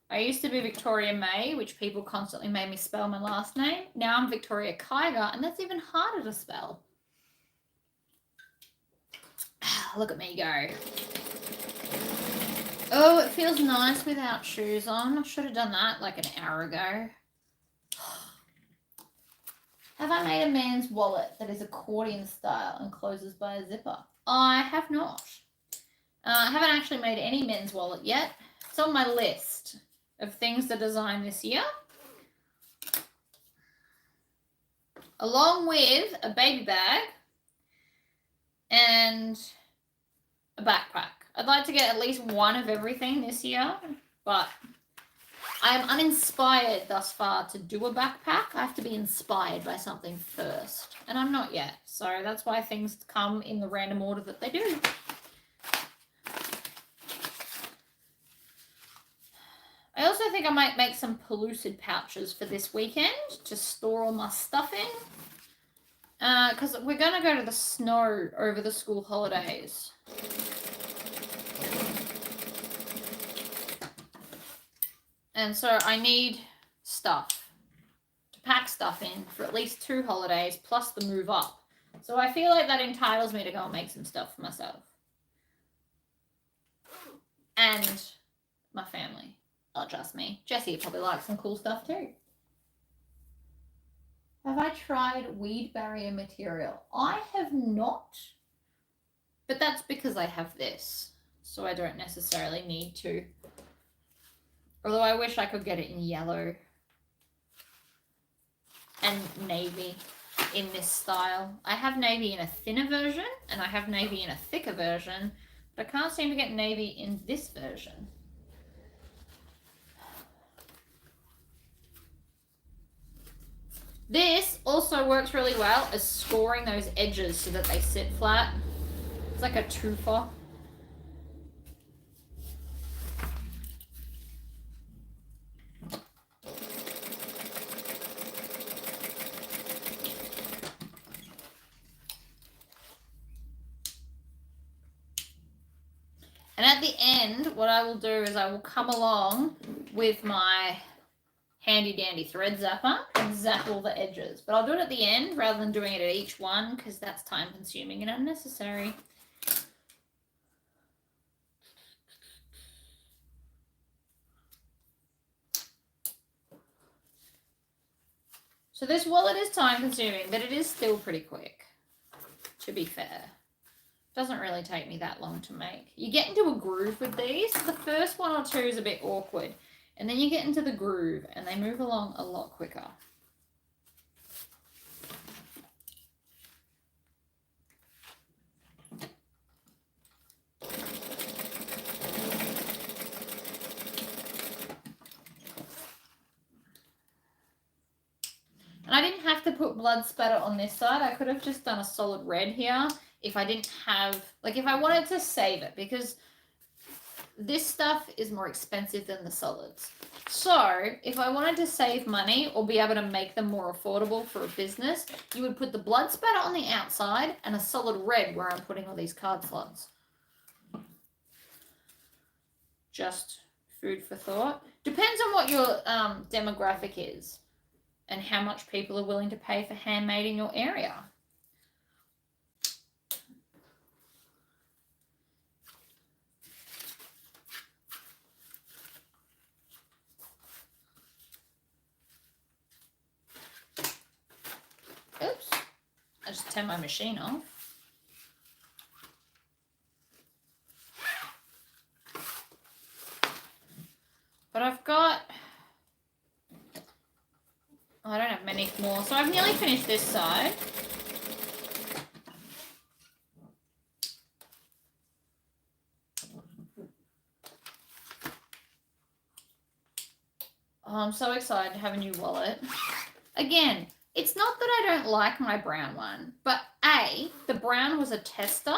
I used to be Victoria May, which people constantly made me spell my last name. Now I'm Victoria Kiger, and that's even harder to spell. Look at me go. Oh, it feels nice without shoes on. I should have done that like an hour ago. Have I made a man's wallet that is accordion style and closes by a zipper? I have not. I haven't actually made any men's wallet yet. It's on my list of things to design this year, along with a baby bag and a backpack. I'd like to get at least one of everything this year, but I'm uninspired thus far to do a backpack. I have to be inspired by something first, and I'm not yet, so that's why things come in the random order that they do. I also think I might make some pellucid pouches for this weekend to store all my stuff in. Because we're going to go to the snow over the school holidays. And so I need stuff to pack stuff in for at least 2 holidays, plus the move up. So I feel like that entitles me to go and make some stuff for myself. And my family. Not just me. Jessie probably likes some cool stuff too. Have I tried weed barrier material? I have not. But that's because I have this. So I don't necessarily need to. Although I wish I could get it in yellow and navy. in this style. I have navy in a thinner version and I have navy in a thicker version, but I can't seem to get navy in this version. This also works really well as scoring those edges so that they sit flat. It's like a twofer. And at the end, what I will do is I will come along with my handy dandy thread zapper and zap all the edges. But I'll do it at the end rather than doing it at each one because that's time consuming and unnecessary. So this wallet is time consuming, but it is still pretty quick, to be fair. Doesn't really take me that long to make. You get into a groove with these. The first one or two is a bit awkward, and then you get into the groove and they move along a lot quicker. And I didn't have to put blood spatter on this side. I could have just done a solid red here if I didn't have, like if I wanted to save it, because this stuff is more expensive than the solids. So if I wanted to save money or be able to make them more affordable for a business, you would put the blood spatter on the outside and a solid red where I'm putting all these card slots. Just food for thought. Depends on what your demographic is and how much people are willing to pay for handmade in your area. Oops, I just turned my machine off. But I've got, I don't have many more, so I've nearly finished this side. Oh, I'm so excited to have a new wallet. Again, it's not that I don't like my brown one, but the brown was a tester.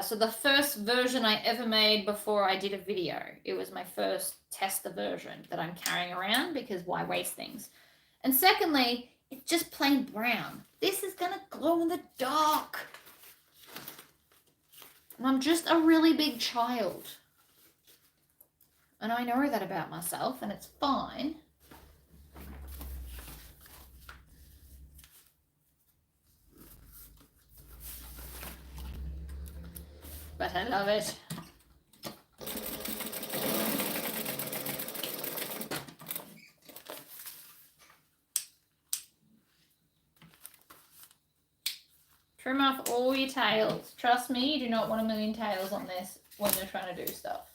So the first version I ever made before I did a video, it was my first tester version that I'm carrying around because why waste things? And secondly, it's just plain brown. This is going to glow in the dark. And I'm just a really big child. And I know that about myself, and it's fine. But I love it. Trim off all your tails. Trust me, you do not want a million tails on this when you're trying to do stuff.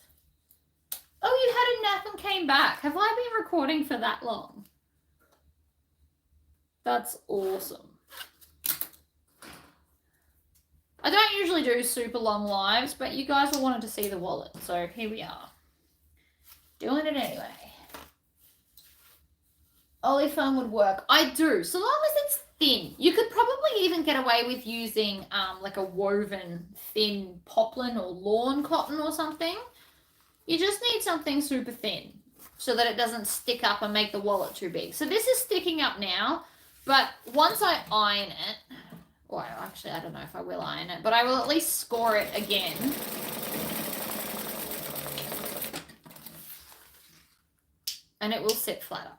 Oh, you had a nap and came back. Have I been recording for that long? That's awesome. I don't usually do super long lives, but you guys all wanted to see the wallet, so here we are. Doing it anyway. Olifon would work. I do, so long as it's thin. You could probably even get away with using like a woven thin poplin or lawn cotton or something. You just need something super thin so that it doesn't stick up and make the wallet too big. So this is sticking up now, but once I iron it, well, actually, I don't know if I will iron it, but I will at least score it again. And it will sit flatter.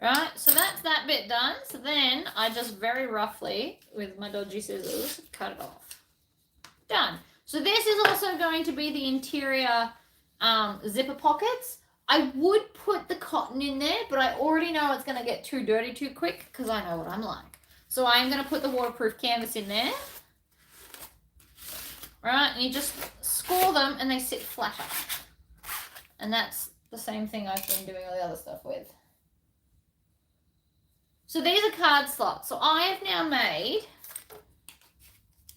Right, so that's that bit done. So then I just very roughly, with my dodgy scissors, cut it off. Done. So this is also going to be the interior zipper pockets. I would put the cotton in there, but I already know it's going to get too dirty too quick because I know what I'm like. So I'm going to put the waterproof canvas in there. Right, and you just score them and they sit flatter. And that's the same thing I've been doing all the other stuff with. So these are card slots. So I have now made,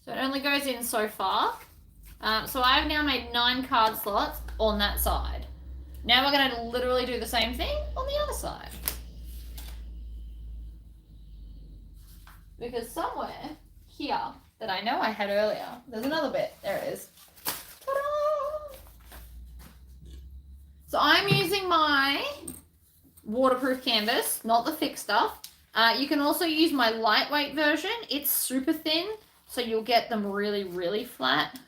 so it only goes in so far. So I've now made 9 card slots on that side. Now we're going to literally do the same thing on the other side. Because somewhere here that I know I had earlier, there's another bit. There it is. Ta-da! So I'm using my waterproof canvas, not the thick stuff. You can also use my lightweight version. It's super thin, so you'll get them really, really flat.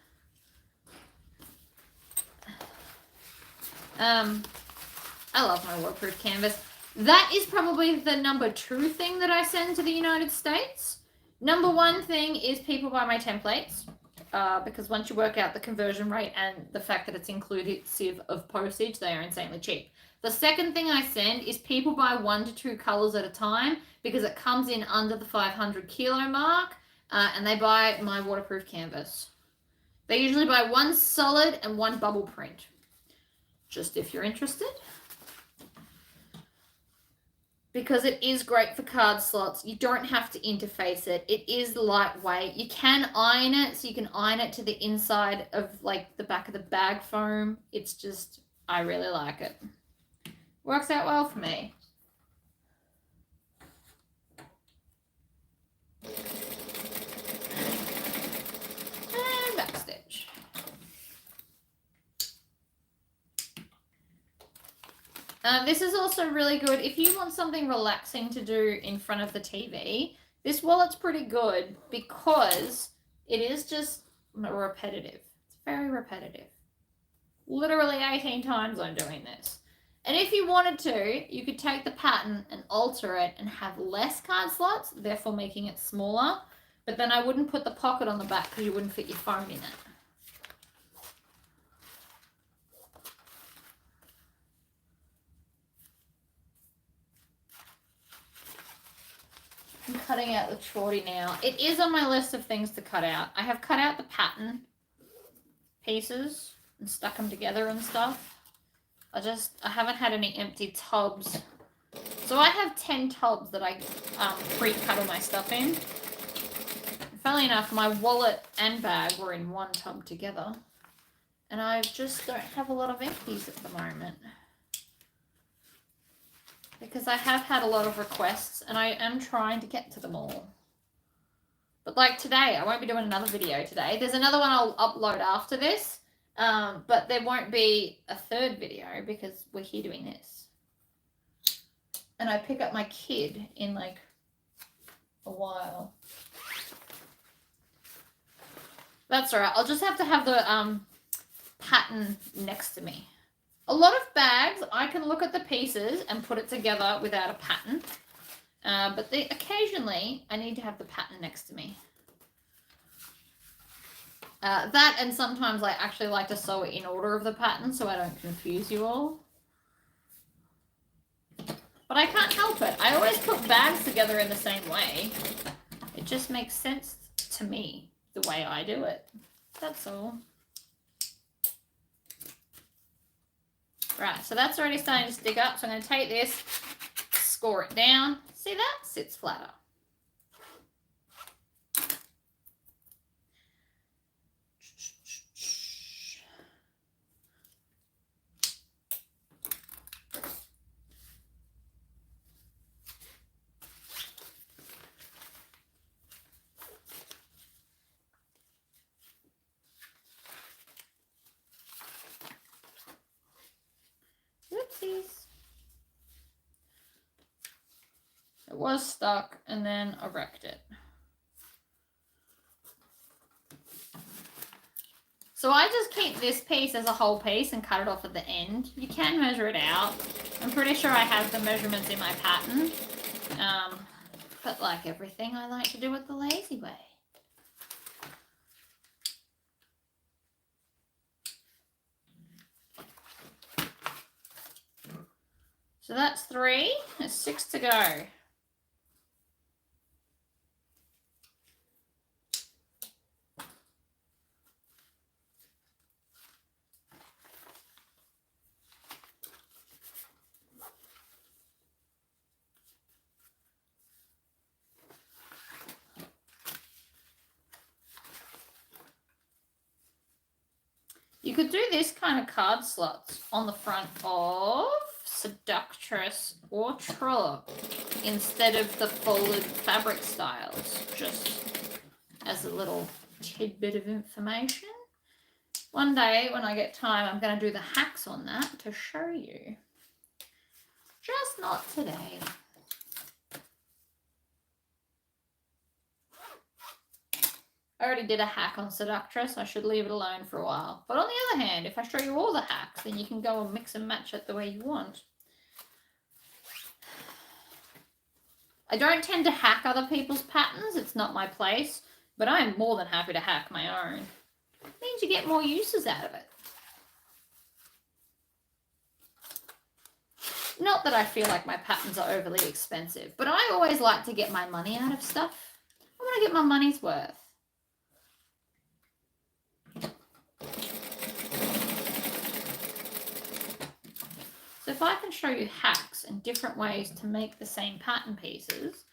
I love my waterproof canvas. That is probably the number 2 thing that I send to the United States. Number 1 thing is people buy my templates, because once you work out the conversion rate and the fact that it's inclusive of postage, they are insanely cheap. The second thing I send is people buy 1 to 2 colors at a time because it comes in under the 500 kilo mark, and they buy my waterproof canvas. They usually buy 1 solid and 1 bubble print. Just if you're interested. Because it is great for card slots. You don't have to interface it. It is lightweight. You can iron it, so you can iron it to the inside of like the back of the bag foam. It's just, I really like it. Works out well for me. And backstitch. This is also really good if you want something relaxing to do in front of the TV. This wallet's pretty good because it is just repetitive. It's very repetitive. Literally 18 times I'm doing this. And if you wanted to, you could take the pattern and alter it and have less card slots, therefore making it smaller. But then I wouldn't put the pocket on the back because you wouldn't fit your phone in it. I'm cutting out the chordy now. It is on my list of things to cut out. I have cut out the pattern pieces and stuck them together and stuff. I haven't had any empty tubs. So I have 10 tubs that I pre-cut all my stuff in. Funnily enough, my wallet and bag were in 1 tub together. And I just don't have a lot of empties at the moment. Because I have had a lot of requests and I am trying to get to them all. But like today, I won't be doing another video today. There's another one I'll upload after this. But there won't be a 3rd video because we're here doing this. And I pick up my kid in like a while. That's alright. I'll just have to have the pattern next to me. A lot of bags, I can look at the pieces and put it together without a pattern. But occasionally, I need to have the pattern next to me. That and sometimes I actually like to sew it in order of the pattern so I don't confuse you all. But I can't help it. I always put bags together in the same way. It just makes sense to me, the way I do it. That's all. Right, so that's already starting to stick up. So I'm going to take this, score it down. See that? Sits flatter. Oopsies. It was stuck and then I wrecked it. So I just keep this piece as a whole piece and cut it off at the end. You can measure it out. I'm pretty sure I have the measurements in my pattern. But like everything, I like to do it the lazy way. So that's 3. There's 6 to go. You could do this kind of card slots on the front of Seductress or Trollope instead of the folded fabric styles, just as a little tidbit of information. One day when I get time, I'm going to do the hacks on that to show you. Just not today. I already did a hack on Seductress. I should leave it alone for a while. But on the other hand, if I show you all the hacks, then you can go and mix and match it the way you want. I don't tend to hack other people's patterns. It's not my place. But I am more than happy to hack my own. It means you get more uses out of it. Not that I feel like my patterns are overly expensive, but I always like to get my money out of stuff. I want to get my money's worth. So if I can show you hacks and different ways to make the same pattern pieces,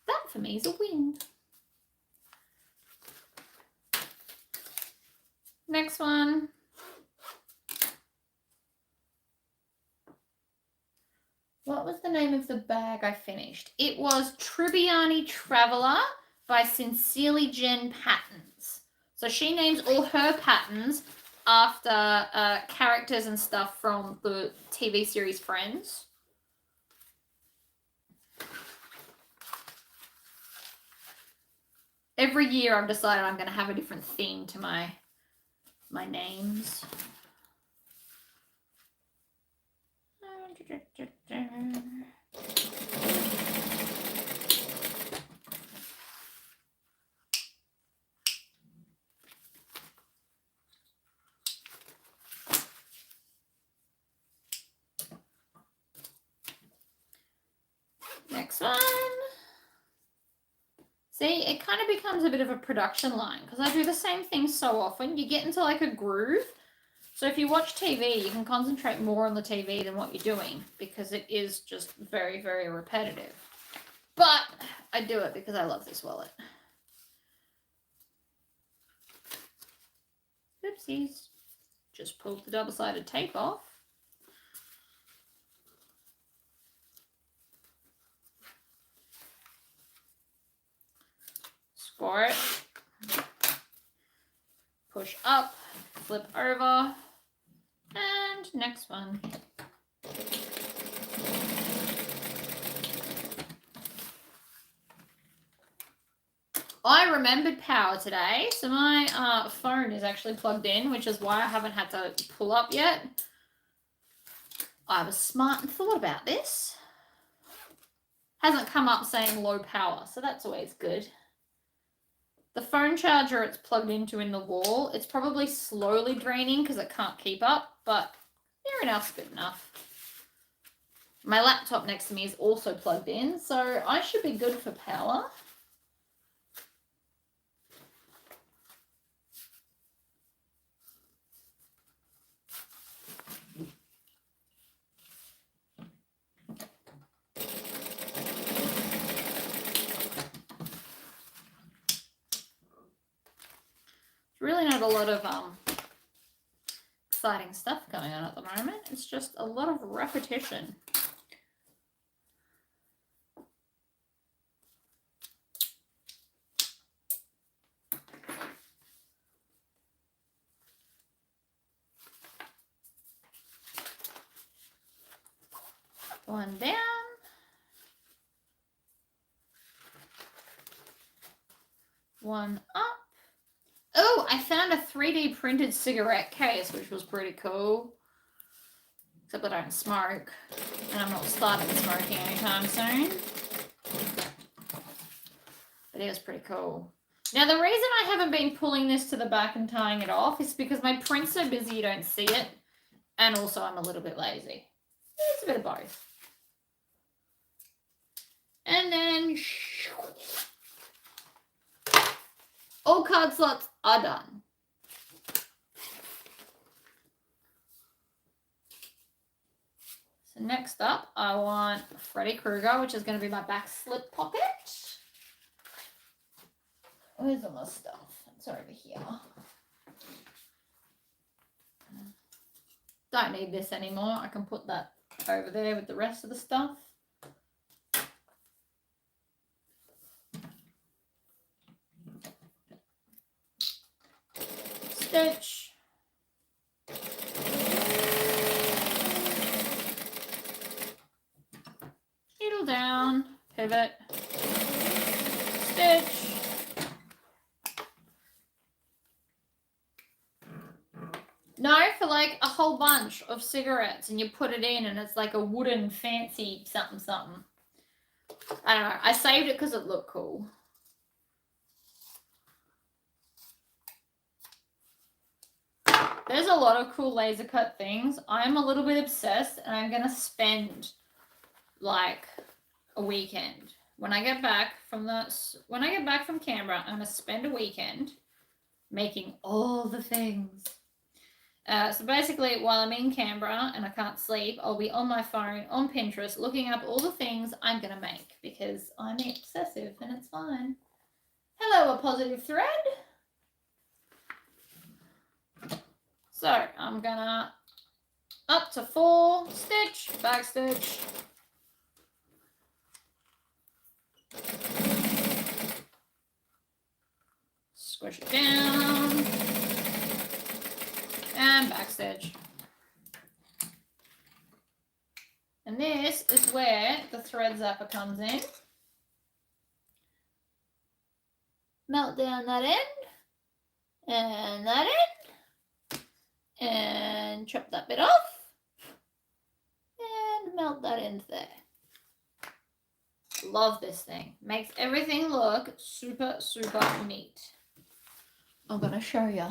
that for me is a win. Next one. What was the name of the bag I finished? It was Tribbiani Traveller by Sincerely Jen Patterns. So she names all her patterns after characters and stuff from the TV series Friends. Every year I've decided I'm going to have a different theme to my names. Next one. See, it kind of becomes a bit of a production line because I do the same thing so often. You get into like a groove. So if you watch TV, you can concentrate more on the TV than what you're doing because it is just very, very repetitive. But I do it because I love this wallet. Oopsies. Just pulled the double-sided tape off. Score it. Push up, flip over, and next one. I remembered power today, so my phone is actually plugged in, which is why I haven't had to pull up yet. I was smart and thought about this. Hasn't come up saying low power, so that's always good. The phone charger it's plugged into in the wall, it's probably slowly draining because it can't keep up, but near enough's good enough. My laptop next to me is also plugged in, so I should be good for power. Really not a lot of exciting stuff going on at the moment. It's just a lot of repetition. One down. One up. Oh, I found a 3D printed cigarette case, which was pretty cool. Except I don't smoke, and I'm not starting smoking anytime soon. But it was pretty cool. Now, the reason I haven't been pulling this to the back and tying it off is because my print's so busy you don't see it, and also I'm a little bit lazy. It's a bit of both. And then all card slots are done. So next up, I want Freddy Krueger, which is going to be my back slip pocket. Where's all my stuff? It's over here. Don't need this anymore. I can put that over there with the rest of the stuff. Stitch. Needle down, pivot, stitch. No, for like a whole bunch of cigarettes and you put it in and it's like a wooden fancy something something. I don't know. I saved it because it looked cool. There's a lot of cool laser cut things. I'm a little bit obsessed and I'm going to spend like a weekend. When I get back from Canberra, I'm going to spend a weekend making all the things. So basically, while I'm in Canberra and I can't sleep, I'll be on my phone, on Pinterest, looking up all the things I'm going to make because I'm obsessive and it's fine. Hello, a positive thread. So I'm going to up to 4, stitch, back stitch. Squish it down. And backstitch. And this is where the thread zapper comes in. Melt down that end and that end and chop that bit off and melt that end there. Love this thing. Makes everything look super, super neat. I'm gonna show you.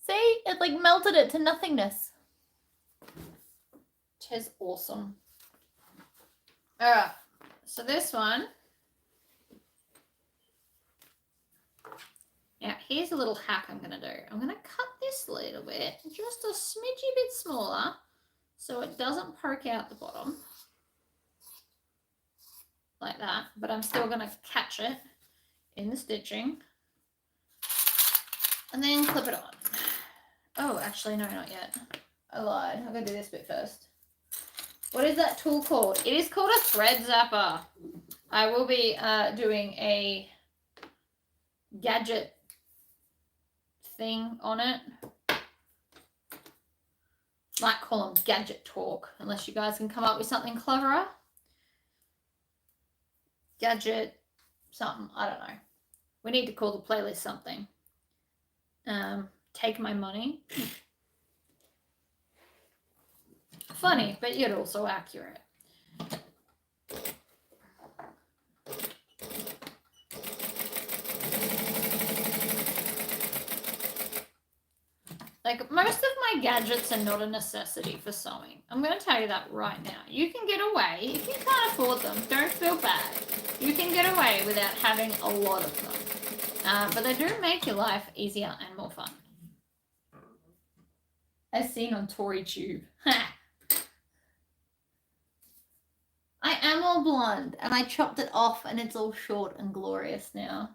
See, it like melted it to nothingness. Tis awesome. Alright, so this one. Now, here's a little hack I'm going to do. I'm going to cut this a little bit, just a smidgy bit smaller, so it doesn't poke out the bottom. Like that, but I'm still going to catch it in the stitching. And then clip it on. Oh, actually, no, not yet. I lied. I've got to do this bit first. What is that tool called? It is called a thread zapper. I will be doing a gadget thing on it. Might call them gadget talk, unless you guys can come up with something cleverer. Gadget something, I don't know. We need to call the playlist something. Take my money. Funny, but yet also accurate. Like, most of my gadgets are not a necessity for sewing. I'm going to tell you that right now. You can get away. If you can't afford them, don't feel bad. You can get away without having a lot of them. But they do make your life easier and more fun. As seen on ToryTube. I am all blonde, and I chopped it off, and it's all short and glorious now.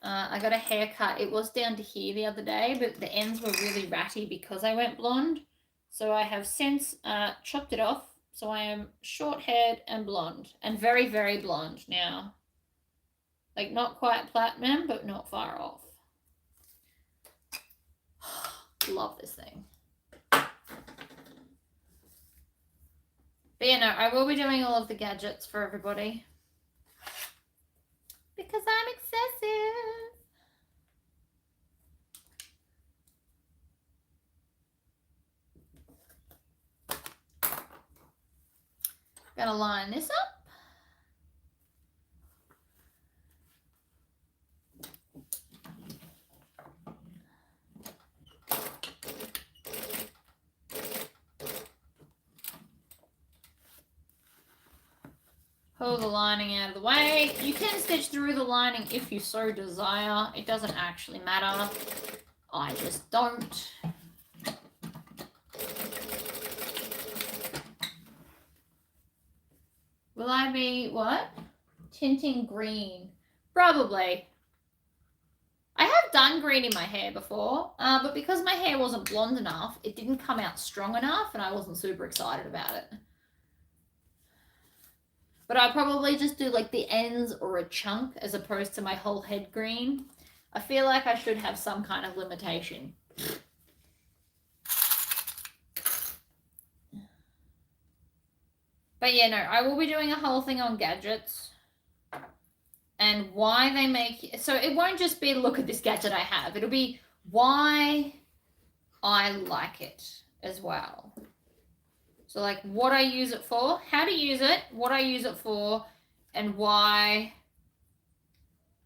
I got a haircut. It was down to here the other day, but the ends were really ratty because I went blonde. So I have since chopped it off. So I am short-haired and blonde, and very, very blonde now. Like, not quite platinum, but not far off. Love this thing. But yeah, no, I will be doing all of the gadgets for everybody. Because I'm excessive. Gonna line this up. Pull the lining out of the way. You can stitch through the lining if you so desire. It doesn't actually matter. I just don't. Will I be, what? Tinting green. Probably. I have done greening my hair before, but because my hair wasn't blonde enough, it didn't come out strong enough, and I wasn't super excited about it. But I'll probably just do like the ends or a chunk as opposed to my whole head green. I feel like I should have some kind of limitation. But yeah, no, I will be doing a whole thing on gadgets and why they make, so it won't just be look at this gadget I have. It'll be why I like it as well. So like what I use it for, how to use it, what I use it for, and why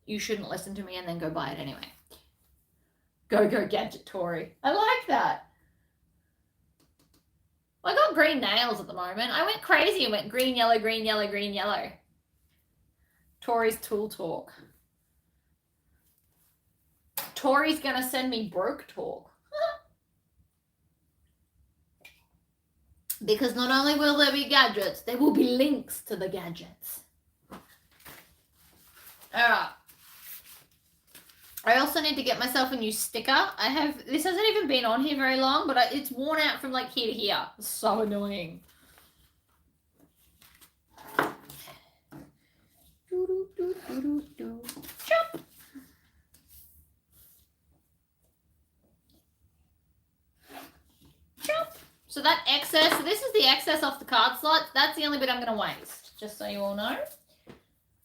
you shouldn't listen to me and then go buy it anyway. Go gadget Tori. I like that. I got green nails at the moment. I went crazy and went green, yellow, green, yellow, green, yellow. Tori's tool talk. Tori's gonna send me broke talk. Because not only will there be gadgets, there will be links to the gadgets. Alright. I also need to get myself a new sticker. This hasn't even been on here very long, but it's worn out from like here to here. It's so annoying. Chop. Chop. So that excess, so this is the excess off the card slot. That's the only bit I'm going to waste, just so you all know.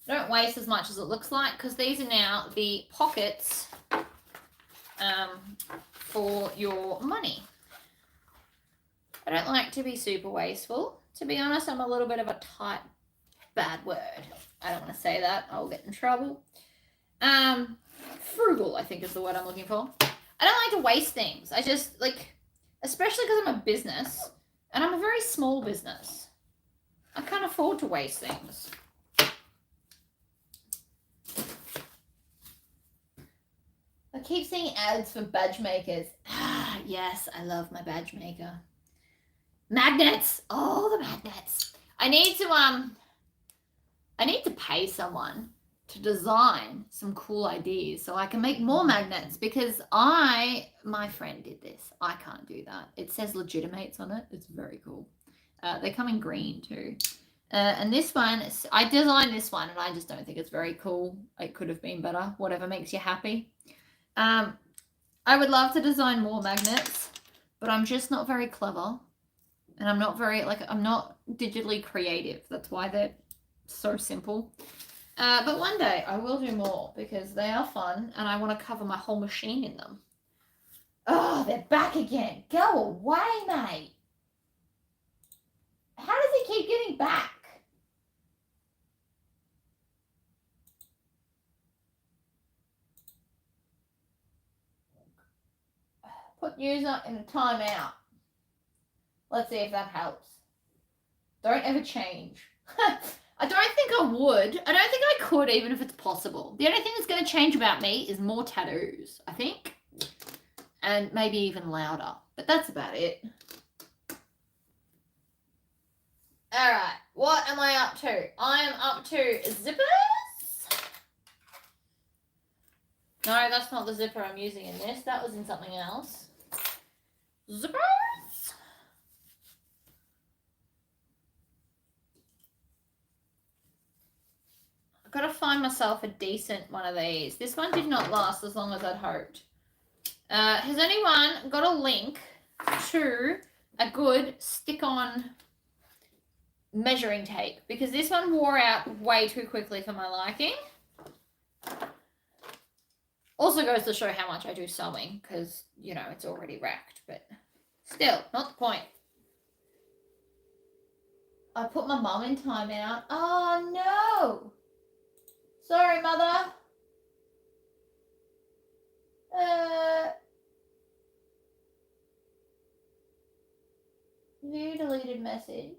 Don't waste as much as it looks like because these are now the pockets for your money. I don't like to be super wasteful. To be honest, I'm a little bit of a tight, bad word. I don't want to say that. I'll get in trouble. Frugal, I think is the word I'm looking for. I don't like to waste things. I just, like, especially because I'm a business, and I'm a very small business. I can't afford to waste things. I keep seeing ads for badge makers. Ah, yes, I love my badge maker. Magnets! Oh, the magnets. I need to pay someone to design some cool ideas so I can make more magnets because my friend did this. I can't do that. It says Legitimates on it. It's very cool. They come in green too. And this one, I designed this one and I just don't think it's very cool. It could have been better. Whatever makes you happy. I would love to design more magnets, but I'm just not very clever. And I'm not I'm not digitally creative. That's why they're so simple. But one day I will do more because they are fun and I want to cover my whole machine in them. Oh, they're back again. Go away, mate. How does he keep getting back? Put user in a timeout. Let's see if that helps. Don't ever change. I don't think I would. I don't think I could even if it's possible. The only thing that's going to change about me is more tattoos, I think. And maybe even louder. But that's about it. Alright, what am I up to? I am up to zippers. No, that's not the zipper I'm using in this. That was in something else. Zippers. I've got to find myself a decent one of these. This one did not last as long as I'd hoped. Has anyone got a link to a good stick-on measuring tape? Because this one wore out way too quickly for my liking. Also goes to show how much I do sewing because, you know, it's already wrecked, but still, not the point. I put my mum in timeout. Oh, no. Sorry, Mother. View deleted message.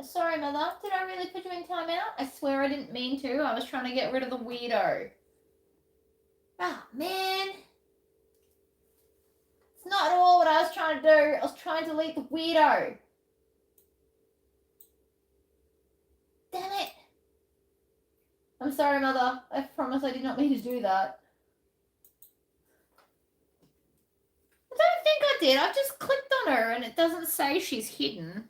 Sorry, Mother. Did I really put you in timeout? I swear I didn't mean to. I was trying to get rid of the weirdo. Oh, man. It's not at all what I was trying to do. I was trying to delete the weirdo. Damn it. I'm sorry, Mother. I promise I did not mean to do that. I don't think I did. I just clicked on her and it doesn't say she's hidden.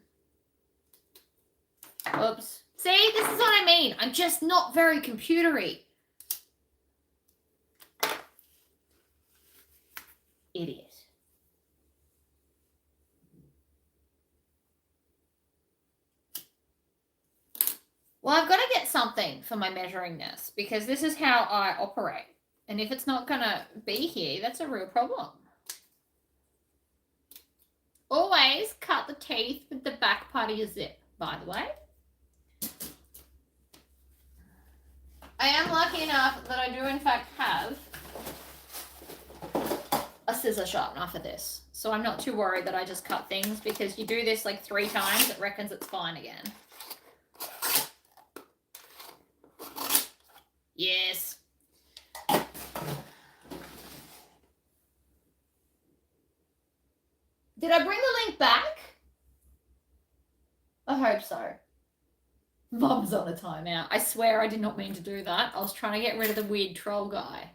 Oops. See, this is what I mean. I'm just not very computery. Idiot. Well, I've got to get something for my measuring this because this is how I operate. And if it's not going to be here, that's a real problem. Always cut the teeth with the back part of your zip, by the way. I am lucky enough that I do in fact have a scissor sharpener for this. So I'm not too worried that I just cut things because you do this like 3 times, it reckons it's fine again. Yes. Did I bring the link back? I hope so. Mum's on a timeout. I swear I did not mean to do that. I was trying to get rid of the weird troll guy.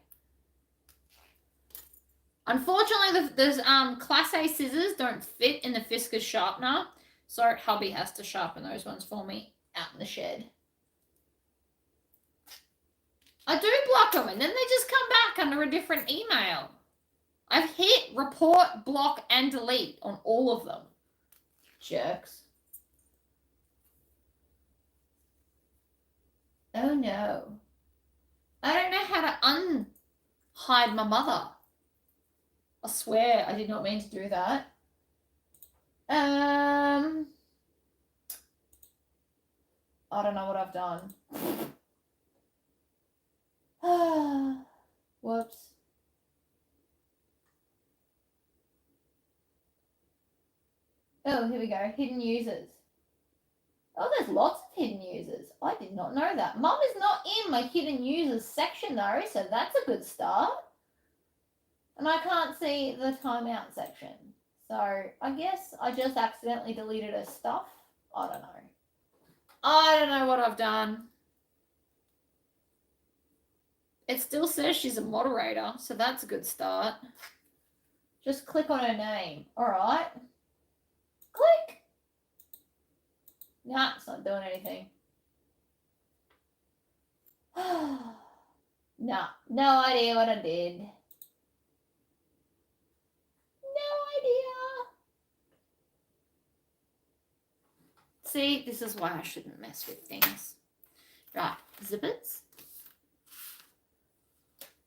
Unfortunately, the Class A scissors don't fit in the Fiskars sharpener, so hubby has to sharpen those ones for me out in the shed. I do block them, and then they just come back under a different email. I've hit report, block, and delete on all of them. Jerks. Oh no. I don't know how to unhide my mother. I swear I did not mean to do that. I don't know what I've done. Whoops. Oh, here we go. Hidden users. Oh, there's lots of hidden users. I did not know that. Mum is not in my hidden users section though, so that's a good start. And I can't see the timeout section. So I guess I just accidentally deleted her stuff. I don't know. I don't know what I've done. It still says she's a moderator, so that's a good start. Just click on her name. All right. Click. Nah, it's not doing anything. Nah, no idea what I did. No idea. See, this is why I shouldn't mess with things. Right, zippers.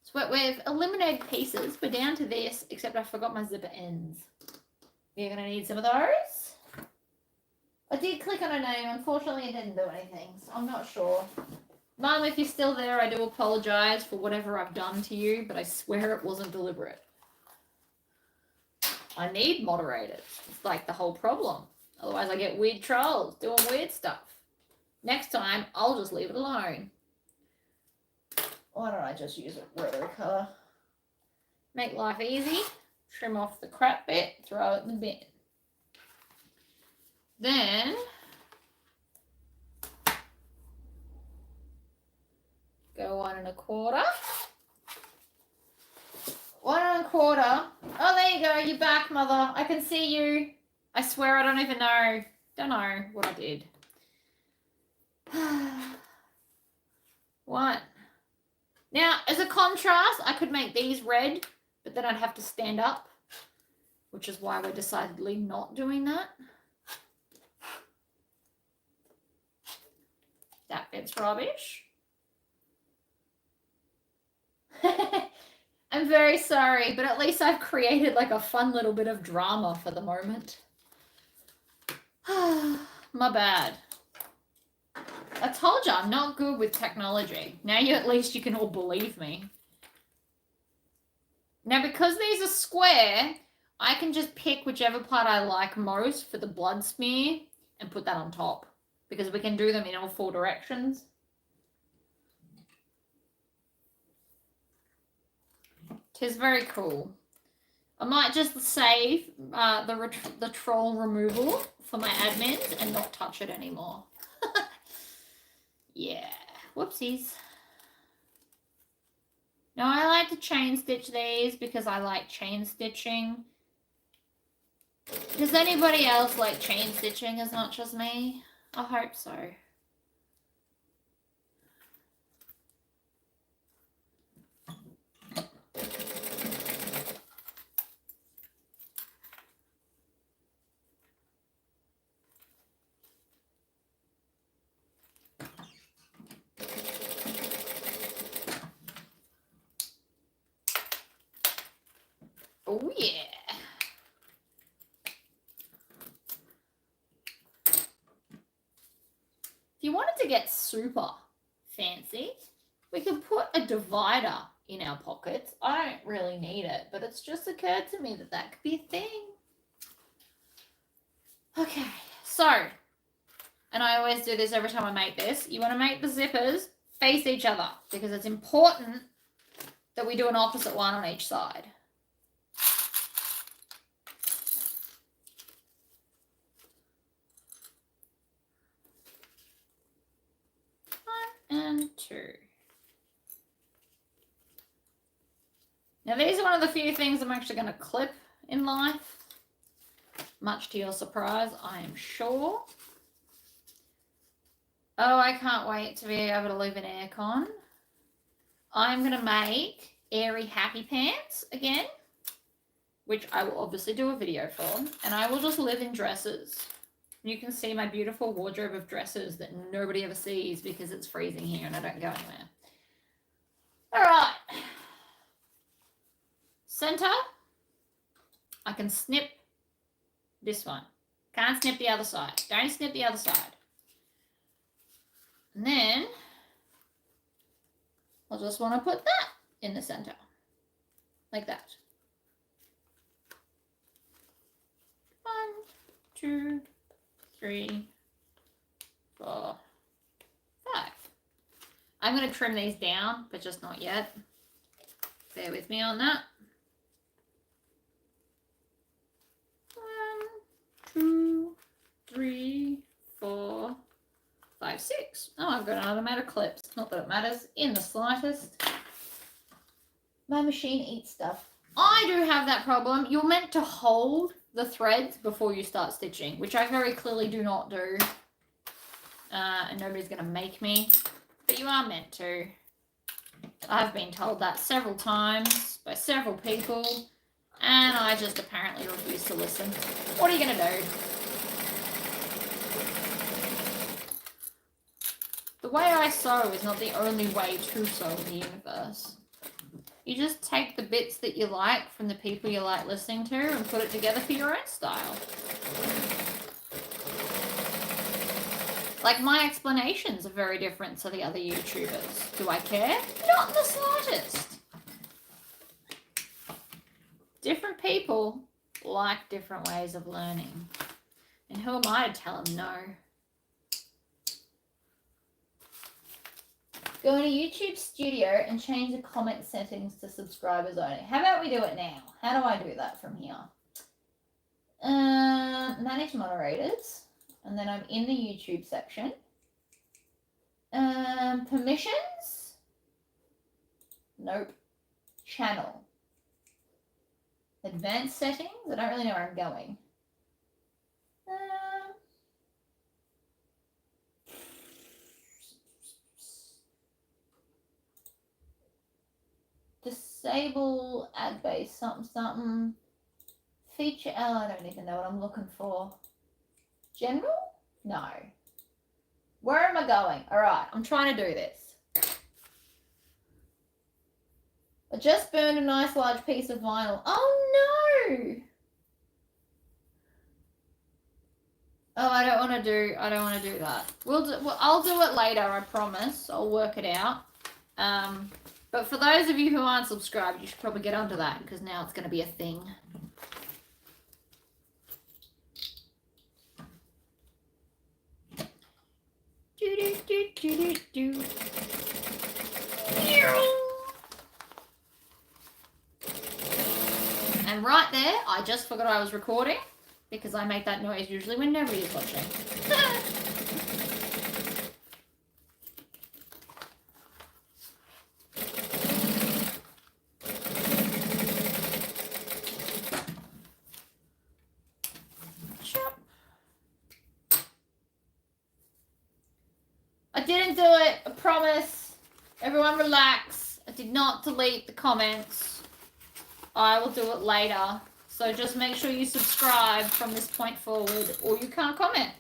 So we've eliminated pieces. We're down to this, except I forgot my zipper ends. You're going to need some of those. I did click on her name. Unfortunately, it didn't do anything, so I'm not sure. Mum, if you're still there, I do apologise for whatever I've done to you, but I swear it wasn't deliberate. I need moderators. It's like the whole problem. Otherwise, I get weird trolls doing weird stuff. Next time, I'll just leave it alone. Why don't I just use a rotary colour? Make life easy. Trim off the crap bit. Throw it in the bin. Then go 1 1/4. 1 1/4. Oh, there you go. You're back, Mother. I can see you. I swear I don't even know. Don't know what I did. 1. Now, as a contrast, I could make these red, but then I'd have to stand up, which is why we're decidedly not doing that. That bit's rubbish. I'm very sorry, but at least I've created like a fun little bit of drama for the moment. My bad. I told you I'm not good with technology. Now at least you can all believe me. Now because these are square, I can just pick whichever part I like most for the blood smear and put that on top. Because we can do them in all 4 directions. Tis very cool. I might just save the troll removal for my admins and not touch it anymore. Yeah. Whoopsies. Now I like to chain stitch these because I like chain stitching. Does anybody else like chain stitching as much as me? I hope so. Oh yeah. If you wanted to get super fancy, we could put a divider in our pockets. I don't really need it, but it's just occurred to me that that could be a thing. Okay, so, and I always do this every time I make this, you want to make the zippers face each other because it's important that we do an opposite one on each side. 1 and 2. Now these are one of the few things I'm actually going to clip in life. Much to your surprise, I am sure. Oh, I can't wait to be able to leave an aircon. I'm going to make airy happy pants again, which I will obviously do a video for, and I will just live in dresses. You can see my beautiful wardrobe of dresses that nobody ever sees because it's freezing here and I don't go anywhere. All right. Center. I can snip this one. Can't snip the other side. Don't snip the other side. And then I'll just want to put that in the center. Like that. 1, 2, 3, 4, 5. I'm going to trim these down, but just not yet. Bear with me on that. 1, 2, 3, 4, 5, 6. Oh, I've got another mat of clips. Not that it matters in the slightest. My machine eats stuff. I do have that problem. You're meant to hold the threads before you start stitching, which I very clearly do not do. And nobody's going to make me. But you are meant to. I've been told that several times by several people. And I just apparently refuse to listen. What are you going to do? The way I sew is not the only way to sew in the universe. You just take the bits that you like from the people you like listening to and put it together for your own style. Like, my explanations are very different to the other YouTubers. Do I care? Not in the slightest. Different people like different ways of learning. And who am I to tell them no? Go into YouTube Studio and change the comment settings to subscribers only. How about we do it now? How do I do that from here? Manage moderators. And then I'm in the YouTube section. Permissions? Nope. Channel. Advanced settings? I don't really know where I'm going. Disable ad base something. Feature, oh, I don't even know what I'm looking for. General? No. Where am I going? All right, I'm trying to do this. I just burned a nice large piece of vinyl. Oh no! Oh, I don't want to do that. I'll do it later, I promise. I'll work it out. But for those of you who aren't subscribed, you should probably get onto that because now it's going to be a thing. And right there, I just forgot I was recording because I make that noise usually when nobody is watching. I didn't do it. I promise. Everyone relax. I did not delete the comments. I will do it later. So just make sure you subscribe from this point forward or you can't comment.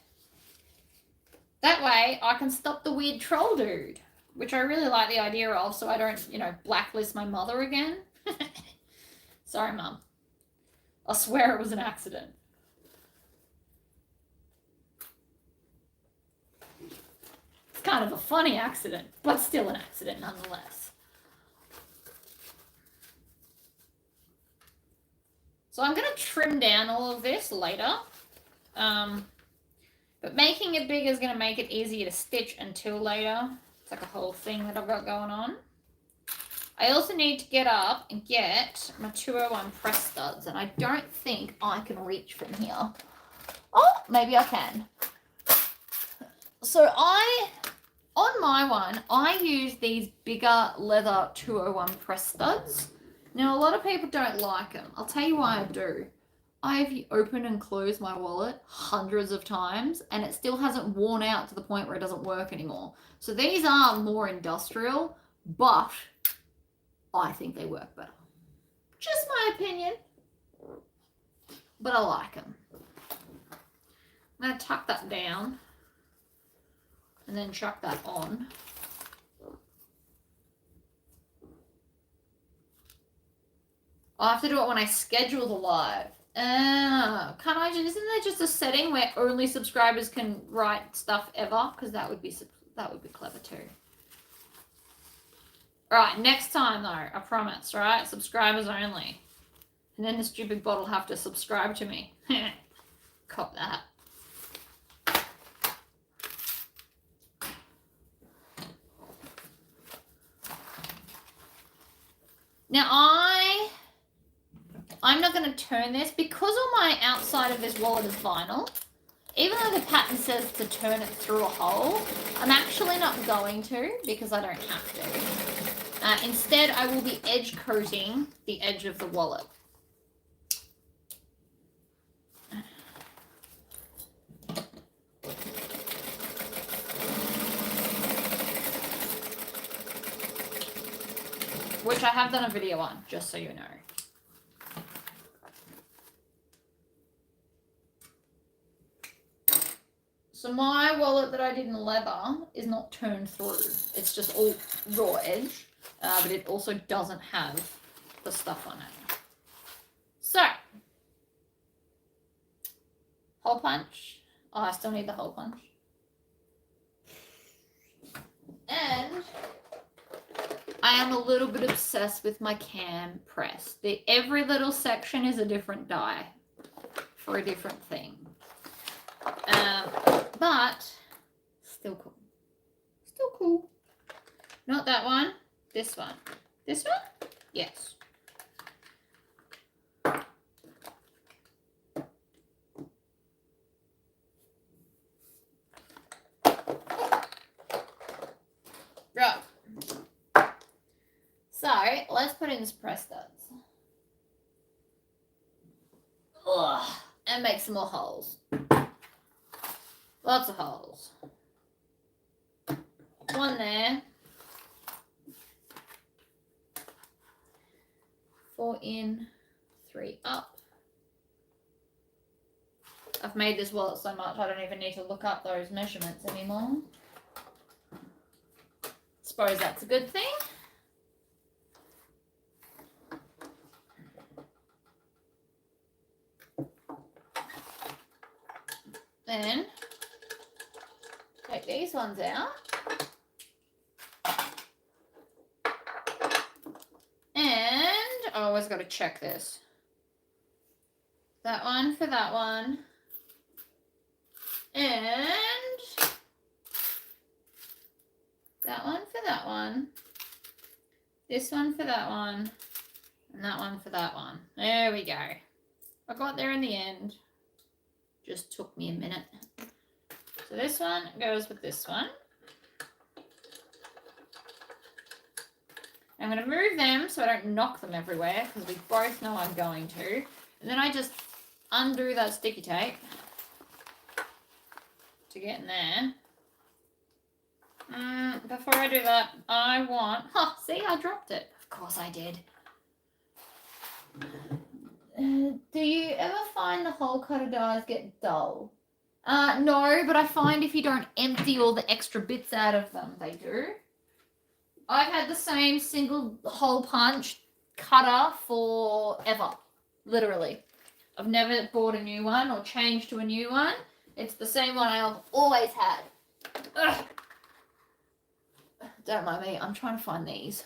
That way I can stop the weird troll dude, which I really like the idea of, so I don't, you know, blacklist my mother again. Sorry, Mum. I swear it was an accident. It's kind of a funny accident, but still an accident nonetheless. So I'm going to trim down all of this later. But making it big is going to make it easier to stitch until later. It's like a whole thing that I've got going on. I also need to get up and get my 201 press studs, and I don't think I can reach from here. Oh, maybe I can. So on my one, I use these bigger leather 201 press studs. Now, a lot of people don't like them. I'll tell you why I do. I've opened and closed my wallet hundreds of times and it still hasn't worn out to the point where it doesn't work anymore. So these are more industrial, but I think they work better. Just my opinion, but I like them. I'm going to tuck that down and then chuck that on. I'll have to do it when I schedule the live. Can't I just, isn't there just a setting where only subscribers can write stuff ever? Because that would be clever too. Alright, next time though, I promise, right? Subscribers only. And then the stupid bot will have to subscribe to me. Cop that. Now I'm not going to turn this because all my outside of this wallet is vinyl. Even though the pattern says to turn it through a hole, I'm actually not going to because I don't have to. Instead, I will be edge coating the edge of the wallet. Which I have done a video on, just so you know. So my wallet that I did in leather is not turned through. It's just all raw edge, but it also doesn't have the stuff on it. So, hole punch. Oh, I still need the hole punch. And I am a little bit obsessed with my cam press. Every little section is a different die for a different thing. But still cool. Still cool. Not that one. This one. This one? Yes. Right. So let's put in some press studs. Ugh. And make some more holes. Lots of holes. One there. 4 in, 3 up. I've made this wallet so much I don't even need to look up those measurements anymore. Suppose that's a good thing. Then take these ones out. And I always got to check this. That one for that one. And that one for that one. This one for that one. And that one for that one. There we go. I got there in the end. Just took me a minute. So this one goes with this one. I'm going to move them so I don't knock them everywhere because we both know I'm going to. And then I just undo that sticky tape to get in there. Before I do that, I want... see, I dropped it. Of course I did. Do you ever find the hole cutter dies get dull? No, but I find if you don't empty all the extra bits out of them, they do. I've had the same single hole punch cutter forever. Literally. I've never bought a new one or changed to a new one. It's the same one I've always had. Ugh. Don't mind me, I'm trying to find these.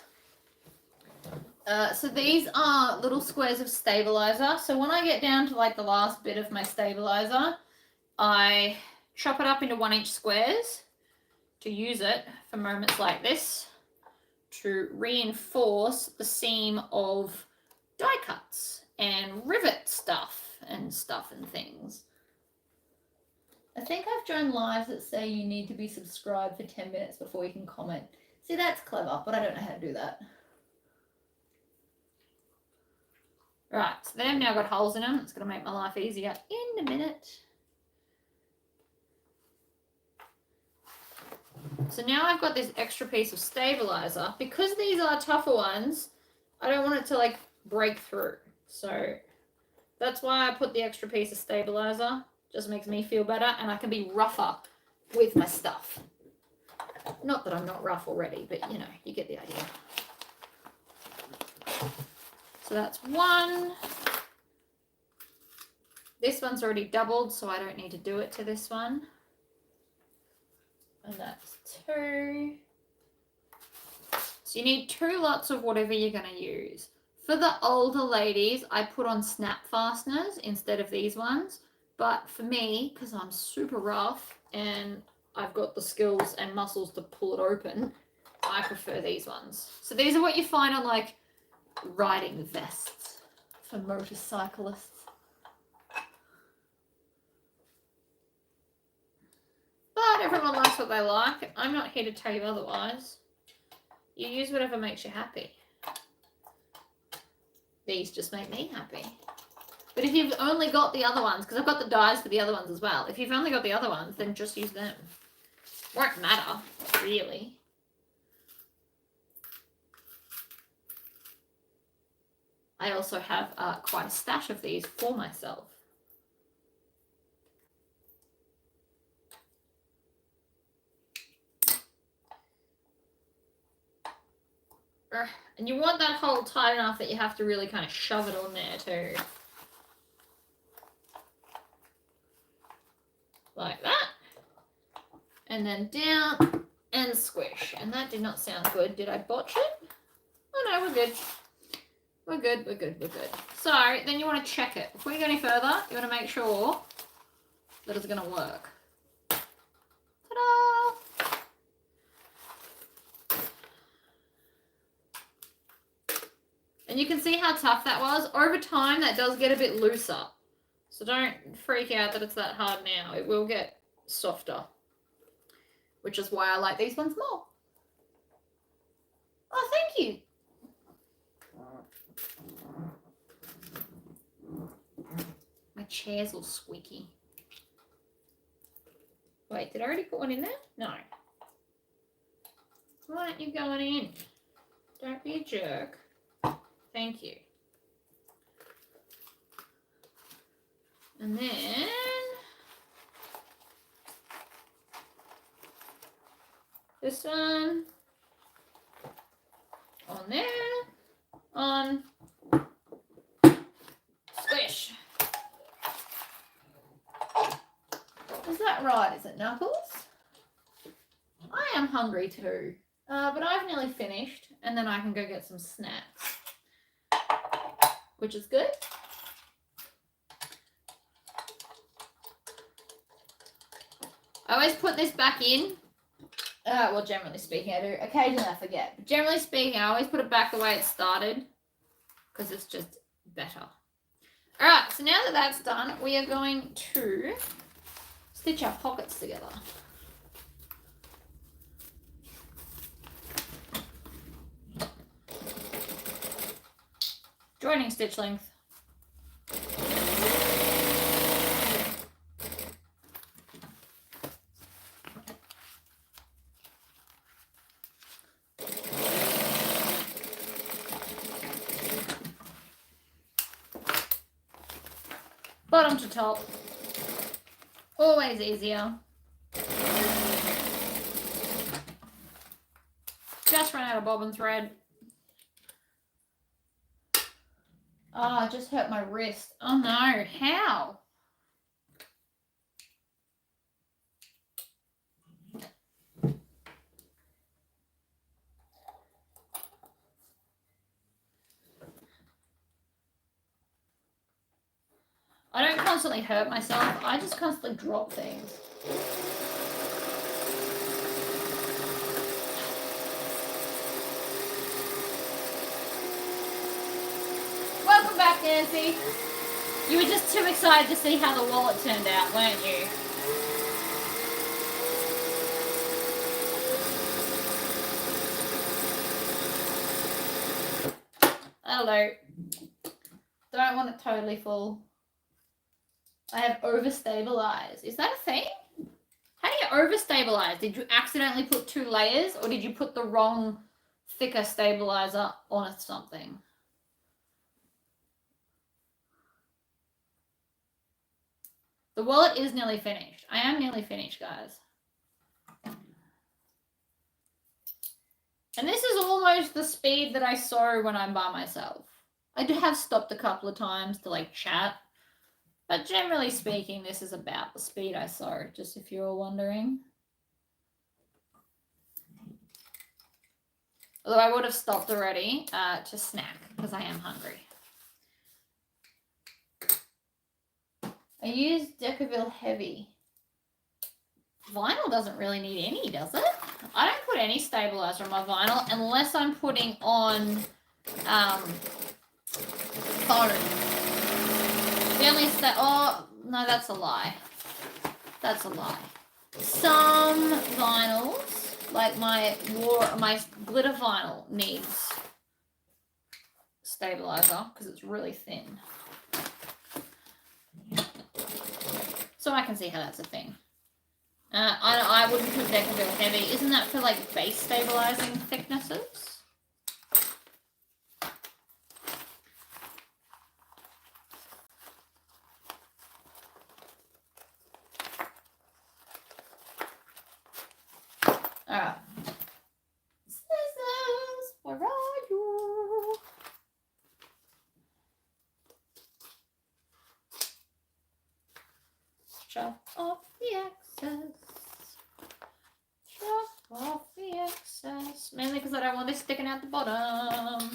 So these are little squares of stabilizer. So when I get down to like the last bit of my stabilizer, I chop it up into 1-inch squares to use it for moments like this to reinforce the seam of die cuts and rivet stuff and things. I think I've joined lives that say you need to be subscribed for 10 minutes before you can comment. See, that's clever, but I don't know how to do that. Right, so they've now got holes in them. It's going to make my life easier in a minute. So now I've got this extra piece of stabilizer. Because these are tougher ones, I don't want it to like break through. So that's why I put the extra piece of stabilizer. Just makes me feel better and I can be rougher with my stuff. Not that I'm not rough already, but you know, you get the idea. So that's one. This one's already doubled, so I don't need to do it to this one. And that's 2. So you need 2 lots of whatever you're going to use. For the older ladies, I put on snap fasteners instead of these ones. But for me, because I'm super rough and I've got the skills and muscles to pull it open, I prefer these ones. So these are what you find on like riding vests for motorcyclists. But everyone likes what they like. I'm not here to tell you otherwise. You use whatever makes you happy. These just make me happy. But if you've only got the other ones, because I've got the dies for the other ones as well. If you've only got the other ones, then just use them. Won't matter, really. I also have quite a stash of these for myself. And you want that hole tight enough that you have to really kind of shove it on there too. Like that. And then down and squish. And that did not sound good. Did I botch it? Oh no, we're good. We're good, we're good, we're good. So then you want to check it. Before you go any further, you want to make sure that it's going to work. Ta-da! And you can see how tough that was. Over time, that does get a bit looser. So don't freak out that it's that hard now. It will get softer. Which is why I like these ones more. Oh, thank you. My chair's all squeaky. Wait, did I already put one in there? No. Why aren't you going in? Don't be a jerk. Thank you. And then this one on there, on squish. Is that right? Is it Knuckles? I am hungry too, but I've nearly finished and then I can go get some snacks, which is good. I always put this back in. Well, generally speaking, I do. Occasionally I forget. But generally speaking, I always put it back the way it started because it's just better. All right, so now that that's done, we are going to stitch our pockets together. Joining stitch length. bottom to top. Always easier. Just ran out of bobbin thread. Oh, I just hurt my wrist. Oh no, how? I don't constantly hurt myself. I just constantly drop things. Welcome back, Nancy. You were just too excited to see how the wallet turned out, weren't you? Hello. Don't want it totally full. I have overstabilized. Is that a thing? How do you overstabilize? Did you accidentally put 2 layers, or did you put the wrong thicker stabilizer on something? The wallet is nearly finished. I am nearly finished, guys. And this is almost the speed that I sew when I'm by myself. I do have stopped a couple of times to like chat. But generally speaking, this is about the speed I sew, just if you were wondering. Although I would have stopped already to snack because I am hungry. I use Decaville Heavy. Vinyl doesn't really need any, does it? I don't put any stabilizer on my vinyl unless I'm putting on foam. The only oh, no, that's a lie. That's a lie. Some vinyls, like my glitter vinyl, needs stabilizer because it's really thin. So I can see how that's a thing. I wouldn't put Decaville Heavy. Isn't that for like base stabilizing thicknesses? Alright. Scissors, where are you? Chop off the excess. Chop off the excess. Mainly because I don't want this sticking out the bottom.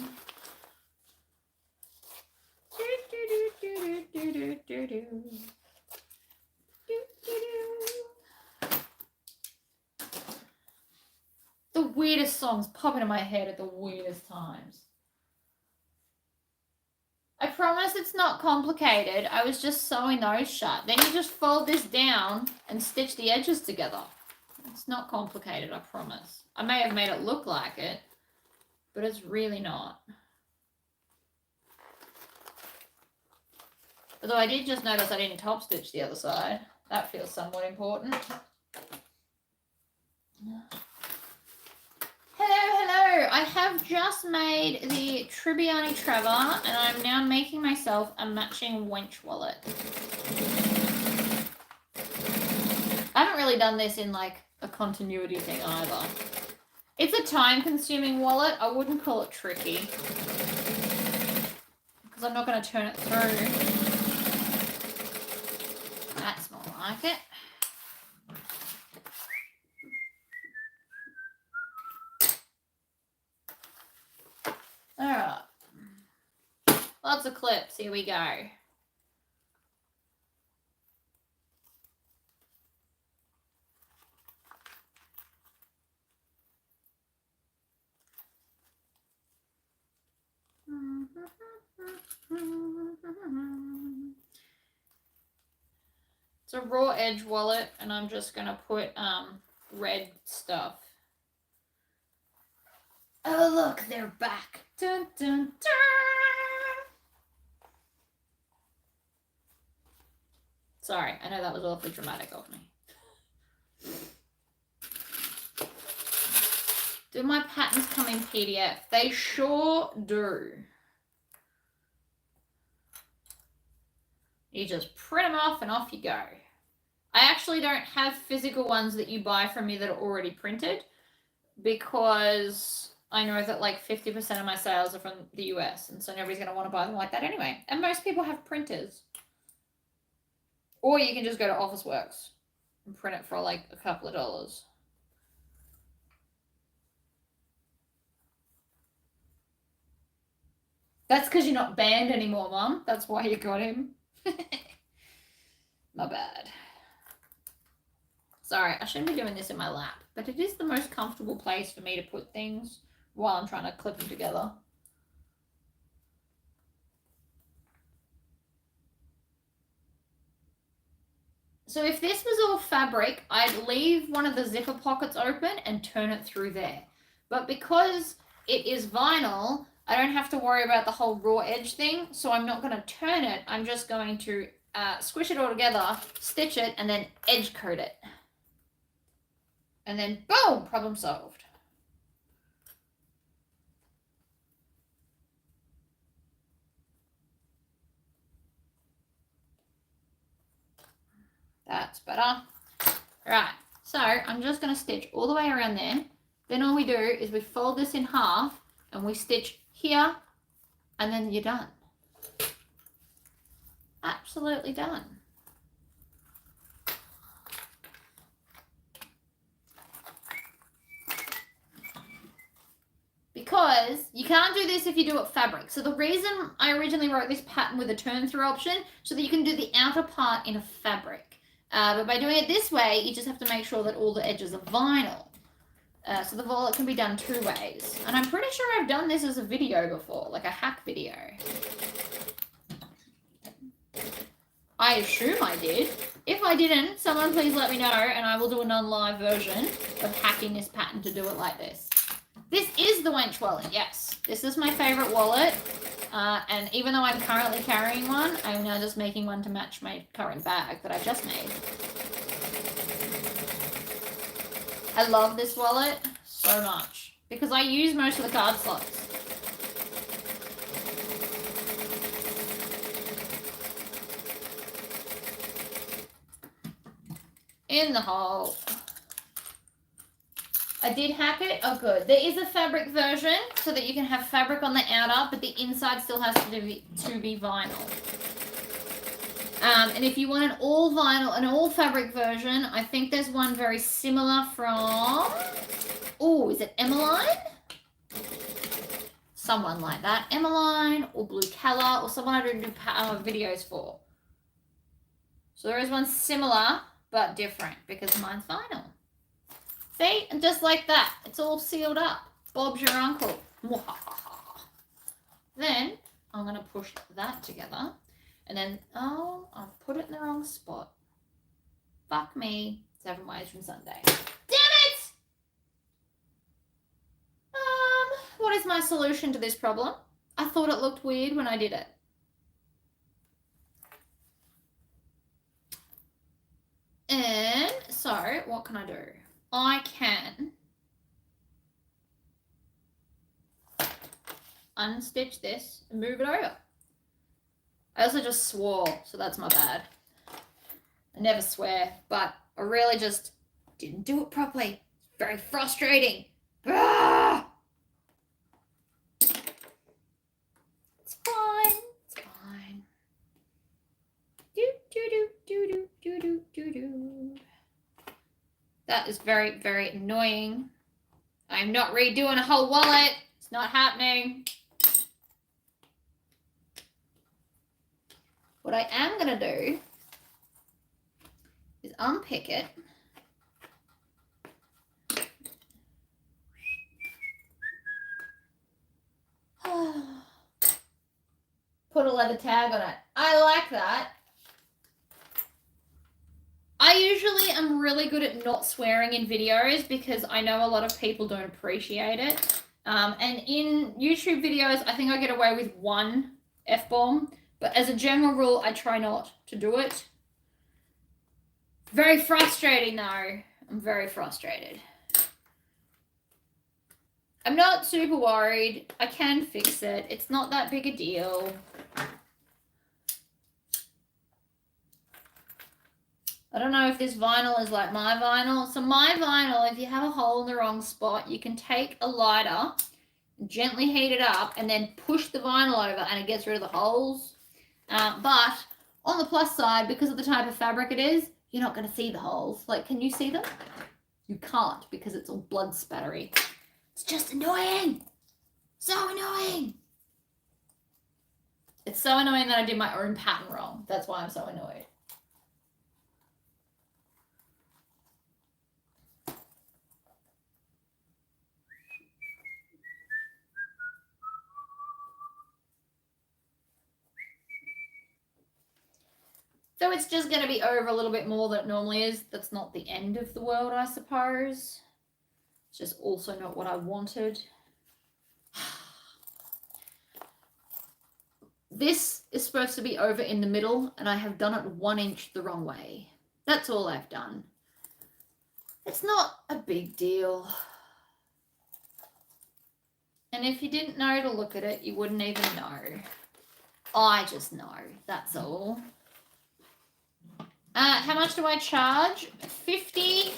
Do, do, do, do, do, do, do, do. Do, do, do. The weirdest songs pop into my head at the weirdest times. I promise it's not complicated. I was just sewing those shut. Then you just fold this down and stitch the edges together. It's not complicated, I promise. I may have made it look like it, but it's really not. Although I did just notice I didn't top stitch the other side. That feels somewhat important. Hello. I have just made the Tribbiani Trevor and I'm now making myself a matching wench wallet. I haven't really done this in like a continuity thing either. It's a time-consuming wallet. I wouldn't call it tricky because I'm not going to turn it through. That's more like it. Alright. Lots of clips. Here we go. It's a raw edge wallet and I'm just going to put red stuff. Oh look, they're back. Dun, dun, dun. Sorry, I know that was awfully dramatic of me. Do my patterns come in PDF? They sure do. You just print them off and off you go. I actually don't have physical ones that you buy from me that are already printed because I know that like 50% of my sales are from the US, and so nobody's going to want to buy them like that anyway. And most people have printers. Or you can just go to Officeworks and print it for like a couple of dollars. That's because you're not banned anymore, Mum. That's why you got him. My bad. Sorry, I shouldn't be doing this in my lap, but it is the most comfortable place for me to put things while I'm trying to clip them together. So if this was all fabric, I'd leave one of the zipper pockets open and turn it through there. But because it is vinyl, I don't have to worry about the whole raw edge thing, so I'm not going to turn it. I'm just going to squish it all together, stitch it, and then edge coat it. And then boom, problem solved. That's better. All right, so I'm just going to stitch all the way around there. Then all we do is we fold this in half and we stitch here, and then you're done. Absolutely done. Because you can't do this if you do it fabric. So the reason I originally wrote this pattern with a turn through option, so that you can do the outer part in a fabric. But by doing it this way, you just have to make sure that all the edges are vinyl. So the wallet can be done 2 ways. And I'm pretty sure I've done this as a video before, like a hack video. I assume I did. If I didn't, someone please let me know and I will do a non-live version of hacking this pattern to do it like this. This is the Wench wallet, yes. This is my favorite wallet. And even though I'm currently carrying one, I'm now just making one to match my current bag that I just made. I love this wallet so much because I use most of the card slots. In the hole. I did hack it. Oh, good. There is a fabric version so that you can have fabric on the outer, but the inside still has to be vinyl. And if you want an all vinyl, an all fabric version, I think there's one very similar from, oh, is it Emmeline? Someone like that. Emmeline or Blue Keller or someone I do videos for. So there is one similar but different because mine's vinyl. See? And just like that, it's all sealed up. Bob's your uncle. Then I'm going to push that together. And then, oh, I've put it in the wrong spot. Fuck me. 7 ways from Sunday. Damn it! What is my solution to this problem? I thought it looked weird when I did it. And so, what can I do? I can unstitch this and move it over. I also just swore, so that's my bad. I never swear, but I really just didn't do it properly. It's very frustrating. Ah! It's fine. It's fine. Do, do, do, do, do, do, do, do, do. That is very, very annoying. I'm not redoing a whole wallet. It's not happening. What I am going to do is unpick it. Put a leather tag on it. I like that. I usually am really good at not swearing in videos because I know a lot of people don't appreciate it. And in YouTube videos, I think I get away with 1 F-bomb. But as a general rule, I try not to do it. Very frustrating though. I'm very frustrated. I'm not super worried. I can fix it. It's not that big a deal. I don't know if this vinyl is like my vinyl. So my vinyl, if you have a hole in the wrong spot, you can take a lighter, gently heat it up, and then push the vinyl over and it gets rid of the holes. But on the plus side, because of the type of fabric it is, you're not going to see the holes. Like, can you see them? You can't because it's all blood spattery. It's just annoying. So annoying. It's so annoying that I did my own pattern wrong. That's why I'm so annoyed. So it's just going to be over a little bit more than it normally is. That's not the end of the world, I suppose. It's just also not what I wanted. This is supposed to be over in the middle, and I have done it 1 inch the wrong way. That's all I've done. It's not a big deal. And if you didn't know to look at it, you wouldn't even know. I just know, that's all. How much do I charge? 50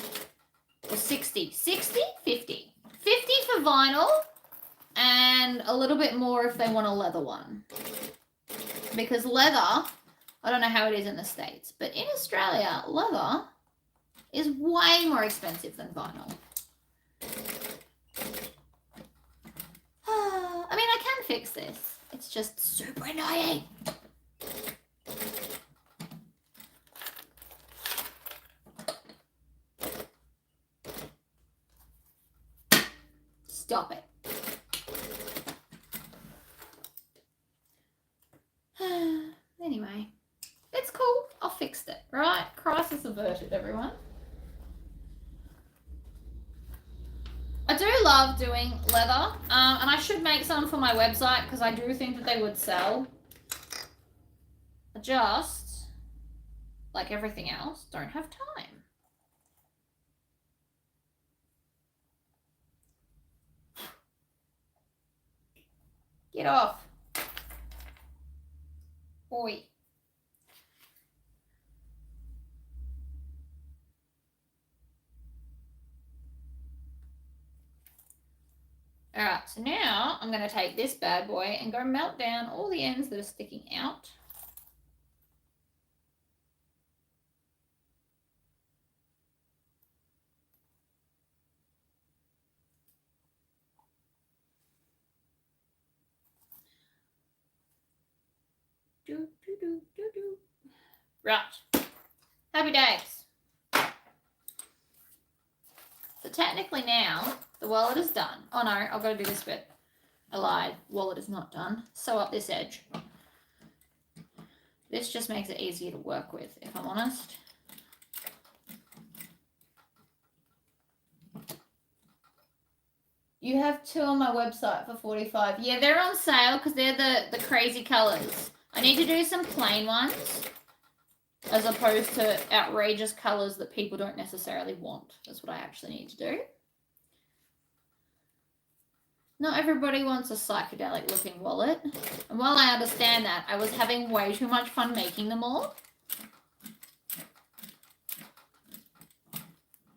or 60? 60? 50. 50 for vinyl and a little bit more if they want a leather one. Because leather, I don't know how it is in the States, but in Australia, leather is way more expensive than vinyl. I mean, I can fix this. It's just super annoying. Stop it. Anyway, it's cool. I fixed it, right? Crisis averted, everyone. I do love doing leather, and I should make some for my website because I do think that they would sell. I just, like everything else, don't have time. Get off. Oi. All right, so now I'm going to take this bad boy and go melt down all the ends that are sticking out. Right. Happy days. So technically now, the wallet is done. Oh no, I've got to do this bit. I lied. Wallet is not done. Sew up this edge. This just makes it easier to work with, if I'm honest. You have 2 on my website for $45. Yeah, they're on sale because they're the crazy colors. I need to do some plain ones as opposed to outrageous colors that people don't necessarily want. That's what I actually need to do. Not everybody wants a psychedelic looking wallet. And while I understand that, I was having way too much fun making them all.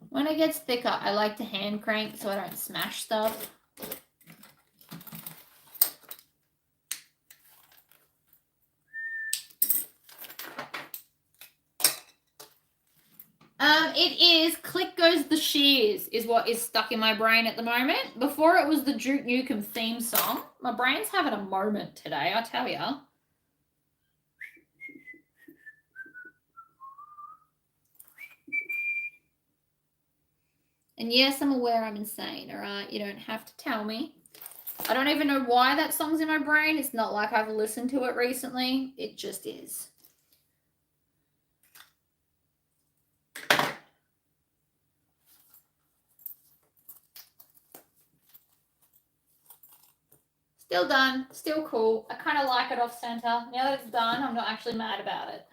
When it gets thicker, I like to hand crank so I don't smash stuff. It is Click Goes the Shears is what is stuck in my brain at the moment. Before it was the Duke Nukem theme song. My brain's having a moment today, I tell ya. And yes, I'm aware I'm insane, all right? You don't have to tell me. I don't even know why that song's in my brain. It's not like I've listened to it recently. It just is. Still done. Still cool. I kind of like it off center. Now that it's done, I'm not actually mad about it.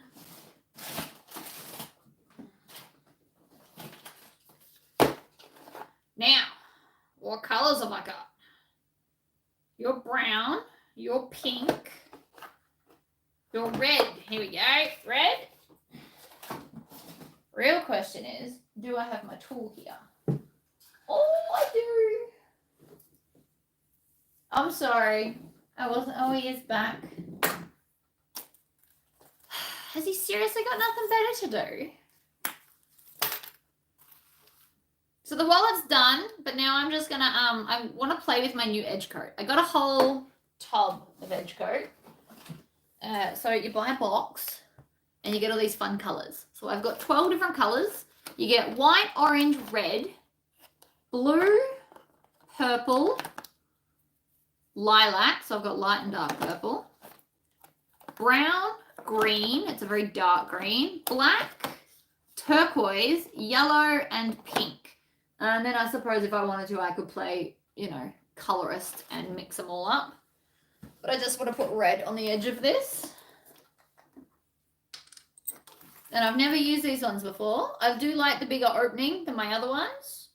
Now, what colors have I got? You're brown. You're pink. You're red. Here we go. Red. Real question is, do I have my tool here? Oh, I do. I'm sorry. I wasn't. Oh, he is back. Has he seriously got nothing better to do? So the wallet's done, but now I'm just gonna, I want to play with my new edge coat. I got a whole tub of edge coat. So you buy a box and you get all these fun colors. So I've got 12 different colors. You get white, orange, red, blue, purple, lilac. So I've got light and dark purple, brown, green. It's a very dark green, black, turquoise, yellow, and pink. And then I suppose if I wanted to, I could play, you know, colorist and mix them all up. But I just want to put red on the edge of this. And I've never used these ones before. I do like the bigger opening than my other ones.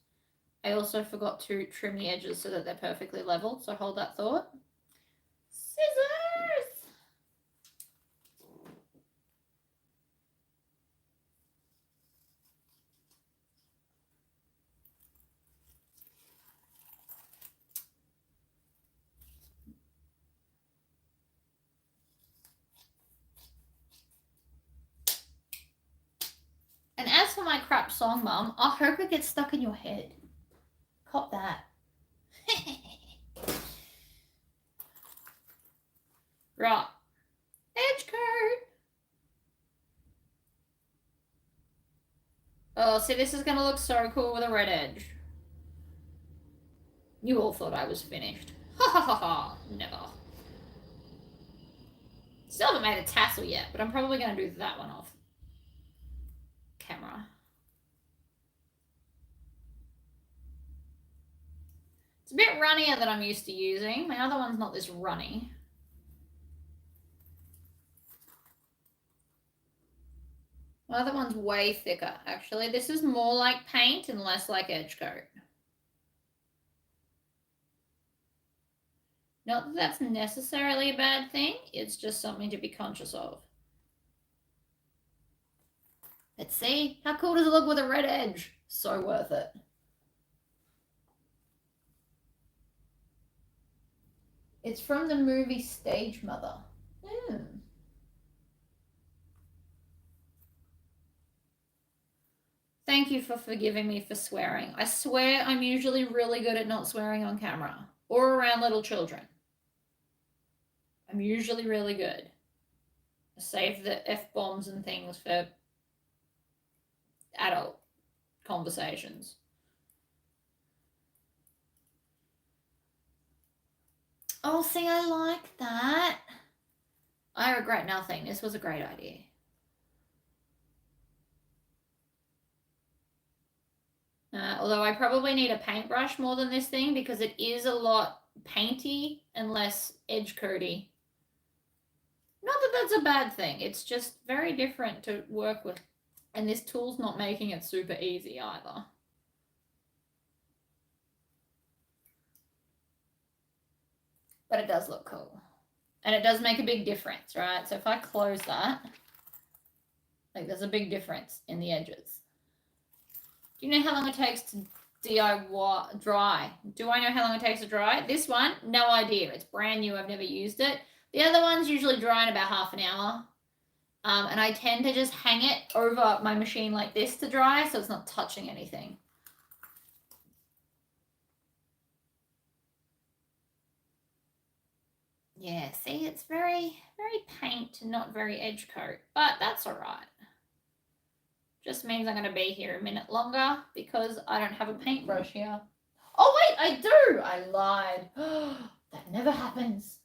I also forgot to trim the edges so that they're perfectly level. So hold that thought. Scissors! And as for my crap song, Mum, I hope it gets stuck in your head. Cop that. Right. Edge coat. Oh, see, this is going to look so cool with a red edge. You all thought I was finished. Ha ha ha ha. Never. Still haven't made a tassel yet, but I'm probably going to do that one off camera. It's a bit runnier than I'm used to using. My other one's not this runny. My other one's way thicker, actually. This is more like paint and less like edge coat. Not that that's necessarily a bad thing. It's just something to be conscious of. Let's see. How cool does it look with a red edge? So worth it. It's from the movie Stage Mother. Thank you for forgiving me for swearing. I swear I'm usually really good at not swearing on camera or around little children. I'm usually really good. I save the F-bombs and things for adult conversations. Oh, see, I like that. I regret nothing. This was a great idea. Although I probably need a paintbrush more than this thing because it is a lot painty and less edge coaty. Not that that's a bad thing. It's just very different to work with. And this tool's not making it super easy either. But it does look cool. And it does make a big difference, right? So if I close that, like there's a big difference in the edges. Do you know how long it takes to DIY dry? Do I know how long it takes to dry? This one, no idea. It's brand new. I've never used it. The other ones usually dry in about half an hour. And I tend to just hang it over my machine like this to dry so it's not touching anything. Yeah, see, it's very, very paint and not very edge coat, but that's all right. Just means I'm going to be here a minute longer because I don't have a paintbrush here. Oh, wait, I do. I lied. That never happens.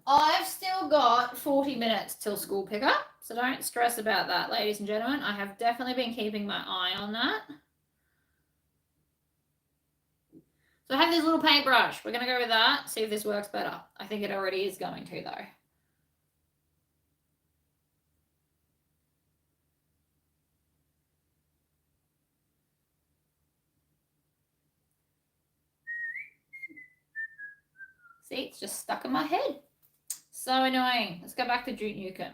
I've still got 40 minutes till school pickup, so don't stress about that, ladies and gentlemen. I have definitely been keeping my eye on that. So I have this little paintbrush. We're going to go with that, see if this works better. I think it already is going to, though. See, it's just stuck in my head. So annoying. Let's go back to Duke Nukem.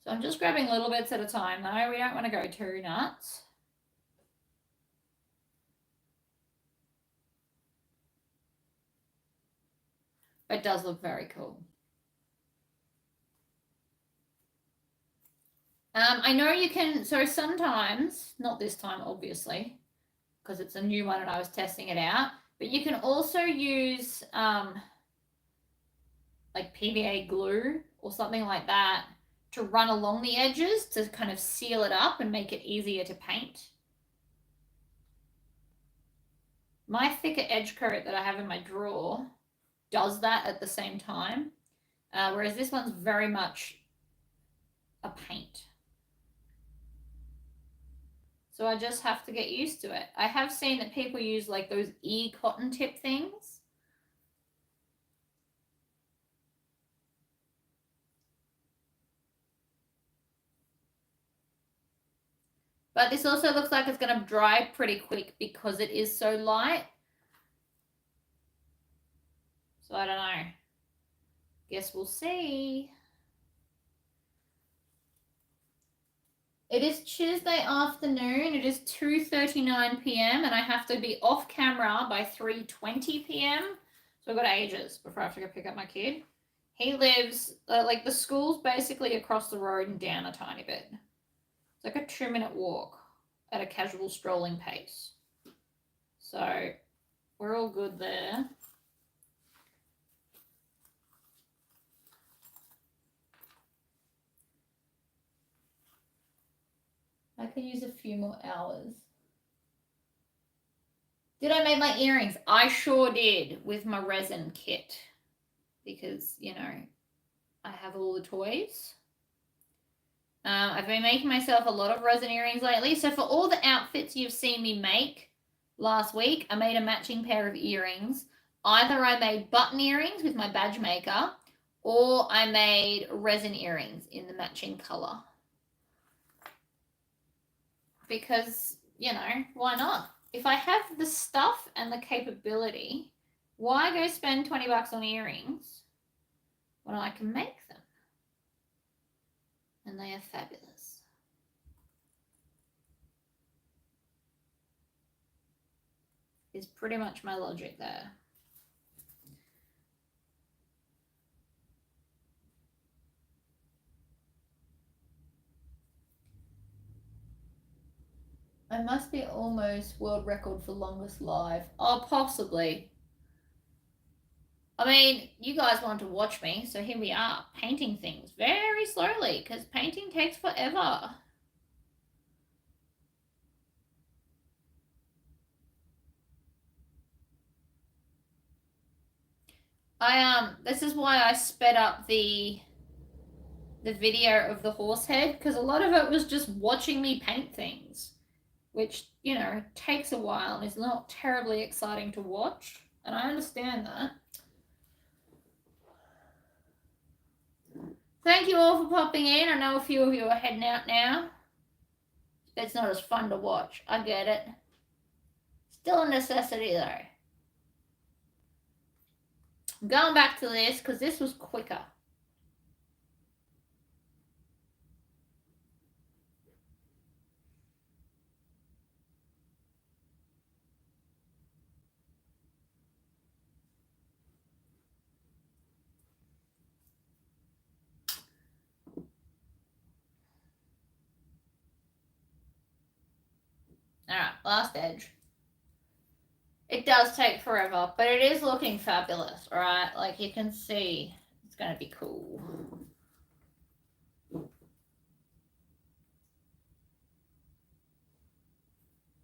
So I'm just grabbing little bits at a time though. We don't want to go too nuts. It does look very cool. I know you can, so sometimes, not this time obviously, because it's a new one and I was testing it out, but you can also use like PVA glue or something like that to run along the edges to kind of seal it up and make it easier to paint. My thicker edge coat that I have in my drawer does that at the same time, whereas this one's very much a paint. So I just have to get used to it. I have seen that people use like those cotton tip things. But this also looks like it's going to dry pretty quick because it is so light. So I don't know. Guess we'll see. It is Tuesday afternoon. It is 2:39 p.m. and I have to be off camera by 3:20 p.m. So I've got ages before I have to go pick up my kid. He lives, like the school's basically across the road and down a tiny bit. It's like a 2-minute walk at a casual strolling pace. So we're all good there. I could use a few more hours. Did I make my earrings? I sure did with my resin kit because, you know, I have all the toys. I've been making myself a lot of resin earrings lately. So for all the outfits you've seen me make last week, I made a matching pair of earrings. Either I made button earrings with my badge maker or I made resin earrings in the matching color. Because, you know, why not? If I have the stuff and the capability, why go spend 20 bucks on earrings when I can make them? And they are fabulous. Is pretty much my logic there. I must be almost world record for longest live. Oh, possibly. I mean, you guys want to watch me, so here we are, painting things very slowly, because painting takes forever. This is why I sped up the video of the horse head, because a lot of it was just watching me paint things, which, you know, takes a while and is not terribly exciting to watch, and I understand that. Thank you all for popping in. I know a few of you are heading out now. It's not as fun to watch. I get it. Still a necessity though. I'm going back to this because this was quicker. Alright, last edge. It does take forever, but it is looking fabulous, alright? Like you can see, it's going to be cool.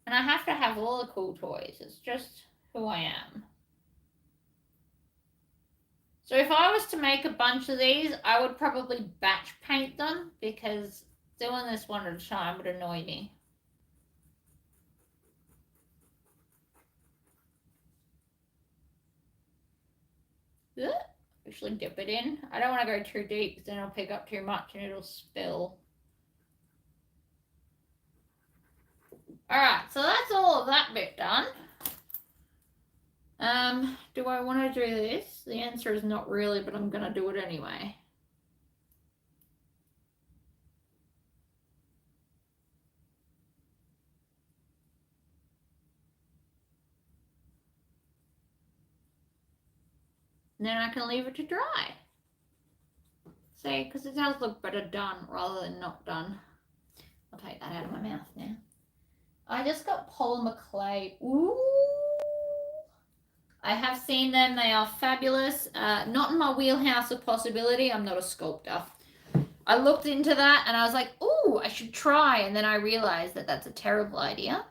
And I have to have all the cool toys. It's just who I am. So if I was to make a bunch of these, I would probably batch paint them because doing this one at a time would annoy me. Actually dip it in. I don't want to go too deep because then it'll pick up too much and it'll spill. Alright, so that's all of that bit done. Do I want to do this? The answer is not really, but I'm going to do it anyway. And then I can leave it to dry. See, because it does look better done rather than not done. I'll take that out of my mouth now. I just got polymer clay. Ooh. I have seen them. They are fabulous. Not in my wheelhouse of possibility. I'm not a sculptor. I looked into that and I was like, ooh, I should try. And then I realized that that's a terrible idea.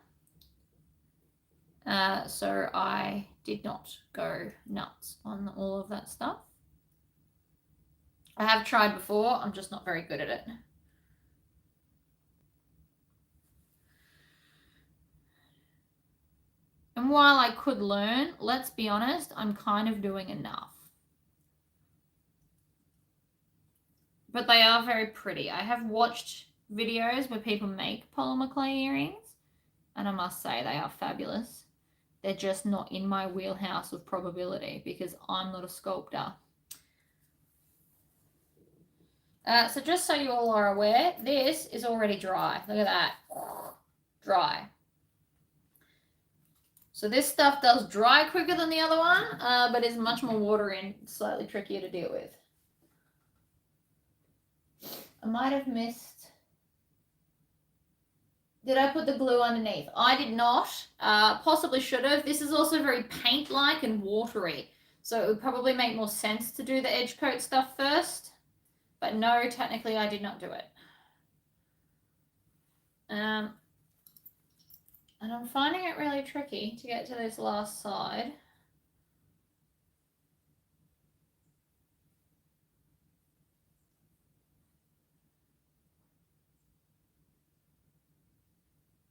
So I did not go nuts on all of that stuff. I have tried before. I'm just not very good at it. And while I could learn, let's be honest, I'm kind of doing enough. But they are very pretty. I have watched videos where people make polymer clay earrings, and I must say they are fabulous. They're just not in my wheelhouse of probability because I'm not a sculptor. So just so you all are aware, this is already dry. Look at that. Dry. So this stuff does dry quicker than the other one, but is much more watery and slightly trickier to deal with. I might have missed. Did I put the glue underneath? I did not. Possibly should have. This is also very paint-like and watery, so it would probably make more sense to do the edge coat stuff first. But no, technically I did not do it. And I'm finding it really tricky to get to this last side.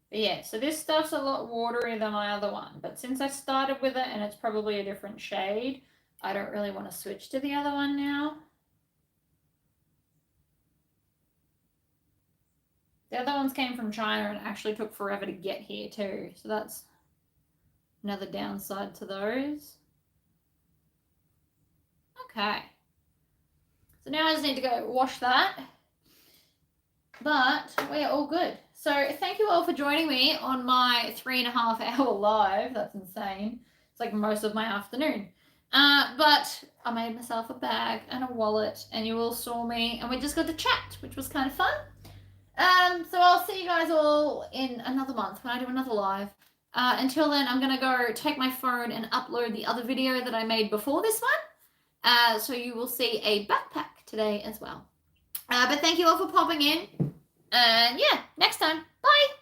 But yeah, so this stuff's a lot waterier than my other one. But since I started with it and it's probably a different shade, I don't really want to switch to the other one now. The other ones came from China and actually took forever to get here too. So that's another downside to those. Okay. So now I just need to go wash that. But we're all good. So thank you all for joining me on my 3.5-hour live. That's insane. It's like most of my afternoon. But I made myself a bag and a wallet and you all saw me and we just got to chat, which was kind of fun. So I'll see you guys all in another month when I do another live. Until then, I'm going to go take my phone and upload the other video that I made before this one. So you will see a backpack today as well. But thank you all for popping in. And yeah, next time. Bye.